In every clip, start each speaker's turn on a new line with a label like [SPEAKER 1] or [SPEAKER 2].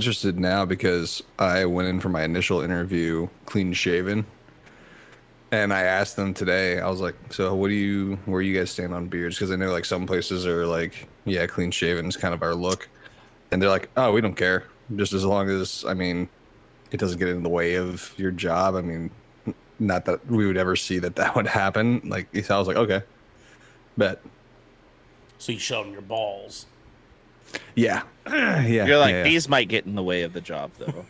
[SPEAKER 1] interested now because I went in for my initial interview clean shaven, and I asked them today. I was like, "So, where you guys stand on beards?" Because I know like some places are like, "Yeah, clean shaven is kind of our look," and they're like, "Oh, we don't care, just as long as it doesn't get in the way of your job." I mean, not that we would ever see that would happen. Like, so I was like, "Okay, bet."
[SPEAKER 2] So you showed them your balls.
[SPEAKER 1] Yeah, yeah,
[SPEAKER 3] You're like,
[SPEAKER 1] yeah.
[SPEAKER 3] these might get in the way of the job, though.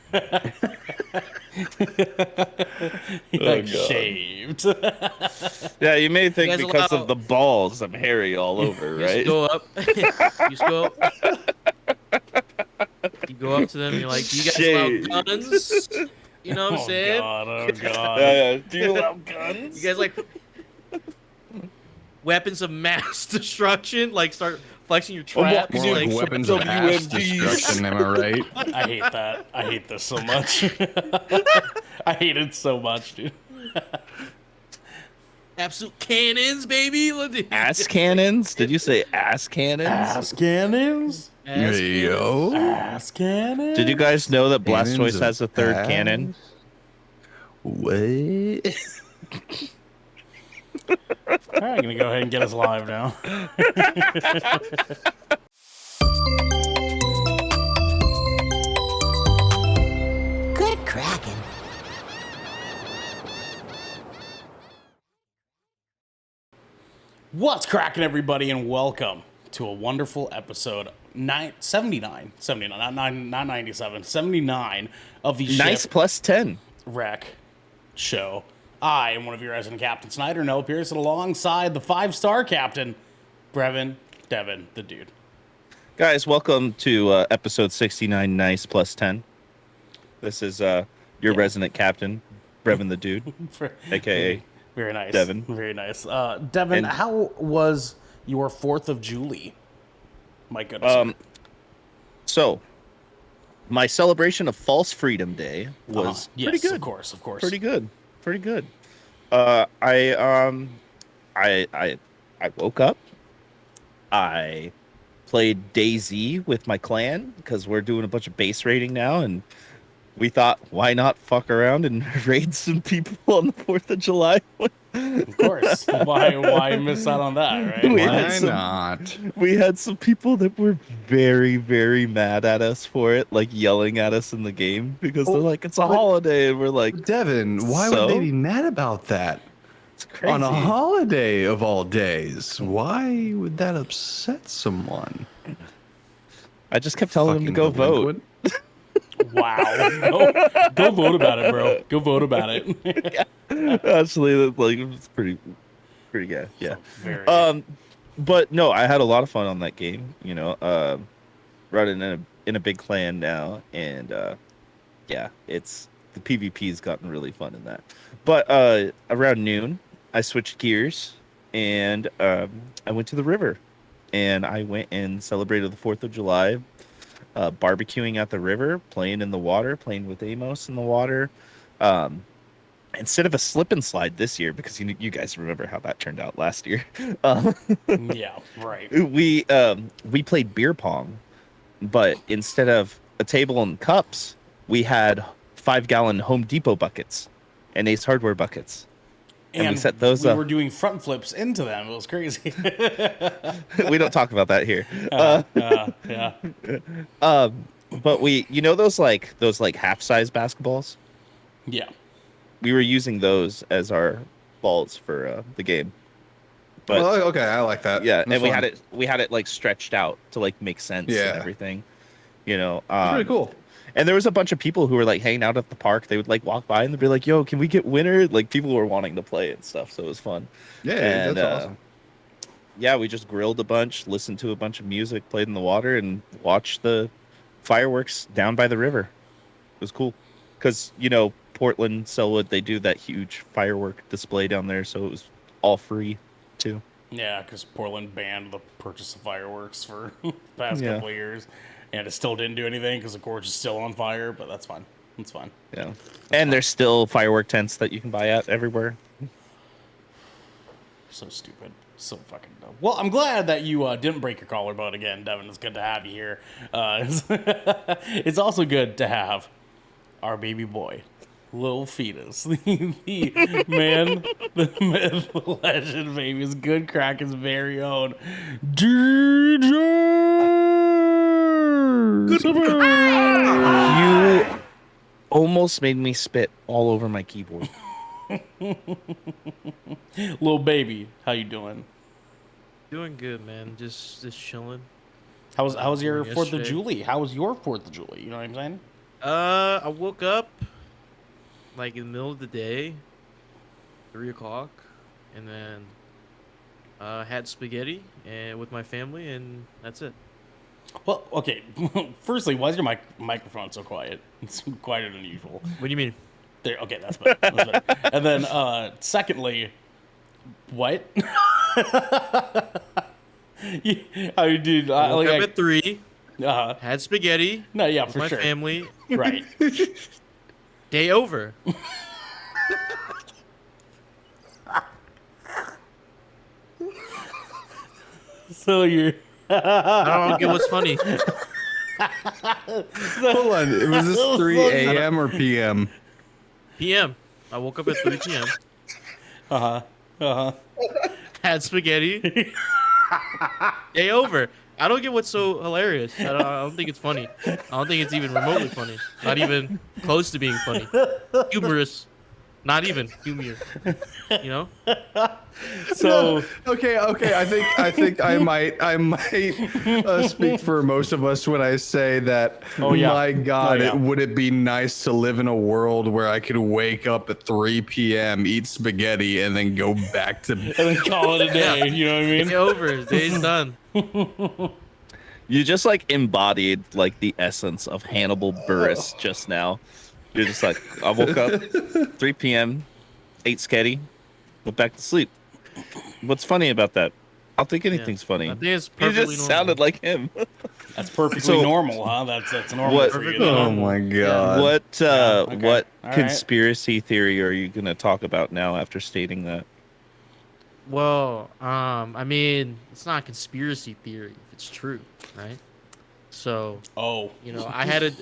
[SPEAKER 2] He
[SPEAKER 3] Oh,
[SPEAKER 2] like
[SPEAKER 3] God.
[SPEAKER 2] shaved.
[SPEAKER 3] Yeah, you may
[SPEAKER 4] You
[SPEAKER 3] think
[SPEAKER 4] guys
[SPEAKER 3] because of
[SPEAKER 4] allow
[SPEAKER 3] the balls, I'm hairy all over,
[SPEAKER 4] you just
[SPEAKER 3] right?
[SPEAKER 4] go up. You just go up. You go up to them. And you're like, "Do you guys allow
[SPEAKER 3] Shade.
[SPEAKER 4] guns?" You know what I'm
[SPEAKER 2] Oh
[SPEAKER 4] saying?
[SPEAKER 2] god, oh god.
[SPEAKER 3] Yeah. Do you allow
[SPEAKER 4] You
[SPEAKER 3] guns?
[SPEAKER 4] guys like weapons of mass destruction? Like start flexing your traps?
[SPEAKER 1] More like
[SPEAKER 4] Like
[SPEAKER 1] weapons of mass
[SPEAKER 3] WMDs.
[SPEAKER 1] destruction. Am I right?
[SPEAKER 2] I hate that. I hate this so much. I hate it so much, dude.
[SPEAKER 4] absolute cannons, baby.
[SPEAKER 3] Ass cannons? Did you say ass cannons?
[SPEAKER 2] Ass cannons?
[SPEAKER 4] Ass
[SPEAKER 1] Hey,
[SPEAKER 4] cannons.
[SPEAKER 1] yo.
[SPEAKER 2] Ass cannons?
[SPEAKER 3] Did you guys know that
[SPEAKER 1] Cannons
[SPEAKER 3] Blastoise
[SPEAKER 1] of
[SPEAKER 3] has a third
[SPEAKER 1] ass?
[SPEAKER 3] cannon?
[SPEAKER 1] What?
[SPEAKER 2] Alright, gonna go ahead and get us live now.
[SPEAKER 5] Good Kraken.
[SPEAKER 2] What's cracking, everybody, and welcome to a wonderful episode 79, not 97, 79 of the
[SPEAKER 3] Nice plus 10.
[SPEAKER 2] Shipwreck show. I am one of your resident captains, Snyder Noah Pearson, alongside the 5-star captain, Brevin Devin, the dude.
[SPEAKER 3] Guys, welcome to episode 69, Nice plus 10. This is your resident captain, Brevin the Dude, a.k.a.
[SPEAKER 2] Very nice.
[SPEAKER 3] Devin.
[SPEAKER 2] Very nice. Devin,
[SPEAKER 3] And-
[SPEAKER 2] how was your 4th of July? My goodness.
[SPEAKER 3] So, my celebration of False Freedom Day was
[SPEAKER 2] yes,
[SPEAKER 3] pretty good.
[SPEAKER 2] of course.
[SPEAKER 3] Pretty good. I woke up. I played DayZ with my clan because we're doing a bunch of base raiding now, and we thought, why not fuck around and raid some people on the 4th of July?
[SPEAKER 2] Of course. Why miss out on that, right?
[SPEAKER 3] We
[SPEAKER 1] Why
[SPEAKER 3] had some-
[SPEAKER 1] not?
[SPEAKER 3] We had some people that were very, very mad at us for it, like yelling at us in the game because they're like, it's a holiday, and we're like,
[SPEAKER 1] Devin, why
[SPEAKER 3] So?
[SPEAKER 1] would they be mad about that?
[SPEAKER 3] it's crazy.
[SPEAKER 1] On a holiday of all days. Why would that upset someone?
[SPEAKER 3] I just kept telling them to
[SPEAKER 1] Fucking
[SPEAKER 3] go vote.
[SPEAKER 1] delinquent.
[SPEAKER 2] Wow. Go vote about it, bro. Go vote about it.
[SPEAKER 3] Actually, like, it's pretty good. Yeah.
[SPEAKER 2] Very.
[SPEAKER 3] But no, I had a lot of fun on that game. Running in a big clan now, and yeah, it's the PvP's gotten really fun in that. But around noon, I switched gears and I went to the river, and I went and celebrated the 4th of July, barbecuing at the river, playing in the water, playing with Amos in the water. Instead of a slip and slide this year, because you guys remember how that turned out last year.
[SPEAKER 2] Yeah, right.
[SPEAKER 3] We played beer pong, but instead of a table and cups, we had 5-gallon Home Depot buckets and Ace Hardware buckets. And we set those
[SPEAKER 2] we
[SPEAKER 3] up.
[SPEAKER 2] were doing front flips into them. It was crazy.
[SPEAKER 3] We don't talk about that here.
[SPEAKER 2] Yeah.
[SPEAKER 3] But those half-size basketballs?
[SPEAKER 2] Yeah.
[SPEAKER 3] We were using those as our balls for the game. But
[SPEAKER 1] Well, okay, I like that.
[SPEAKER 3] yeah,
[SPEAKER 1] That's
[SPEAKER 3] and we
[SPEAKER 1] fun.
[SPEAKER 3] had it like stretched out to like make sense
[SPEAKER 1] Yeah.
[SPEAKER 3] and everything.
[SPEAKER 1] It's pretty cool.
[SPEAKER 3] And there was a bunch of people who were like hanging out at the park. They would like walk by and they'd be like, "Yo, can we get winner?" Like people were wanting to play and stuff, so it was fun.
[SPEAKER 1] Yeah,
[SPEAKER 3] And,
[SPEAKER 1] that's awesome.
[SPEAKER 3] Yeah, we just grilled a bunch, listened to a bunch of music, played in the water, and watched the fireworks down by the river. It was cool because Portland, Selwood, they do that huge firework display down there, so it was all free too.
[SPEAKER 2] Yeah, because Portland banned the purchase of fireworks for the past
[SPEAKER 3] Yeah.
[SPEAKER 2] couple of years. And it still didn't do anything because the gorge is still on fire, but that's fine. It's fine.
[SPEAKER 3] Yeah, and there's still firework tents that you can buy at everywhere.
[SPEAKER 2] So stupid. So fucking dumb. Well, I'm glad that you didn't break your collarbone again, Devin. It's good to have you here. It's also good to have our baby boy, Lil Fetus, the man, the myth, the legend, baby, is Good Kraken's very own DJ.
[SPEAKER 3] You almost made me spit all over my keyboard.
[SPEAKER 2] Little baby, how you doing?
[SPEAKER 4] Doing good, man. Just chilling.
[SPEAKER 2] How was your
[SPEAKER 4] Yesterday.
[SPEAKER 2] 4th of July? How was your 4th of July? You know what I'm saying?
[SPEAKER 4] I woke up like in the middle of the day, 3 o'clock, and then had spaghetti and with my family, and that's it.
[SPEAKER 2] Well, okay. Firstly, why is your microphone so quiet? It's quieter than usual.
[SPEAKER 4] What do you mean?
[SPEAKER 2] There. Okay, that's better. That's better. And then, secondly, what? I did.
[SPEAKER 4] Woke up at 3,
[SPEAKER 2] uh,
[SPEAKER 4] had spaghetti
[SPEAKER 2] no, yeah,
[SPEAKER 4] with
[SPEAKER 2] for
[SPEAKER 4] my
[SPEAKER 2] sure.
[SPEAKER 4] family.
[SPEAKER 2] Right.
[SPEAKER 4] Day over.
[SPEAKER 2] So you're.
[SPEAKER 4] I don't get what's funny.
[SPEAKER 1] Hold on. Was this 3 a.m. or p.m.?
[SPEAKER 4] PM. I woke up at 3 p.m.
[SPEAKER 2] Uh-huh.
[SPEAKER 4] Had spaghetti. Day over. I don't get what's so hilarious. I don't think it's funny. I don't think it's even remotely funny. Not even close to being funny. Humorous. Not even humor. You know?
[SPEAKER 2] So
[SPEAKER 1] Okay. I think I might speak for most of us when I say that.
[SPEAKER 2] Oh, yeah.
[SPEAKER 1] My God,
[SPEAKER 2] Oh, yeah.
[SPEAKER 1] would it be nice to live in a world where I could wake up at 3 p.m., eat spaghetti, and then go back to
[SPEAKER 2] and then call it a day. You know what I mean?
[SPEAKER 4] Day over. Day's done.
[SPEAKER 3] You just like embodied like the essence of Hannibal Buress just now. You're just like, I woke up 3 p.m., ate sketty, went back to sleep. What's funny about that? I don't think anything's funny.
[SPEAKER 4] I think it's
[SPEAKER 3] You
[SPEAKER 4] perfectly
[SPEAKER 3] just
[SPEAKER 4] normal.
[SPEAKER 3] sounded like him.
[SPEAKER 2] That's perfectly
[SPEAKER 3] So-
[SPEAKER 2] normal, huh? That's normal
[SPEAKER 3] What-
[SPEAKER 2] for you.
[SPEAKER 1] Oh
[SPEAKER 2] Then.
[SPEAKER 1] my God.
[SPEAKER 3] What
[SPEAKER 2] okay.
[SPEAKER 3] what
[SPEAKER 2] All right.
[SPEAKER 3] conspiracy theory are you gonna talk about now after stating that?
[SPEAKER 4] Well, I mean, it's not a conspiracy theory if it's true, right? So,
[SPEAKER 2] Oh,
[SPEAKER 4] you know, I had a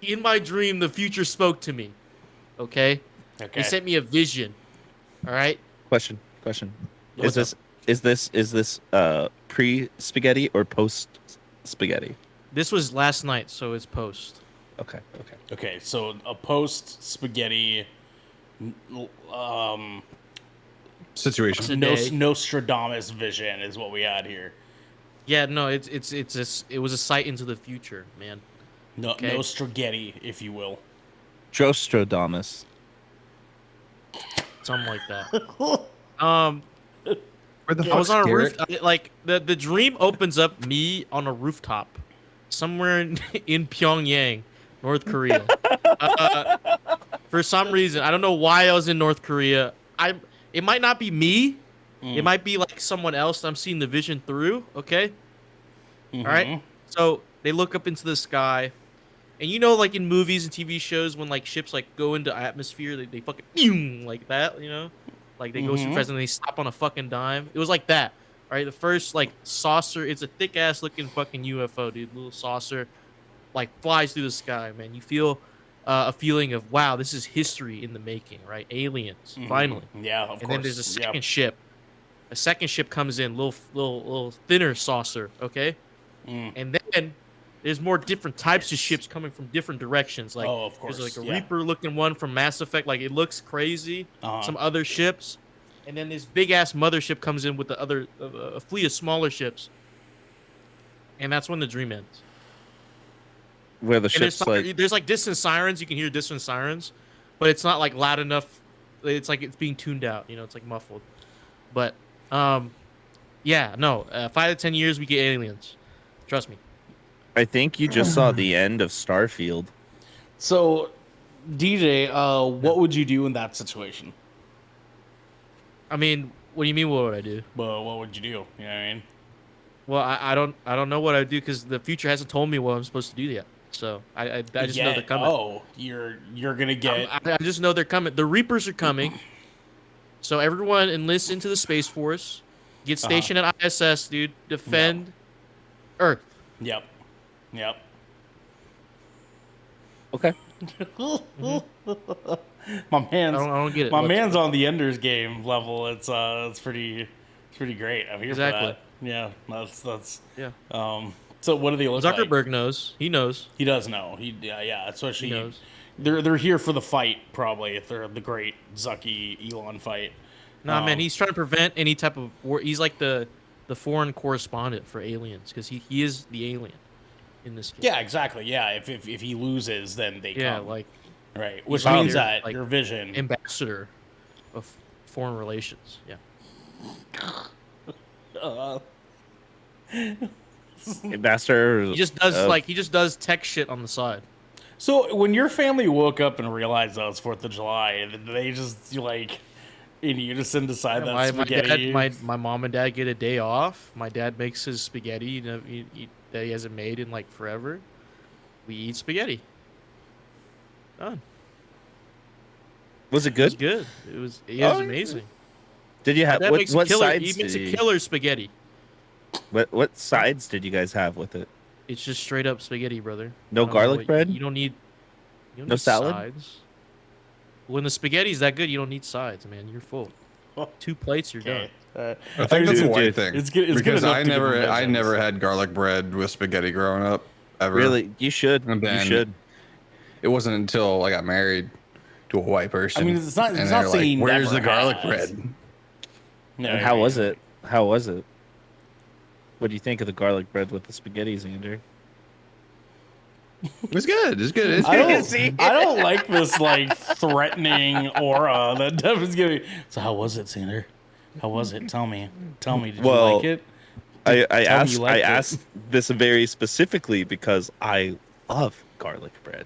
[SPEAKER 4] in my dream the future spoke to me. Okay?
[SPEAKER 2] okay.
[SPEAKER 4] He sent me a vision. All right?
[SPEAKER 3] Question.
[SPEAKER 4] What's
[SPEAKER 3] Is this pre spaghetti or post spaghetti?
[SPEAKER 4] This was last night, so it's post.
[SPEAKER 3] Okay.
[SPEAKER 2] Okay, so a post spaghetti,
[SPEAKER 1] Situation.
[SPEAKER 4] Today.
[SPEAKER 2] Nostradamus vision is what we had here.
[SPEAKER 4] Yeah, no, it was a sight into the future, man.
[SPEAKER 2] No,
[SPEAKER 4] Okay.
[SPEAKER 2] Nostraghetti, if you will.
[SPEAKER 3] Jostrodamus.
[SPEAKER 4] Something like that.
[SPEAKER 1] Where the
[SPEAKER 4] I was on a roof.
[SPEAKER 1] Garrett?
[SPEAKER 4] Like the dream opens up me on a rooftop, somewhere in Pyongyang, North Korea. For some reason, I don't know why I was in North Korea. It might not be me. It might be like someone else I'm seeing the vision through. Okay. All right. So they look up into the sky, and you know, like in movies and TV shows, when like ships like go into atmosphere, they fucking boom, like that. You know, like they go super fast and they stop on a fucking dime. It was like that. All right. The first like saucer. It's a thick ass looking fucking UFO, dude. Little saucer, like flies through the sky, man. You feel a feeling of wow, this is history in the making, right? Aliens, finally.
[SPEAKER 2] Yeah, of course.
[SPEAKER 4] And then there's a second
[SPEAKER 2] Yeah.
[SPEAKER 4] ship. A second ship comes in, little thinner saucer, okay? And then there's more different types of ships coming from different directions. Like
[SPEAKER 2] Oh, of course,
[SPEAKER 4] there's like a
[SPEAKER 2] yeah.
[SPEAKER 4] Reaper looking one from Mass Effect, like it looks crazy.
[SPEAKER 2] Uh-huh.
[SPEAKER 4] Some other ships, and then this big ass mothership comes in with the other a fleet of smaller ships. And that's when the dream ends.
[SPEAKER 3] Where the
[SPEAKER 4] And
[SPEAKER 3] ship's like
[SPEAKER 4] there's like distant sirens. You can hear distant sirens, but it's not like loud enough. It's like it's being tuned out. You know, it's like muffled. But yeah, no. 5 to 10 years, we get aliens. Trust me.
[SPEAKER 3] I think you just saw the end of Starfield.
[SPEAKER 2] So, DJ, what would you do in that situation?
[SPEAKER 4] I mean, what do you mean? What would I do?
[SPEAKER 2] Well, what would you do? You know what I mean?
[SPEAKER 4] Well, I don't know what I'd do because the future hasn't told me what I'm supposed to do yet. So I just know they're coming.
[SPEAKER 2] Oh, you're gonna get.
[SPEAKER 4] I just know they're coming. The Reapers are coming. So everyone enlists into the Space Force. Get stationed at ISS, dude. Defend Earth.
[SPEAKER 2] Yep. Yep.
[SPEAKER 3] Okay.
[SPEAKER 2] My man's
[SPEAKER 4] I don't get it.
[SPEAKER 2] my
[SPEAKER 4] What's-
[SPEAKER 2] man's on the Ender's Game level. It's pretty great. I'm here
[SPEAKER 4] Exactly.
[SPEAKER 2] for that. Yeah, that's
[SPEAKER 4] Yeah.
[SPEAKER 2] So what do they look like?
[SPEAKER 4] Zuckerberg knows. He knows.
[SPEAKER 2] He does know. Yeah. Especially
[SPEAKER 4] He knows.
[SPEAKER 2] they're here for the fight probably. If they're the great Zucky Elon fight.
[SPEAKER 4] Nah, man, he's trying to prevent any type of war. He's like the foreign correspondent for aliens because he is the alien in this game.
[SPEAKER 2] Yeah, exactly. Yeah, if he loses, then they
[SPEAKER 4] Yeah,
[SPEAKER 2] come.
[SPEAKER 4] like
[SPEAKER 2] Right, which
[SPEAKER 4] out
[SPEAKER 2] means
[SPEAKER 4] here,
[SPEAKER 2] that
[SPEAKER 4] like,
[SPEAKER 2] your vision.
[SPEAKER 4] ambassador of foreign relations. Yeah.
[SPEAKER 3] Ambassador.
[SPEAKER 4] He just does tech shit on the side.
[SPEAKER 2] So when your family woke up and realized that it was 4th of July, did they just like in unison decide that
[SPEAKER 4] my
[SPEAKER 2] spaghetti?
[SPEAKER 4] my mom and dad get a day off. My dad makes his spaghetti that he hasn't made in like forever. We eat spaghetti. Done.
[SPEAKER 3] Was it
[SPEAKER 4] It was
[SPEAKER 3] good?
[SPEAKER 4] good. It was
[SPEAKER 3] Oh,
[SPEAKER 4] amazing.
[SPEAKER 3] Did you
[SPEAKER 4] My
[SPEAKER 3] have
[SPEAKER 4] dad makes
[SPEAKER 3] what
[SPEAKER 4] a killer.
[SPEAKER 3] sides?
[SPEAKER 4] He makes
[SPEAKER 3] did
[SPEAKER 4] a
[SPEAKER 3] you-
[SPEAKER 4] killer spaghetti.
[SPEAKER 3] What sides did you guys have with it?
[SPEAKER 4] It's just straight up spaghetti, brother.
[SPEAKER 3] No
[SPEAKER 4] I don't know
[SPEAKER 3] garlic
[SPEAKER 4] what-
[SPEAKER 3] bread?
[SPEAKER 4] You don't need. You don't
[SPEAKER 3] No
[SPEAKER 4] need
[SPEAKER 3] salad?
[SPEAKER 4] Sides. When the spaghetti's that good, you don't need sides, man. You're full. 2 plates, you're done.
[SPEAKER 2] Okay.
[SPEAKER 1] I think that's a
[SPEAKER 3] Dude,
[SPEAKER 1] white
[SPEAKER 3] dude.
[SPEAKER 1] thing.
[SPEAKER 2] It's good
[SPEAKER 1] because
[SPEAKER 2] enough
[SPEAKER 1] I
[SPEAKER 2] to give them
[SPEAKER 1] never
[SPEAKER 2] visions.
[SPEAKER 1] had garlic bread with spaghetti growing up ever.
[SPEAKER 3] Really? You should.
[SPEAKER 1] And
[SPEAKER 3] You
[SPEAKER 1] then-
[SPEAKER 3] should.
[SPEAKER 1] It wasn't until I got married to a white person.
[SPEAKER 2] I mean, it's not-
[SPEAKER 1] and
[SPEAKER 2] it's
[SPEAKER 1] they're
[SPEAKER 2] not saying
[SPEAKER 1] like, "Where's
[SPEAKER 2] never
[SPEAKER 1] the garlic
[SPEAKER 2] has."
[SPEAKER 1] bread?"
[SPEAKER 2] No,
[SPEAKER 3] And how was it? How was it? What do you think of the garlic bread with the spaghetti, Xander?
[SPEAKER 1] It's good. It's good. It's
[SPEAKER 2] I
[SPEAKER 1] good.
[SPEAKER 2] don't like this like threatening aura that Devin's giving. So how was it, Sander? How was it? Tell me. Did you
[SPEAKER 3] Well,
[SPEAKER 2] like it?
[SPEAKER 3] I
[SPEAKER 2] Tell me
[SPEAKER 3] asked
[SPEAKER 2] you liked
[SPEAKER 3] I
[SPEAKER 2] it.
[SPEAKER 3] asked this very specifically because I love garlic bread,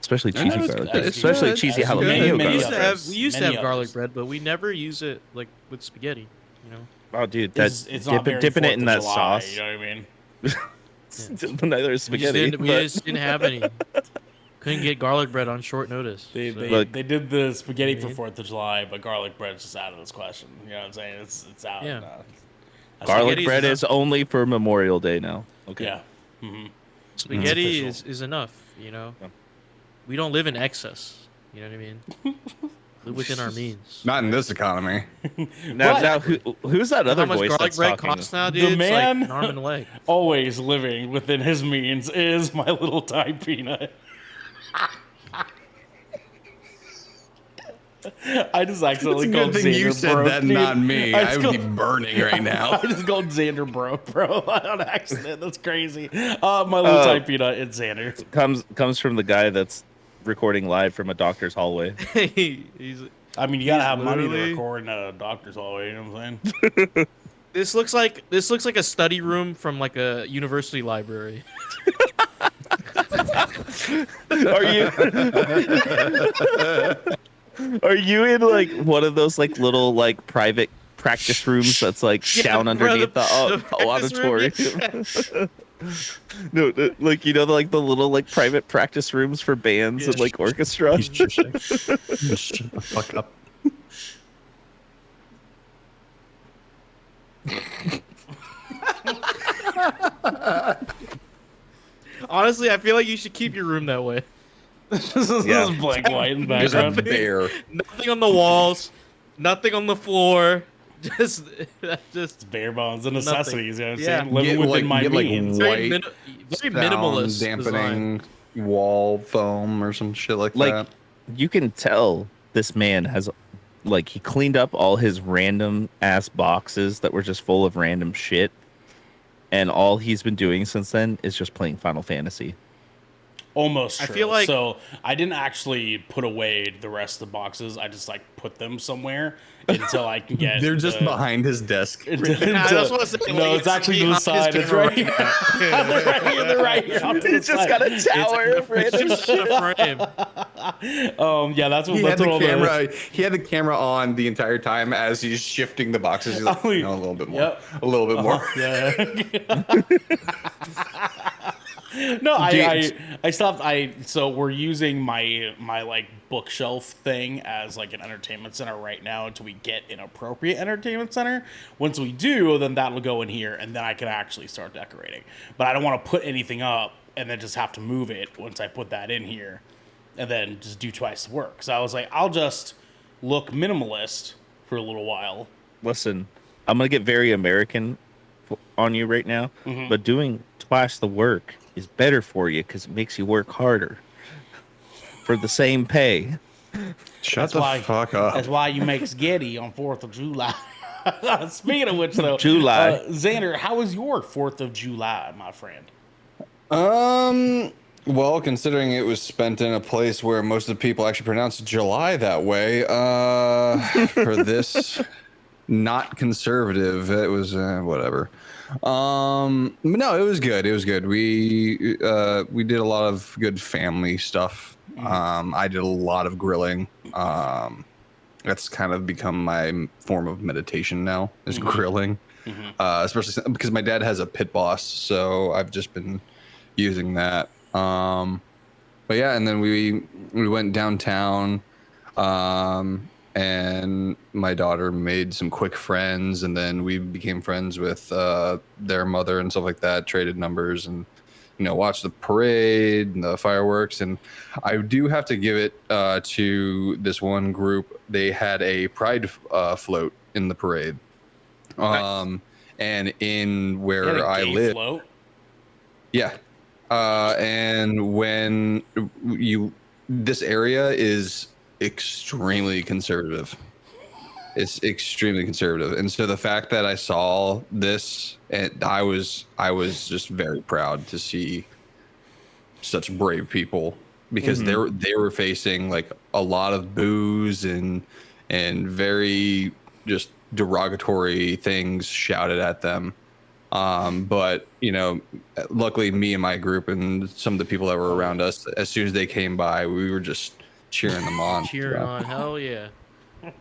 [SPEAKER 3] especially
[SPEAKER 1] I
[SPEAKER 3] cheesy
[SPEAKER 1] know it's
[SPEAKER 3] garlic
[SPEAKER 1] good.
[SPEAKER 3] bread,
[SPEAKER 1] It's
[SPEAKER 3] especially
[SPEAKER 1] good.
[SPEAKER 3] cheesy
[SPEAKER 1] It's
[SPEAKER 3] jalapeno
[SPEAKER 1] good.
[SPEAKER 4] We
[SPEAKER 2] Many
[SPEAKER 4] used
[SPEAKER 3] garlic
[SPEAKER 4] to
[SPEAKER 3] bread.
[SPEAKER 2] others.
[SPEAKER 4] have
[SPEAKER 2] Many
[SPEAKER 4] garlic
[SPEAKER 2] others.
[SPEAKER 4] bread, but we never use it like with spaghetti. You know.
[SPEAKER 3] Oh, dude, that's
[SPEAKER 2] It's not very
[SPEAKER 3] dipping it
[SPEAKER 2] 4th
[SPEAKER 3] in
[SPEAKER 2] of
[SPEAKER 3] that
[SPEAKER 2] July,
[SPEAKER 3] sauce.
[SPEAKER 2] You know what I mean?
[SPEAKER 3] Neither is
[SPEAKER 4] We just
[SPEAKER 3] spaghetti.
[SPEAKER 4] didn't, we
[SPEAKER 3] but-
[SPEAKER 4] just didn't have any. Couldn't get garlic bread on short notice.
[SPEAKER 2] They,
[SPEAKER 4] so-
[SPEAKER 2] they,
[SPEAKER 3] Look-
[SPEAKER 2] they did the spaghetti for
[SPEAKER 4] Mhm.
[SPEAKER 2] 4th of July, but garlic bread's just out of this question. You know what I'm saying? It's out.
[SPEAKER 4] Yeah.
[SPEAKER 3] Garlic
[SPEAKER 4] Spaghetti's
[SPEAKER 3] bread
[SPEAKER 4] enough.
[SPEAKER 3] is only for Memorial Day now. Okay.
[SPEAKER 2] Yeah. hmm
[SPEAKER 4] Spaghetti
[SPEAKER 2] It's
[SPEAKER 4] is enough. You know.
[SPEAKER 3] Yeah.
[SPEAKER 4] We don't live in excess. You know what I mean? Live within our means.
[SPEAKER 1] Not in this economy.
[SPEAKER 3] Now who's that other
[SPEAKER 4] How much
[SPEAKER 3] voice
[SPEAKER 4] garlic
[SPEAKER 3] that's
[SPEAKER 4] bread
[SPEAKER 3] talking?
[SPEAKER 4] costs now,
[SPEAKER 2] The
[SPEAKER 4] dude? It's
[SPEAKER 2] man-
[SPEAKER 4] like an arm and a leg.
[SPEAKER 2] Always living within his means is my little Thai peanut. I just accidentally
[SPEAKER 1] It's a
[SPEAKER 2] called
[SPEAKER 1] good thing
[SPEAKER 2] Xander
[SPEAKER 1] you said
[SPEAKER 2] broke,
[SPEAKER 1] that,
[SPEAKER 2] dude.
[SPEAKER 1] not me.
[SPEAKER 2] I
[SPEAKER 1] I
[SPEAKER 2] just
[SPEAKER 1] would be
[SPEAKER 2] called-
[SPEAKER 1] burning right now.
[SPEAKER 2] I just called Xander broke, bro, on accident. That's crazy. My little Thai peanut, it's Xander.
[SPEAKER 3] comes from the guy that's recording live from a doctor's hallway.
[SPEAKER 4] He's,
[SPEAKER 2] I mean, you gotta
[SPEAKER 4] He's
[SPEAKER 2] have money to
[SPEAKER 4] literally-
[SPEAKER 2] record in a doctor's hallway. You know what I'm saying?
[SPEAKER 4] this looks like a study room from like a university library.
[SPEAKER 3] Are you? Are you in like one of those like little like private practice rooms that's like down
[SPEAKER 4] bro,
[SPEAKER 3] underneath the
[SPEAKER 4] practice room,
[SPEAKER 3] auditorium? No, like you know, like the little like private practice rooms for bands and like orchestra.
[SPEAKER 1] Shut the fuck up.
[SPEAKER 4] Honestly, I feel like you should keep your room that way.
[SPEAKER 2] This is
[SPEAKER 3] Yeah.
[SPEAKER 2] blank white in the
[SPEAKER 1] There's a
[SPEAKER 2] background.
[SPEAKER 1] bear.
[SPEAKER 4] Nothing on the walls, nothing on the floor. Just
[SPEAKER 2] Bare bones and necessities. You know what I'm
[SPEAKER 4] Yeah.
[SPEAKER 2] saying? Living
[SPEAKER 1] Get,
[SPEAKER 2] within
[SPEAKER 1] like-
[SPEAKER 2] my
[SPEAKER 1] get, like,
[SPEAKER 2] means.
[SPEAKER 4] very,
[SPEAKER 1] White
[SPEAKER 4] very minimalist
[SPEAKER 1] Sound
[SPEAKER 4] design.
[SPEAKER 1] dampening wall foam or some shit like
[SPEAKER 3] Like
[SPEAKER 1] that.
[SPEAKER 3] you can tell this man has like he cleaned up all his random ass boxes that were just full of random shit. And all he's been doing since then is just playing Final Fantasy.
[SPEAKER 2] Almost
[SPEAKER 4] I
[SPEAKER 2] true.
[SPEAKER 4] feel like-
[SPEAKER 2] so I didn't actually put away the rest of the boxes. I just like put them somewhere until I can get.
[SPEAKER 1] They're just
[SPEAKER 2] the-
[SPEAKER 1] behind his desk.
[SPEAKER 4] that's what I was saying,
[SPEAKER 2] No,
[SPEAKER 4] like,
[SPEAKER 2] it's actually to the
[SPEAKER 4] behind
[SPEAKER 2] side.
[SPEAKER 4] his
[SPEAKER 2] It's right here.
[SPEAKER 4] camera.
[SPEAKER 2] They're right here. They're right here. off to the
[SPEAKER 3] It's just
[SPEAKER 2] side.
[SPEAKER 3] got a tower of random
[SPEAKER 4] It's
[SPEAKER 3] shit.
[SPEAKER 4] just a frame.
[SPEAKER 2] Yeah, that's what.
[SPEAKER 1] He had
[SPEAKER 2] That's
[SPEAKER 1] the
[SPEAKER 2] what all
[SPEAKER 1] camera. He had the camera on the entire time as he's shifting the boxes. He's like,
[SPEAKER 2] Oh,
[SPEAKER 1] no, a little bit more,
[SPEAKER 2] yep.
[SPEAKER 1] a little bit more.
[SPEAKER 2] Yeah. No,
[SPEAKER 3] Do
[SPEAKER 2] I stopped. So we're using my like bookshelf thing as like an entertainment center right now until we get an appropriate entertainment center. Once we do, then that'll go in here, and then I can actually start decorating. But I don't want to put anything up and then just have to move it once I put that in here, and then just do twice the work. So I was like, I'll just look minimalist for a little while.
[SPEAKER 3] Listen, I'm gonna get very American on you right now, but doing twice the work is better for you because it makes you work harder for the same pay.
[SPEAKER 1] Shut the fuck up.
[SPEAKER 2] That's why you make spaghetti on 4th of July. Speaking of which, though,
[SPEAKER 3] July.
[SPEAKER 2] Xander, how was your 4th of July, my friend?
[SPEAKER 1] Well, considering it was spent in a place where most of the people actually pronounce July that way, for this not conservative, it was whatever. But no, it was good. It was good. We did a lot of good family stuff. I did a lot of grilling. That's kind of become my form of meditation now, is grilling. Especially because my dad has a pit boss, so I've just been using that. But yeah, and then we went downtown, and my daughter made some quick friends, and then we became friends with their mother and stuff like that, traded numbers, and watched the parade and the fireworks. And I do have to give it to this one group. They had a pride float in the parade. And in where I live,
[SPEAKER 2] float?
[SPEAKER 1] yeah. And when this area is extremely conservative. It's extremely conservative. And so the fact that I saw this, and I was just very proud to see such brave people, because they were facing like a lot of boos and very just derogatory things shouted at them. But luckily me and my group and some of the people that were around us, as soon as they came by, we were just cheering them on.
[SPEAKER 4] Cheering on, hell yeah.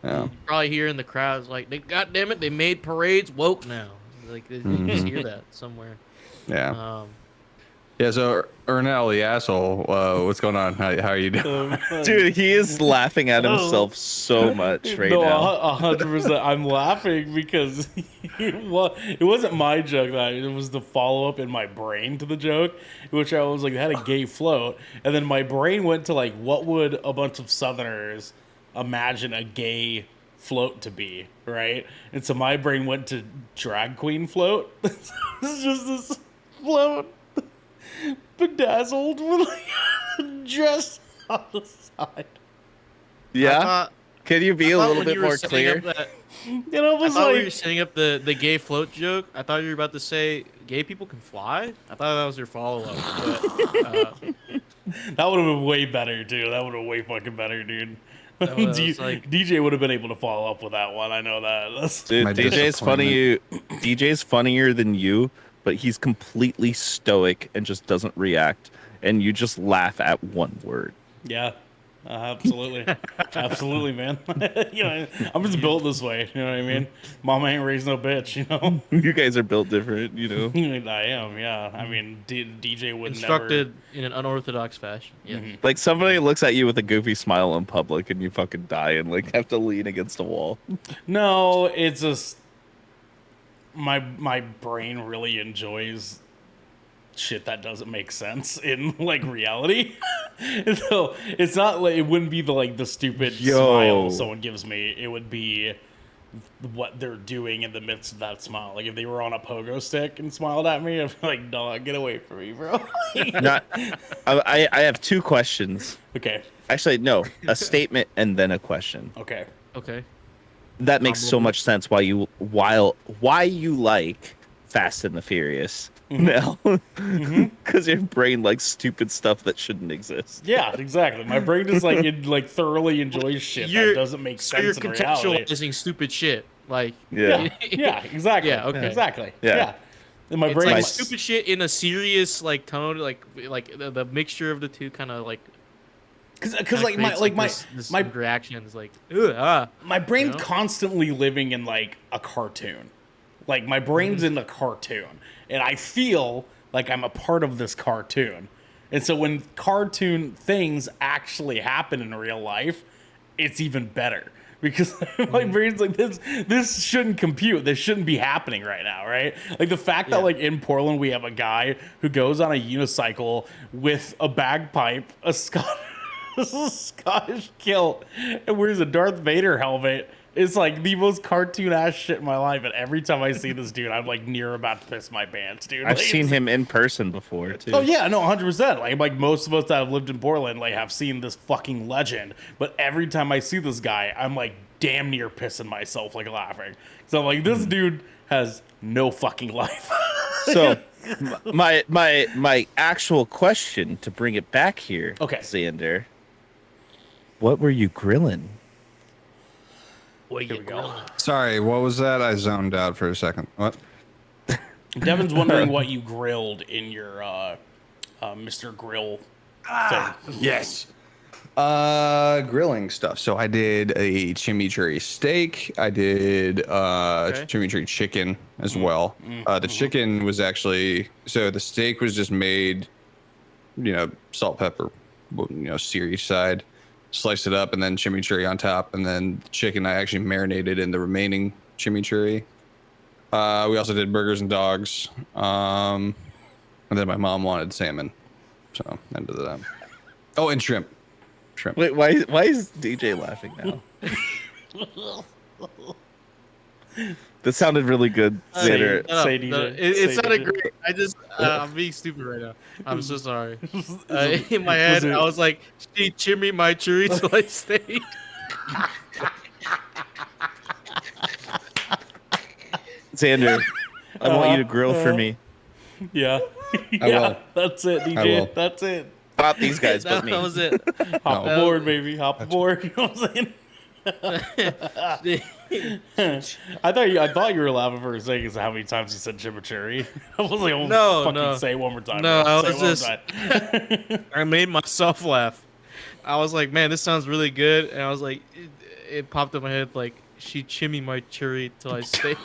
[SPEAKER 1] Yeah.
[SPEAKER 4] You probably hear in the crowds like, God damn it, they made parades woke now. Like you just hear that somewhere.
[SPEAKER 1] Yeah. Yeah. So Ernell, the asshole, what's going on? How are you doing?
[SPEAKER 3] Dude, he is laughing at himself so much right now.
[SPEAKER 2] 100%. I'm laughing because it wasn't my joke. It was the follow up in my brain to the joke, which I was like, had a gay float, and then my brain went to like, what would a bunch of Southerners imagine a gay float to be, right? And so my brain went to drag queen float. It's just this float bedazzled with like a dress on the side.
[SPEAKER 3] Yeah. Can you be a little
[SPEAKER 4] when
[SPEAKER 3] bit
[SPEAKER 4] you were
[SPEAKER 3] more
[SPEAKER 4] setting
[SPEAKER 3] clear?
[SPEAKER 4] up that-
[SPEAKER 2] It was
[SPEAKER 4] I thought
[SPEAKER 2] like,
[SPEAKER 4] we were setting up the gay float joke. I thought you were about to say gay people can fly. I thought that was your follow up.
[SPEAKER 2] that would have been way better, too. That would have been way fucking better, dude.
[SPEAKER 4] That was like-
[SPEAKER 2] DJ would have been able to follow up with that one. I know that.
[SPEAKER 3] Dude,
[SPEAKER 1] My
[SPEAKER 3] DJ's DJ's funnier than you, but he's completely stoic and just doesn't react, and you just laugh at one word.
[SPEAKER 2] Yeah, absolutely, absolutely, man. I'm just built this way. You know what I mean? Mama ain't raised no bitch.
[SPEAKER 3] You guys are built different,
[SPEAKER 2] I am. Yeah. I mean, DJ would
[SPEAKER 4] Instructed in an unorthodox fashion. Yeah.
[SPEAKER 3] Like somebody looks at you with a goofy smile in public, and you fucking die and like have to lean against a wall.
[SPEAKER 2] No, it's just my brain really enjoys shit that doesn't make sense in like reality. So it's not like, it wouldn't be the stupid smile someone gives me. It would be what they're doing in the midst of that smile. Like if they were on a pogo stick and smiled at me, I'd be like, dog, get away from me, bro.
[SPEAKER 3] I have two questions.
[SPEAKER 2] Okay.
[SPEAKER 3] Actually, no, a statement and then a question.
[SPEAKER 2] Okay.
[SPEAKER 4] Okay.
[SPEAKER 3] That makes so much sense why you like Fast and the Furious now. Because your brain likes stupid stuff that shouldn't exist.
[SPEAKER 2] Yeah, exactly. My brain just thoroughly enjoys shit that doesn't make
[SPEAKER 4] So
[SPEAKER 2] sense
[SPEAKER 4] you're
[SPEAKER 2] in reality.
[SPEAKER 4] contextualizing stupid shit. Like
[SPEAKER 3] Yeah.
[SPEAKER 2] Yeah, exactly.
[SPEAKER 4] Yeah, okay.
[SPEAKER 2] Exactly.
[SPEAKER 3] Yeah.
[SPEAKER 2] Yeah. And my
[SPEAKER 4] it's
[SPEAKER 2] brain
[SPEAKER 4] like stupid shit in a serious like tone, like the mixture of the two kind of like
[SPEAKER 2] because my
[SPEAKER 4] reactions like ugh,
[SPEAKER 2] my brain's
[SPEAKER 4] You know?
[SPEAKER 2] constantly living in like a cartoon. Like my brain's in a cartoon, and I feel like I'm a part of this cartoon. And so when cartoon things actually happen in real life, it's even better. Because my brain's like, this shouldn't compute. This shouldn't be happening right now, right? Like the fact that like in Portland we have a guy who goes on a unicycle with a bagpipe, a Scottish kilt, and wears a Darth Vader helmet. It's like the most cartoon ass shit in my life. And every time I see this dude, I'm like near about to piss my pants, dude.
[SPEAKER 3] I've
[SPEAKER 2] Like,
[SPEAKER 3] seen him in person before too.
[SPEAKER 2] Oh yeah, no, 100%. Like most of us that have lived in Portland, like have seen this fucking legend. But every time I see this guy, I'm like damn near pissing myself, like laughing. So I'm like, this dude has no fucking life.
[SPEAKER 3] So my actual question to bring it back here,
[SPEAKER 2] Okay.
[SPEAKER 3] Xander, what were you grilling?
[SPEAKER 4] What
[SPEAKER 2] Here we go.
[SPEAKER 1] Sorry, what was that? I zoned out for a second. What?
[SPEAKER 2] Devin's wondering what you grilled in your Mr. Grill thing.
[SPEAKER 1] Yes. Grilling stuff. So I did a chimichurri steak. I did chimichurri chicken as well. The chicken was actually, so the steak was just made, salt, pepper, seared side, sliced it up, and then chimichurri on top, and then the chicken I actually marinated in the remaining chimichurri. We also did burgers and dogs. And then my mom wanted salmon, so end of that. Oh, and shrimp.
[SPEAKER 3] Wait, why is DJ laughing now? That sounded really good, Xander.
[SPEAKER 2] Say DJ.
[SPEAKER 4] It
[SPEAKER 2] Say
[SPEAKER 4] sounded
[SPEAKER 2] DJ.
[SPEAKER 4] great. I just, I'm being stupid right now. I'm so sorry. In my head, I was like, she chimney my churi till I stayed.
[SPEAKER 3] Xander, I want you to grill for me.
[SPEAKER 2] Yeah.
[SPEAKER 1] I will.
[SPEAKER 2] That's it,
[SPEAKER 1] I
[SPEAKER 2] DJ.
[SPEAKER 1] will.
[SPEAKER 2] That's it.
[SPEAKER 3] Not these guys, but
[SPEAKER 4] that
[SPEAKER 3] me.
[SPEAKER 4] was it.
[SPEAKER 2] Hop
[SPEAKER 1] No.
[SPEAKER 2] aboard, baby. Hop aboard. You know what I'm saying? I thought you were laughing for a second because how many times you said chimichurri. I was like, oh,
[SPEAKER 4] No,
[SPEAKER 2] fucking
[SPEAKER 4] no.
[SPEAKER 2] say it one more time.
[SPEAKER 4] No,
[SPEAKER 2] bro.
[SPEAKER 4] I
[SPEAKER 2] Say
[SPEAKER 4] was
[SPEAKER 2] it one more
[SPEAKER 4] just-
[SPEAKER 2] time.
[SPEAKER 4] I made myself laugh. I was like, man, this sounds really good. And I was like, it popped in my head like, she chimney my churi till I stay.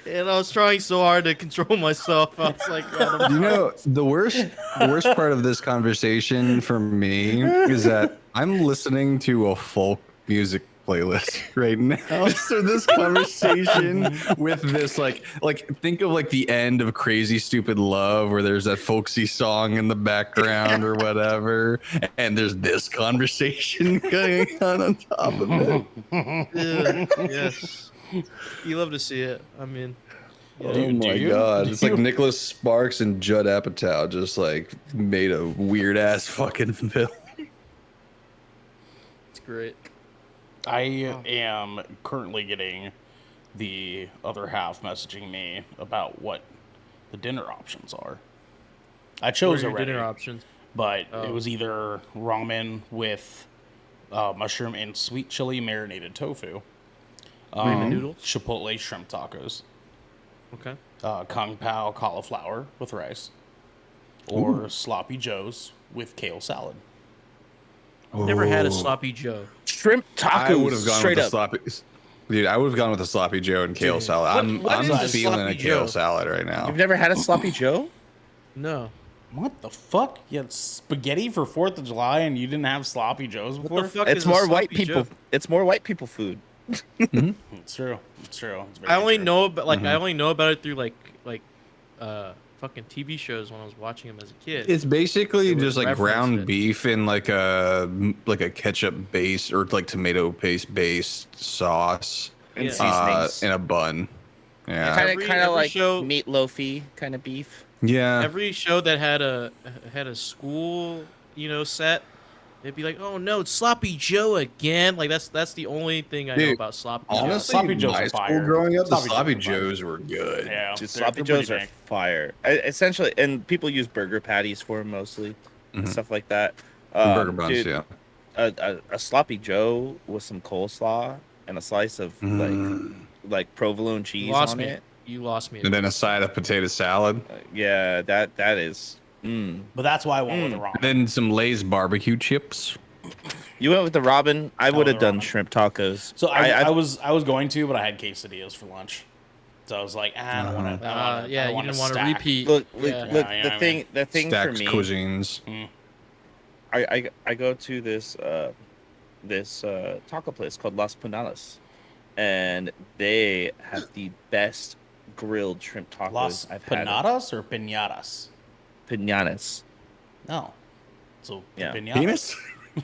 [SPEAKER 4] And I was trying so hard to control myself. I was like, God,
[SPEAKER 1] The worst part of this conversation for me is that I'm listening to a folk music playlist right now. So this conversation with this like think of like the end of Crazy Stupid Love where there's that folksy song in the background or whatever, and there's this conversation going on top of it.
[SPEAKER 4] yeah, yes. You love to see it. I mean,
[SPEAKER 1] Oh
[SPEAKER 2] Do
[SPEAKER 1] my
[SPEAKER 2] you?
[SPEAKER 1] god.
[SPEAKER 2] Do
[SPEAKER 1] It's like
[SPEAKER 2] you?
[SPEAKER 1] Nicholas Sparks and Judd Apatow just like made a weird ass fucking film.
[SPEAKER 4] it's great.
[SPEAKER 2] I am currently getting the other half messaging me about what the dinner options are. I
[SPEAKER 4] What
[SPEAKER 2] chose
[SPEAKER 4] are your
[SPEAKER 2] already,
[SPEAKER 4] dinner options?
[SPEAKER 2] but
[SPEAKER 4] Oh.
[SPEAKER 2] it was either ramen with mushroom and sweet chili marinated tofu,
[SPEAKER 4] Ramen noodles.
[SPEAKER 2] chipotle shrimp tacos,
[SPEAKER 4] Okay.
[SPEAKER 2] kung pao cauliflower with rice, or sloppy joes with kale salad.
[SPEAKER 4] Never had a sloppy Joe.
[SPEAKER 3] Shrimp tacos.
[SPEAKER 1] I would have gone
[SPEAKER 3] straight
[SPEAKER 1] with
[SPEAKER 3] up.
[SPEAKER 1] the sloppy. Dude, I would have gone with a sloppy Joe and kale salad.
[SPEAKER 4] what
[SPEAKER 1] I'm
[SPEAKER 4] is a
[SPEAKER 1] feeling
[SPEAKER 4] sloppy
[SPEAKER 1] a kale
[SPEAKER 4] Joe?
[SPEAKER 1] salad right now.
[SPEAKER 3] You've never had a sloppy Joe?
[SPEAKER 4] No.
[SPEAKER 2] What the fuck? You had spaghetti for 4th of July and you didn't have sloppy joes before?
[SPEAKER 4] What the fuck
[SPEAKER 3] It's
[SPEAKER 4] is a
[SPEAKER 3] more white
[SPEAKER 4] sloppy
[SPEAKER 3] people.
[SPEAKER 4] Joe?
[SPEAKER 3] It's more white people food.
[SPEAKER 2] It's true. It's true. It's very
[SPEAKER 4] I only
[SPEAKER 2] true.
[SPEAKER 4] know about I only know about it through like fucking TV shows when I was watching them as a kid.
[SPEAKER 1] It's basically
[SPEAKER 4] It would
[SPEAKER 1] just like
[SPEAKER 4] reference
[SPEAKER 1] ground
[SPEAKER 4] it.
[SPEAKER 1] beef in like a ketchup base or like tomato paste based sauce
[SPEAKER 3] And
[SPEAKER 4] Yeah.
[SPEAKER 3] seasonings.
[SPEAKER 1] in a bun. Yeah.
[SPEAKER 4] Every-
[SPEAKER 3] Kind of
[SPEAKER 4] every
[SPEAKER 3] like
[SPEAKER 4] show-
[SPEAKER 3] meatloafy kind of beef.
[SPEAKER 1] Yeah.
[SPEAKER 4] Every show that had a school, set, they'd be like, "Oh no, it's sloppy Joe again!" Like that's the only thing I know
[SPEAKER 1] Dude,
[SPEAKER 4] about sloppy Joe.
[SPEAKER 1] Honestly,
[SPEAKER 2] Sloppy Joes
[SPEAKER 1] high
[SPEAKER 2] are
[SPEAKER 1] school
[SPEAKER 2] fire.
[SPEAKER 1] growing up, the
[SPEAKER 2] Sloppy
[SPEAKER 1] sloppy
[SPEAKER 2] Joes are fire.
[SPEAKER 1] Joes were good.
[SPEAKER 2] Yeah.
[SPEAKER 3] Dude,
[SPEAKER 2] they're
[SPEAKER 3] sloppy
[SPEAKER 2] pretty
[SPEAKER 3] joes are
[SPEAKER 2] dank.
[SPEAKER 3] fire. Essentially, and people use burger patties for them mostly, and stuff like that.
[SPEAKER 1] Burger buns,
[SPEAKER 3] Dude,
[SPEAKER 1] yeah.
[SPEAKER 3] a sloppy Joe with some coleslaw and a slice of like provolone cheese
[SPEAKER 4] You lost
[SPEAKER 3] on
[SPEAKER 4] me.
[SPEAKER 3] it.
[SPEAKER 4] You lost me.
[SPEAKER 1] And then a side of potato salad.
[SPEAKER 3] Yeah, that is.
[SPEAKER 2] But that's why I went with the ramen.
[SPEAKER 1] And then some Lay's barbecue chips.
[SPEAKER 3] You went with the Robin. I would
[SPEAKER 2] went
[SPEAKER 3] have
[SPEAKER 2] with
[SPEAKER 3] done
[SPEAKER 2] ramen.
[SPEAKER 3] shrimp tacos.
[SPEAKER 2] So I
[SPEAKER 3] I've-
[SPEAKER 2] was going to, but I had quesadillas for lunch. So I was like, I don't want to.
[SPEAKER 4] Yeah, you didn't want to repeat.
[SPEAKER 3] look.
[SPEAKER 4] Yeah.
[SPEAKER 3] Look.
[SPEAKER 2] Yeah,
[SPEAKER 3] The
[SPEAKER 2] I
[SPEAKER 3] thing.
[SPEAKER 2] mean,
[SPEAKER 3] The thing for
[SPEAKER 1] Stacked
[SPEAKER 3] me.
[SPEAKER 1] cuisines.
[SPEAKER 3] I go to this taco place called Las Punales, and they have the best grilled shrimp tacos
[SPEAKER 2] Las
[SPEAKER 3] I've had.
[SPEAKER 2] panadas or pinatas?
[SPEAKER 3] Pinatas.
[SPEAKER 2] No. So
[SPEAKER 3] Yeah.
[SPEAKER 2] the pinatas.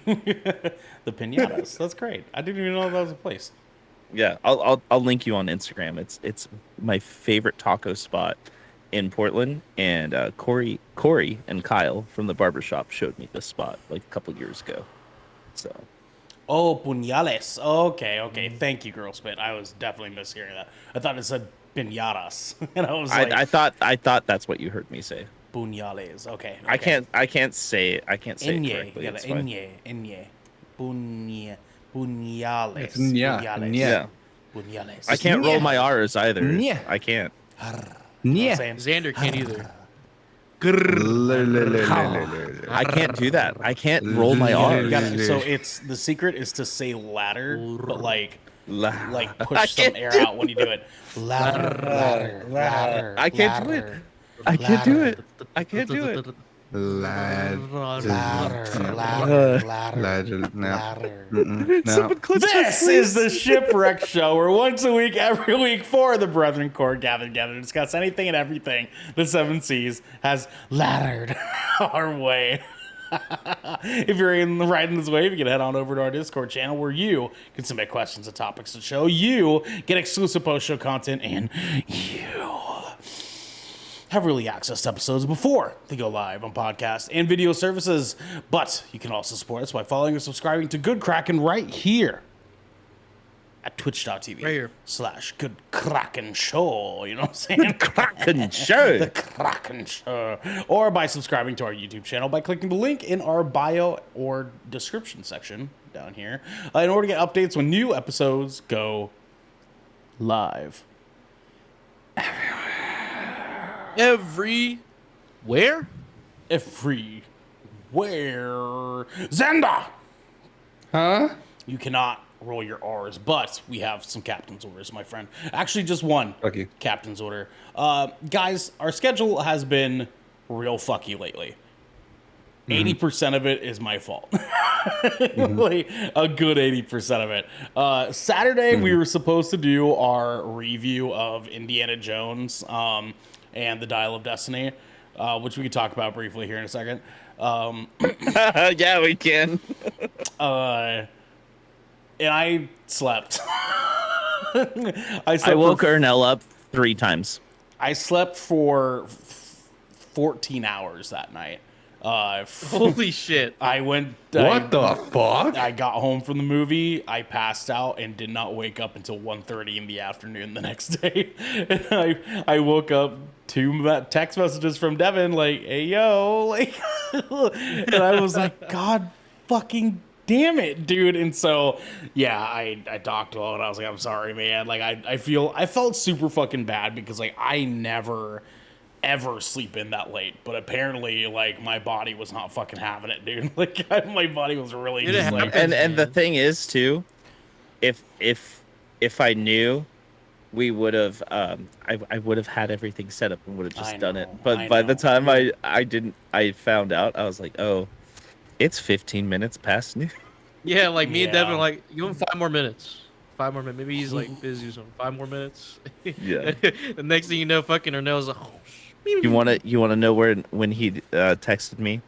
[SPEAKER 1] Penis?
[SPEAKER 2] The pinatas. That's great. I didn't even know that was a place.
[SPEAKER 3] Yeah, I'll link you on Instagram. It's my favorite taco spot in Portland, and Corey and Kyle from the barbershop showed me this spot like a couple years ago. So
[SPEAKER 2] Oh, puñales. Okay. Thank you, Girl Spit. I was definitely mishearing that. I thought it said pinatas, and I was like,
[SPEAKER 3] I thought that's what you heard me say.
[SPEAKER 2] puñales. Okay.
[SPEAKER 3] I can't say it
[SPEAKER 2] Enye.
[SPEAKER 3] correctly.
[SPEAKER 2] Yeah,
[SPEAKER 3] It's fine.
[SPEAKER 2] enye. Puñales.
[SPEAKER 1] It's nya,
[SPEAKER 2] Puñales.
[SPEAKER 1] nya.
[SPEAKER 3] Yeah,
[SPEAKER 2] Puñales.
[SPEAKER 3] I can't roll my R's either.
[SPEAKER 1] Yeah.
[SPEAKER 3] I can't.
[SPEAKER 1] Yeah.
[SPEAKER 4] Xander can't either.
[SPEAKER 3] I can't do that. I can't roll my
[SPEAKER 2] You
[SPEAKER 3] R's.
[SPEAKER 2] gotta- so it's the secret is to say ladder, but like
[SPEAKER 3] I
[SPEAKER 2] push some
[SPEAKER 3] can't
[SPEAKER 2] air
[SPEAKER 3] do
[SPEAKER 2] out when you do it. Ladder.
[SPEAKER 3] I can't do it. I can't do it. I can't do it. Someone clip
[SPEAKER 2] This is the Shipwreck Show, where once a week, every week, four of the Brethren Core gather together to discuss anything and everything the Seven Seas has laddered our way. If you're riding this wave, you can head on over to our Discord channel where you can submit questions and topics to the show. You get exclusive post-show content, and you have early access to episodes before they go live on podcast and video services. But you can also support us by following or subscribing to Good Kraken right here at twitch.tv
[SPEAKER 4] Right here.
[SPEAKER 2] / Good Kraken Show. You know what I'm saying?
[SPEAKER 3] Kraken show.
[SPEAKER 2] The Kraken Show. Or by subscribing to our YouTube channel by clicking the link in our bio or description section down here in order to get updates when new episodes go live.
[SPEAKER 4] Everywhere?
[SPEAKER 2] Everywhere. Zenda!
[SPEAKER 1] Huh?
[SPEAKER 2] You cannot roll your R's, but we have some captain's orders, my friend. Actually, just one
[SPEAKER 1] Fuck you.
[SPEAKER 2] captain's order. Guys, our schedule has been real fucky lately. 80% of it is my fault. Like, a good 80% of it. Saturday, we were supposed to do our review of Indiana Jones and the Dial of Destiny, which we could talk about briefly here in a second.
[SPEAKER 3] Yeah, we can.
[SPEAKER 2] And I slept.
[SPEAKER 3] I woke Ernell up 3 times.
[SPEAKER 2] I slept for 14 hours that night.
[SPEAKER 4] Holy shit.
[SPEAKER 2] I went.
[SPEAKER 1] What the fuck?
[SPEAKER 2] I got home from the movie. I passed out and did not wake up until 1:30 in the afternoon the next day. And I woke up to text messages from Devin like, "Hey yo," like, and I was like, "God fucking damn it, dude!" And so, yeah, I talked to him and I was like, "I'm sorry, man." Like, I felt super fucking bad because like I never ever sleep in that late, but apparently like my body was not fucking having it, dude. Like my body was really
[SPEAKER 4] It
[SPEAKER 2] just like,
[SPEAKER 4] happens.
[SPEAKER 3] And the thing is too, if I knew, we would have I would have had everything set up and would have
[SPEAKER 2] I
[SPEAKER 3] just done it.
[SPEAKER 2] know,
[SPEAKER 3] But
[SPEAKER 2] I
[SPEAKER 3] by the
[SPEAKER 2] know.
[SPEAKER 3] time I found out, I was like, oh, it's 15 minutes past noon.
[SPEAKER 4] Yeah, like me and Devin,
[SPEAKER 2] Yeah.
[SPEAKER 4] like, give him 5 more minutes. 5 more minutes. Maybe he's like busy or something. 5 more minutes.
[SPEAKER 3] Yeah.
[SPEAKER 4] The next thing you know, fucking Ernell's like, oh,
[SPEAKER 3] You wanna know when he texted me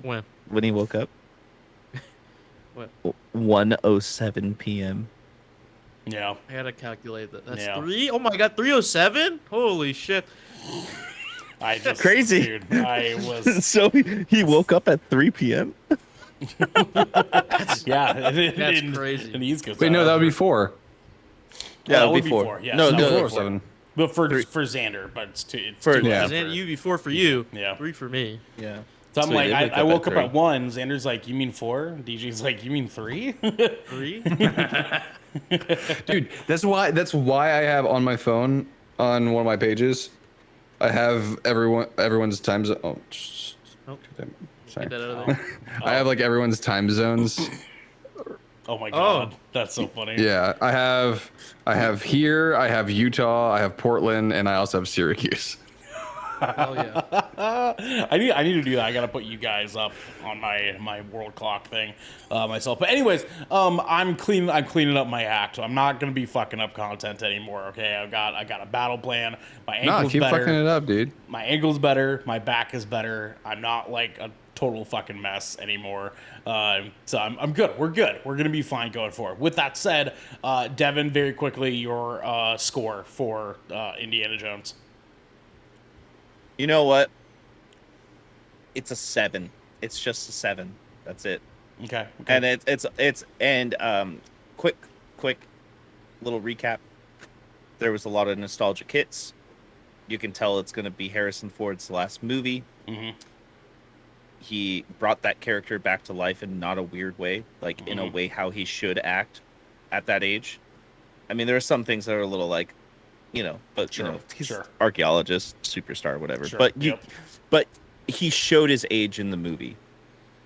[SPEAKER 4] when?
[SPEAKER 3] when he woke up?
[SPEAKER 4] What?
[SPEAKER 3] 1:07 p.m.
[SPEAKER 2] yeah.
[SPEAKER 4] I gotta calculate that. That's
[SPEAKER 2] Yeah.
[SPEAKER 4] 3? Oh my god, 3:07? Holy shit.
[SPEAKER 2] I just
[SPEAKER 3] Crazy.
[SPEAKER 2] dude. I was
[SPEAKER 3] So he woke up at 3 p.m.
[SPEAKER 2] yeah.
[SPEAKER 4] That's crazy.
[SPEAKER 2] In the East Coast.
[SPEAKER 1] Wait, no, that would be 4.
[SPEAKER 2] that would be 4. Yeah,
[SPEAKER 3] No,
[SPEAKER 2] so
[SPEAKER 3] no,
[SPEAKER 2] that would be
[SPEAKER 1] 4 or
[SPEAKER 2] 4.
[SPEAKER 1] 7.
[SPEAKER 2] But for Xander, but it's 2. It's
[SPEAKER 3] For-
[SPEAKER 2] 2
[SPEAKER 1] yeah.
[SPEAKER 2] left
[SPEAKER 4] Xander, you before for you.
[SPEAKER 2] Yeah.
[SPEAKER 4] 3 for me.
[SPEAKER 3] Yeah.
[SPEAKER 2] So I'm
[SPEAKER 3] So
[SPEAKER 2] like,
[SPEAKER 3] you
[SPEAKER 2] I woke up
[SPEAKER 3] at
[SPEAKER 2] at 1. Xander's like, you mean 4? DJ's like, you mean 3?
[SPEAKER 4] 3?
[SPEAKER 1] Dude, that's why I have on my phone on one of my pages, I have everyone's time zone. Oh,
[SPEAKER 4] Oh.
[SPEAKER 1] damn, sorry.
[SPEAKER 4] Get that out of there.
[SPEAKER 1] I have like everyone's time zones
[SPEAKER 2] Oh my god, that's so funny.
[SPEAKER 1] Yeah, I have here, I have Utah, I have Portland, and I also have Syracuse.
[SPEAKER 4] Oh yeah.
[SPEAKER 2] I need to do that. I gotta put you guys up on my world clock thing myself. But anyways, I'm cleaning up my act. I'm not gonna be fucking up content anymore. Okay, I got a battle plan. My ankle's
[SPEAKER 1] Keep
[SPEAKER 2] better.
[SPEAKER 1] fucking it up, dude.
[SPEAKER 2] My ankle's better. My back is better. I'm not like a total fucking mess anymore. So I'm good. We're good. We're gonna be fine going forward. With that said, Devin, very quickly, your score for Indiana Jones.
[SPEAKER 3] You know what? It's a 7. It's just a 7. That's it.
[SPEAKER 2] Okay.
[SPEAKER 3] And quick little recap. There was a lot of nostalgic hits. You can tell it's going to be Harrison Ford's last movie.
[SPEAKER 2] Mm-hmm.
[SPEAKER 3] He brought that character back to life in not a weird way, like in a way how he should act at that age. I mean, there are some things that are a little like, but he's archaeologist, superstar, whatever.
[SPEAKER 2] Sure.
[SPEAKER 3] But he showed his age in the movie,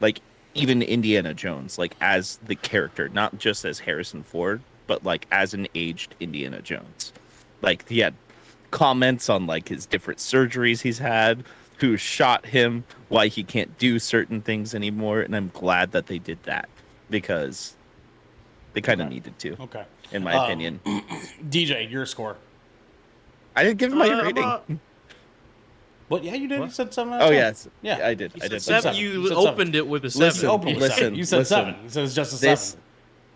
[SPEAKER 3] like even Indiana Jones, like as the character, not just as Harrison Ford, but like as an aged Indiana Jones. Like he had comments on like his different surgeries he's had, who shot him, why he can't do certain things anymore, and I'm glad that they did that because they kind of needed to.
[SPEAKER 2] Okay.
[SPEAKER 3] In my opinion.
[SPEAKER 2] DJ, your score.
[SPEAKER 3] I didn't give him my rating.
[SPEAKER 2] What? Yeah, you did.
[SPEAKER 4] What?
[SPEAKER 2] You said 7.
[SPEAKER 3] Oh yes,
[SPEAKER 2] Yeah.
[SPEAKER 3] I did.
[SPEAKER 4] You
[SPEAKER 3] I
[SPEAKER 4] said
[SPEAKER 3] did.
[SPEAKER 4] 7.
[SPEAKER 2] You
[SPEAKER 4] You
[SPEAKER 2] said
[SPEAKER 4] opened it with a 7.
[SPEAKER 3] Listen,
[SPEAKER 2] Open with
[SPEAKER 3] listen,
[SPEAKER 2] 7. You said
[SPEAKER 3] listen.
[SPEAKER 2] 7. You said it's just a 7.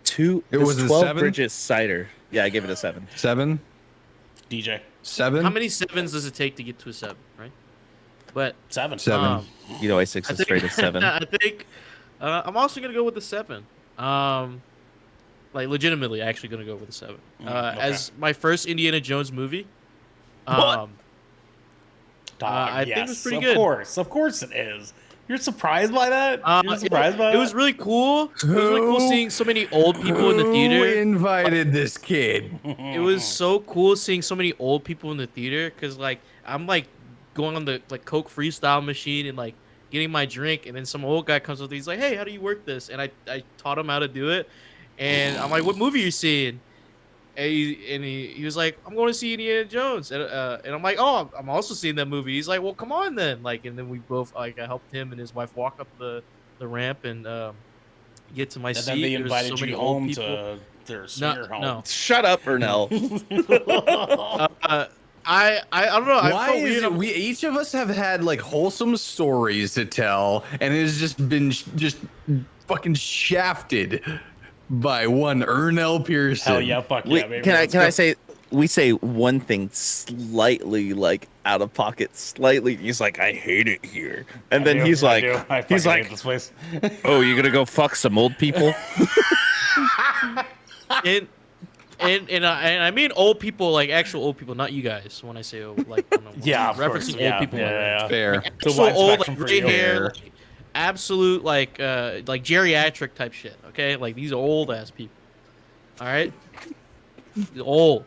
[SPEAKER 3] This
[SPEAKER 1] It was a
[SPEAKER 3] 12
[SPEAKER 1] 7?
[SPEAKER 3] Bridges cider. Yeah, I gave it a 7.
[SPEAKER 1] 7?
[SPEAKER 2] DJ.
[SPEAKER 1] 7?
[SPEAKER 4] How many 7s does it take to get to a 7, right? But
[SPEAKER 2] 7.
[SPEAKER 1] 7.
[SPEAKER 3] You know, I 6 is straight at 7.
[SPEAKER 4] I think I'm also gonna go with the 7. Like legitimately, actually gonna go with a 7.
[SPEAKER 2] Okay.
[SPEAKER 4] As my first Indiana Jones movie.
[SPEAKER 2] What?
[SPEAKER 4] I think it was pretty good.
[SPEAKER 2] Of course it is. You're surprised by that? You're surprised by
[SPEAKER 4] it
[SPEAKER 2] that?
[SPEAKER 4] was really cool. It was really cool seeing so many old people in the
[SPEAKER 1] Who
[SPEAKER 4] theater.
[SPEAKER 1] invited this kid?
[SPEAKER 4] It was so cool seeing so many old people in the theater because like I'm like going on the like Coke freestyle machine and like getting my drink, and then some old guy comes up, he's like, "Hey, how do you work this?" And I taught him how to do it, and I'm like, "What movie are you seeing?" And he was like, "I'm going to see Indiana Jones," and I'm like, "Oh, I'm also seeing that movie." He's like, "Well, come on then," like, and then we both like I helped him and his wife walk up the ramp and get to my seat.
[SPEAKER 2] And then they
[SPEAKER 4] There was
[SPEAKER 2] invited
[SPEAKER 4] so
[SPEAKER 2] you
[SPEAKER 4] many old
[SPEAKER 2] home
[SPEAKER 4] people.
[SPEAKER 2] to their senior home.
[SPEAKER 4] No.
[SPEAKER 3] Shut up, Ernell.
[SPEAKER 4] I don't know. I
[SPEAKER 1] Why
[SPEAKER 4] felt
[SPEAKER 1] is
[SPEAKER 4] weird.
[SPEAKER 1] it we each of us have had like wholesome stories to tell, and it has just been just fucking shafted by one Ernell Pearson?
[SPEAKER 2] Hell yeah, fuck yeah, baby.
[SPEAKER 3] Can
[SPEAKER 2] Let's
[SPEAKER 3] I
[SPEAKER 2] go.
[SPEAKER 3] say we say one thing slightly like out of pocket, slightly. He's like, I hate it here, and then he's like,
[SPEAKER 2] I
[SPEAKER 3] he's
[SPEAKER 2] fucking hate
[SPEAKER 3] like,
[SPEAKER 2] this place.
[SPEAKER 3] oh, you gonna go fuck some old people?
[SPEAKER 4] And I mean old people, like actual old people, not you guys. When I say old, like
[SPEAKER 2] Yeah, of course.
[SPEAKER 4] referencing old
[SPEAKER 2] Yeah,
[SPEAKER 4] people,
[SPEAKER 2] yeah.
[SPEAKER 1] Fair.
[SPEAKER 2] It's a
[SPEAKER 4] so
[SPEAKER 2] wide
[SPEAKER 4] old,
[SPEAKER 2] spectrum
[SPEAKER 4] like
[SPEAKER 2] for
[SPEAKER 4] gray
[SPEAKER 2] you.
[SPEAKER 4] hair, like, absolute like geriatric type shit. Okay, like these are old ass people. All right, old.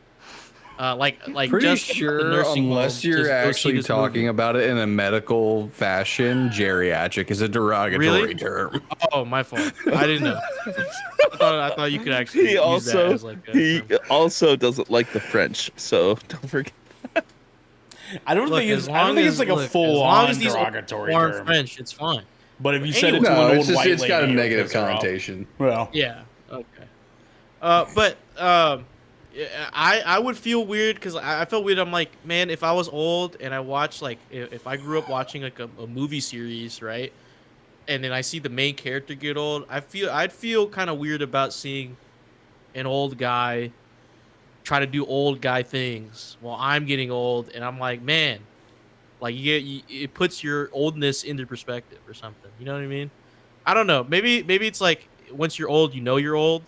[SPEAKER 4] Like
[SPEAKER 1] Pretty
[SPEAKER 4] just the
[SPEAKER 1] sure,
[SPEAKER 4] nursing
[SPEAKER 1] unless
[SPEAKER 4] home,
[SPEAKER 1] you're
[SPEAKER 4] just go see
[SPEAKER 1] actually
[SPEAKER 4] this
[SPEAKER 1] talking
[SPEAKER 4] movie.
[SPEAKER 1] about it in a medical fashion, geriatric is a derogatory
[SPEAKER 4] Really?
[SPEAKER 1] term.
[SPEAKER 4] Oh, my fault. I didn't know. I thought you could actually
[SPEAKER 3] He
[SPEAKER 4] use
[SPEAKER 3] also
[SPEAKER 4] that as like a
[SPEAKER 3] he
[SPEAKER 4] term.
[SPEAKER 3] also doesn't like the French, so don't forget.
[SPEAKER 2] I don't
[SPEAKER 4] Look,
[SPEAKER 2] think it's.
[SPEAKER 4] as
[SPEAKER 2] I don't
[SPEAKER 4] long
[SPEAKER 2] think
[SPEAKER 4] as-
[SPEAKER 2] it's like a
[SPEAKER 4] look,
[SPEAKER 2] full
[SPEAKER 4] as long
[SPEAKER 2] on
[SPEAKER 4] as these
[SPEAKER 2] derogatory
[SPEAKER 4] aren't
[SPEAKER 2] term.
[SPEAKER 4] French, it's fine.
[SPEAKER 2] But if you said it to
[SPEAKER 1] No,
[SPEAKER 2] an old
[SPEAKER 1] it's just
[SPEAKER 2] white
[SPEAKER 1] it's got a
[SPEAKER 2] lady,
[SPEAKER 1] negative
[SPEAKER 2] piss her off.
[SPEAKER 1] connotation.
[SPEAKER 2] Well,
[SPEAKER 4] Yeah. Okay. But I would feel weird because I felt weird. I'm like, man, if I was old and I watched like if I grew up watching like a movie series, right, and then I see the main character get old, I'd feel kind of weird about seeing an old guy try to do old guy things while I'm getting old, and I'm like, man, like it puts your oldness into perspective or something. You know what I mean? I don't know. Maybe it's like once you're old, you know you're old,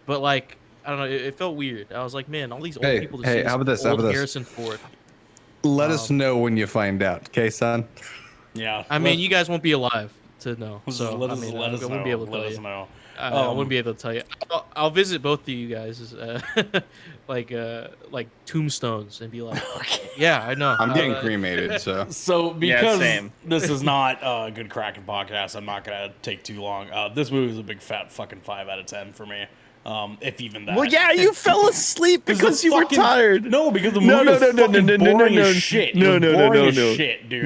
[SPEAKER 4] but like. I don't know. It felt weird. I was like, man, all these old
[SPEAKER 1] Hey,
[SPEAKER 4] people.
[SPEAKER 1] hey, how about this? How
[SPEAKER 4] Old
[SPEAKER 1] about this?
[SPEAKER 4] Harrison Ford.
[SPEAKER 1] Let us know when you find out, okay, son?
[SPEAKER 2] yeah.
[SPEAKER 4] I mean, you guys won't be alive to know. So
[SPEAKER 2] let
[SPEAKER 4] I
[SPEAKER 2] us
[SPEAKER 4] mean,
[SPEAKER 2] let
[SPEAKER 4] I
[SPEAKER 2] us
[SPEAKER 4] won't
[SPEAKER 2] know.
[SPEAKER 4] be able to
[SPEAKER 2] Let
[SPEAKER 4] tell
[SPEAKER 2] us
[SPEAKER 4] you.
[SPEAKER 2] know.
[SPEAKER 4] I wouldn't be able to tell you. I'll visit both of you guys, like tombstones, and be like, yeah, I know.
[SPEAKER 1] I'm getting cremated, so
[SPEAKER 2] So
[SPEAKER 3] Yeah,
[SPEAKER 2] because
[SPEAKER 3] same.
[SPEAKER 2] this is not a good Kraken podcast, I'm not gonna take too long. This movie is a big fat fucking 5 out of 10 for me. If even that.
[SPEAKER 3] Well, yeah, you fell asleep because you were tired.
[SPEAKER 2] No, because the
[SPEAKER 3] No,
[SPEAKER 2] movie
[SPEAKER 3] no,
[SPEAKER 2] is
[SPEAKER 3] no, no,
[SPEAKER 2] fucking
[SPEAKER 3] no, no, no,
[SPEAKER 2] boring
[SPEAKER 3] no,
[SPEAKER 2] as shit.
[SPEAKER 3] no,
[SPEAKER 2] It was
[SPEAKER 3] no, no,
[SPEAKER 2] boring
[SPEAKER 3] no,
[SPEAKER 2] as
[SPEAKER 3] no.
[SPEAKER 2] shit, dude.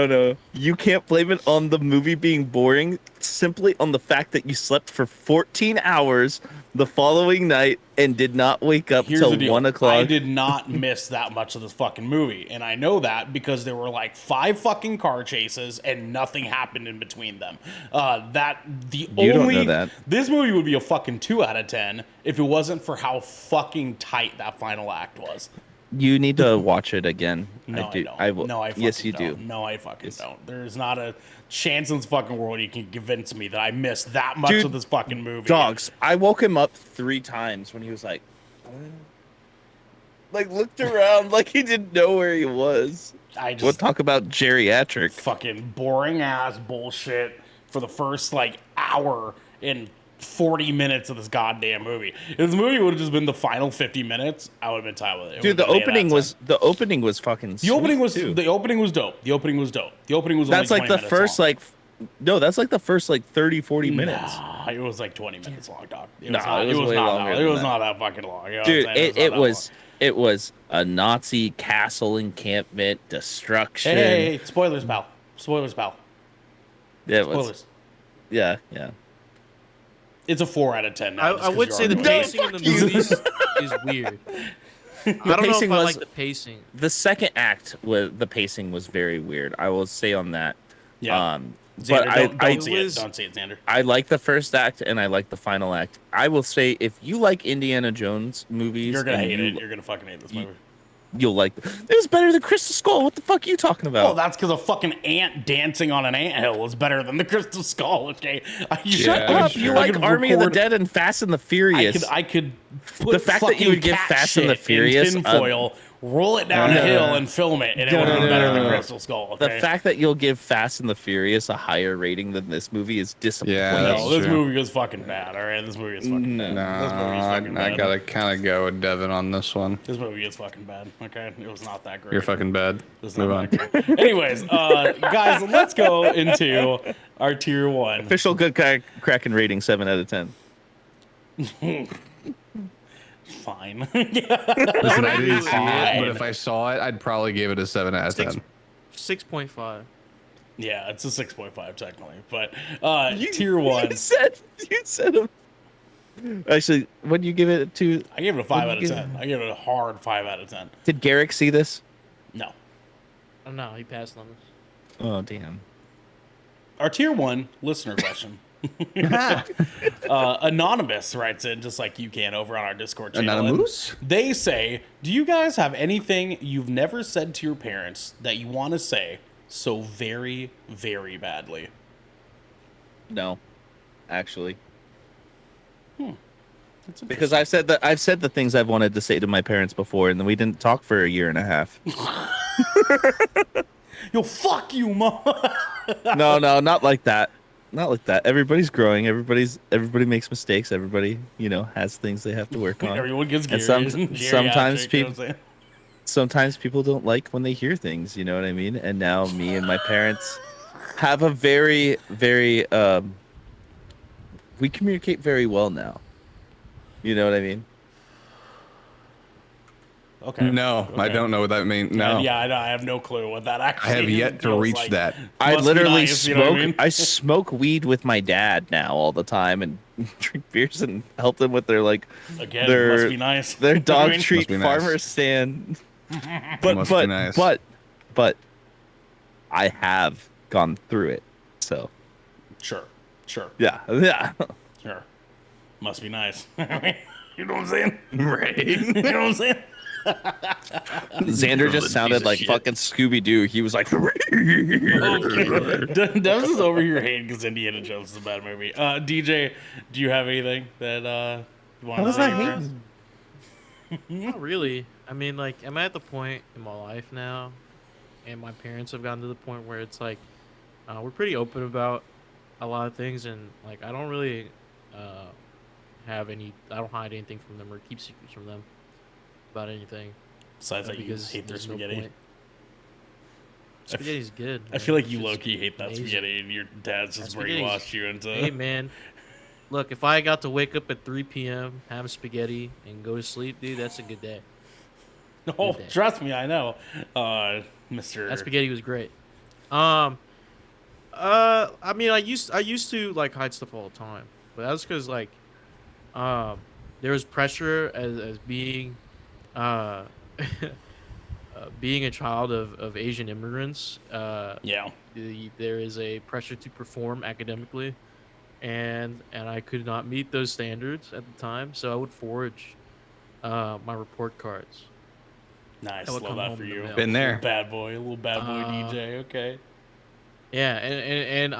[SPEAKER 3] No. You can't blame it on the movie being boring. Simply on the fact that you slept for 14 hours the following night and did not wake up
[SPEAKER 2] Here's the
[SPEAKER 3] till
[SPEAKER 2] deal.
[SPEAKER 3] 1 o'clock.
[SPEAKER 2] I did not miss that much of this fucking movie, and I know that because there were like 5 fucking car chases and nothing happened in between them.
[SPEAKER 3] You don't know that.
[SPEAKER 2] This movie would be a fucking 2 out of 10 if it wasn't for how fucking tight that final act was.
[SPEAKER 3] You need to watch it again.
[SPEAKER 2] No, I don't.
[SPEAKER 3] I will.
[SPEAKER 2] No, I fucking
[SPEAKER 3] yes, you
[SPEAKER 2] don't.
[SPEAKER 3] do.
[SPEAKER 2] No, I fucking don't. There's not a chance in this fucking world you can convince me that I missed that much
[SPEAKER 3] Dude,
[SPEAKER 2] of this fucking movie.
[SPEAKER 3] Dogs. I woke him up 3 times when he was like looked around like he didn't know where he was.
[SPEAKER 2] I just
[SPEAKER 3] We'll talk about geriatric.
[SPEAKER 2] fucking boring ass bullshit for the first like hour and 40 minutes of this goddamn movie. If this movie would have just been the final 50 minutes, I would have been tied with it. It
[SPEAKER 3] Dude,
[SPEAKER 2] would've been 8 out of 10.
[SPEAKER 3] the opening was fucking
[SPEAKER 2] The opening was
[SPEAKER 3] too.
[SPEAKER 2] the opening was dope. The opening was dope. The opening was
[SPEAKER 3] That's
[SPEAKER 2] only
[SPEAKER 3] like
[SPEAKER 2] 20
[SPEAKER 3] the
[SPEAKER 2] minutes
[SPEAKER 3] first
[SPEAKER 2] long.
[SPEAKER 3] no, that's like the first 30 40 minutes.
[SPEAKER 2] Nah, it was like 20 minutes long, dog. It
[SPEAKER 3] No,
[SPEAKER 2] was not,
[SPEAKER 3] it was way
[SPEAKER 2] not
[SPEAKER 3] longer
[SPEAKER 2] that, it
[SPEAKER 3] than
[SPEAKER 2] was
[SPEAKER 3] that.
[SPEAKER 2] not that fucking long. You know what
[SPEAKER 3] Dude,
[SPEAKER 2] I'm saying?
[SPEAKER 3] it
[SPEAKER 2] not that
[SPEAKER 3] was it was a Nazi castle encampment
[SPEAKER 2] long.
[SPEAKER 3] destruction.
[SPEAKER 2] Hey, spoilers, pal. Spoilers, pal.
[SPEAKER 3] Yeah, it was,
[SPEAKER 2] Spoilers.
[SPEAKER 3] yeah.
[SPEAKER 2] It's a 4 out of 10 now.
[SPEAKER 4] I would say the pacing in the movies is weird. I don't know if
[SPEAKER 3] pacing
[SPEAKER 4] I
[SPEAKER 3] was-
[SPEAKER 4] like the pacing.
[SPEAKER 3] The second act the pacing was very weird. I will say on that.
[SPEAKER 2] Yeah.
[SPEAKER 3] But
[SPEAKER 2] Xander,
[SPEAKER 3] I
[SPEAKER 2] don't see it.
[SPEAKER 4] was-
[SPEAKER 2] Don't see it, Xander.
[SPEAKER 3] I like the first act and I like the final act. I will say if you like Indiana Jones movies,
[SPEAKER 2] You're gonna
[SPEAKER 3] and
[SPEAKER 2] hate
[SPEAKER 3] you-
[SPEAKER 2] it. You're gonna fucking hate this movie.
[SPEAKER 3] You'll like it. Was better than Crystal Skull. What the fuck are you talking about?
[SPEAKER 2] Oh, that's because a fucking ant dancing on an anthill is better than the Crystal Skull. Okay,
[SPEAKER 3] Shut
[SPEAKER 1] Yeah,
[SPEAKER 3] up!
[SPEAKER 1] sure.
[SPEAKER 3] You
[SPEAKER 1] I
[SPEAKER 3] like
[SPEAKER 2] could
[SPEAKER 3] Army of the
[SPEAKER 2] record-
[SPEAKER 3] Dead and Fast and the Furious.
[SPEAKER 2] I could put
[SPEAKER 3] The fact that you would
[SPEAKER 2] fucking
[SPEAKER 3] give
[SPEAKER 2] cat
[SPEAKER 3] Fast and the
[SPEAKER 2] shit
[SPEAKER 3] Furious,
[SPEAKER 2] in tinfoil, roll it down a hill, and film it, and it would be better than Crystal Skull. Okay?
[SPEAKER 3] The fact that you'll give Fast and the Furious a higher rating than this movie is disappointing.
[SPEAKER 1] Yeah, that's
[SPEAKER 2] no, this
[SPEAKER 1] true.
[SPEAKER 2] movie was fucking bad. All right, this movie is fucking bad. This movie is fucking
[SPEAKER 1] I
[SPEAKER 2] bad.
[SPEAKER 1] gotta kind of go with Devin on this one.
[SPEAKER 2] This movie is fucking bad. Okay, it was not that great.
[SPEAKER 1] You're fucking bad.
[SPEAKER 2] It's
[SPEAKER 1] Move
[SPEAKER 2] not
[SPEAKER 1] on.
[SPEAKER 2] that great. Anyways, guys, let's go into our tier 1.
[SPEAKER 3] Official good Kraken rating 7 out of 10.
[SPEAKER 2] Fine.
[SPEAKER 1] Listen, I didn't see it,
[SPEAKER 2] Fine.
[SPEAKER 1] but if I saw it, I'd probably give it a 7 out of 10.
[SPEAKER 4] 6.5.
[SPEAKER 2] Yeah, it's a 6.5 technically, but
[SPEAKER 3] You-
[SPEAKER 2] tier 1.
[SPEAKER 3] You said him. Actually, what do you give it to?
[SPEAKER 2] I gave it a 5
[SPEAKER 3] What'd
[SPEAKER 2] out of
[SPEAKER 3] you
[SPEAKER 2] 10. I gave it a hard 5 out of 10.
[SPEAKER 3] Did Garrick see this?
[SPEAKER 2] No.
[SPEAKER 4] Oh no, he passed on this.
[SPEAKER 3] Oh damn.
[SPEAKER 2] Our tier 1 listener question. Anonymous writes in just like you can over on our Discord channel. and
[SPEAKER 1] Anonymous?
[SPEAKER 2] They say, "Do you guys have anything you've never said to your parents that you want to say so very, very badly?"
[SPEAKER 3] No, actually,
[SPEAKER 2] That's
[SPEAKER 3] because I've said the things I've wanted to say to my parents before, and then we didn't talk for a year and a half.
[SPEAKER 2] Yo, fuck you, mom.
[SPEAKER 3] No, not like that. Not like that. Everybody's growing. Everybody makes mistakes. Everybody, has things they have to work on.
[SPEAKER 2] Everyone gets
[SPEAKER 3] And
[SPEAKER 2] geriatric,
[SPEAKER 3] sometimes people don't like when they hear things. You know what I mean? And now me and my parents have a very, very we communicate very well now. You know what I mean?
[SPEAKER 2] Okay.
[SPEAKER 1] No, I
[SPEAKER 2] Okay.
[SPEAKER 1] don't know what that means. No.
[SPEAKER 2] Yeah, I have no clue what that actually
[SPEAKER 1] I have yet to
[SPEAKER 2] feels
[SPEAKER 1] reach
[SPEAKER 2] like.
[SPEAKER 1] that.
[SPEAKER 3] I
[SPEAKER 2] Must be
[SPEAKER 3] literally
[SPEAKER 2] nice, you know
[SPEAKER 3] smoke.
[SPEAKER 2] what I mean?
[SPEAKER 3] I smoke weed with my dad now all the time, and drink beers and help them with their
[SPEAKER 2] Again,
[SPEAKER 3] their
[SPEAKER 2] must be nice.
[SPEAKER 3] their
[SPEAKER 2] I
[SPEAKER 3] dog
[SPEAKER 2] mean,
[SPEAKER 3] treat
[SPEAKER 1] Must be nice.
[SPEAKER 3] farmer stand. But
[SPEAKER 1] Must be nice.
[SPEAKER 3] but I have gone through it, so
[SPEAKER 2] Sure.
[SPEAKER 3] yeah.
[SPEAKER 2] Sure. Must be nice. You know what I'm saying?
[SPEAKER 1] Right.
[SPEAKER 2] You know what I'm saying?
[SPEAKER 3] Xander just sounded like fucking Scooby Doo. He was like,
[SPEAKER 2] Okay. Devs is over here hating because Indiana Jones is a bad movie. DJ, do you have anything that you want to say? to your friends?
[SPEAKER 4] Not really. I mean, like, am I at the point in my life now, and my parents have gotten to the point where it's like, we're pretty open about a lot of things, and like, I don't really have any. I don't hide anything from them or keep secrets from them about anything.
[SPEAKER 2] Besides that, you hate their
[SPEAKER 4] there's no
[SPEAKER 2] spaghetti.
[SPEAKER 4] point. Spaghetti's good.
[SPEAKER 2] I
[SPEAKER 4] Man.
[SPEAKER 2] feel like
[SPEAKER 4] It's
[SPEAKER 2] you
[SPEAKER 4] just
[SPEAKER 2] low-key hate that
[SPEAKER 4] amazing.
[SPEAKER 2] spaghetti, and your dad's just
[SPEAKER 4] spaghetti's-
[SPEAKER 2] brainwashed you into.
[SPEAKER 4] Hey man, look, if I got to wake up at 3 p.m., have spaghetti, and go to sleep, dude, that's a good day.
[SPEAKER 2] Oh,
[SPEAKER 4] day.
[SPEAKER 2] trust me, I know, Mister.
[SPEAKER 4] That spaghetti was great. I mean, I used to like hide stuff all the time, but that's because like, there was pressure as being, being a child of Asian immigrants.
[SPEAKER 2] Yeah.
[SPEAKER 4] There is a pressure to perform academically, and I could not meet those standards at the time, so I would forge my report cards.
[SPEAKER 2] Nice,
[SPEAKER 4] I would
[SPEAKER 2] love
[SPEAKER 4] come
[SPEAKER 2] that
[SPEAKER 4] home
[SPEAKER 2] for
[SPEAKER 4] in the
[SPEAKER 2] you.
[SPEAKER 4] mail.
[SPEAKER 1] Been there.
[SPEAKER 2] Little bad boy DJ. Okay.
[SPEAKER 4] Yeah, and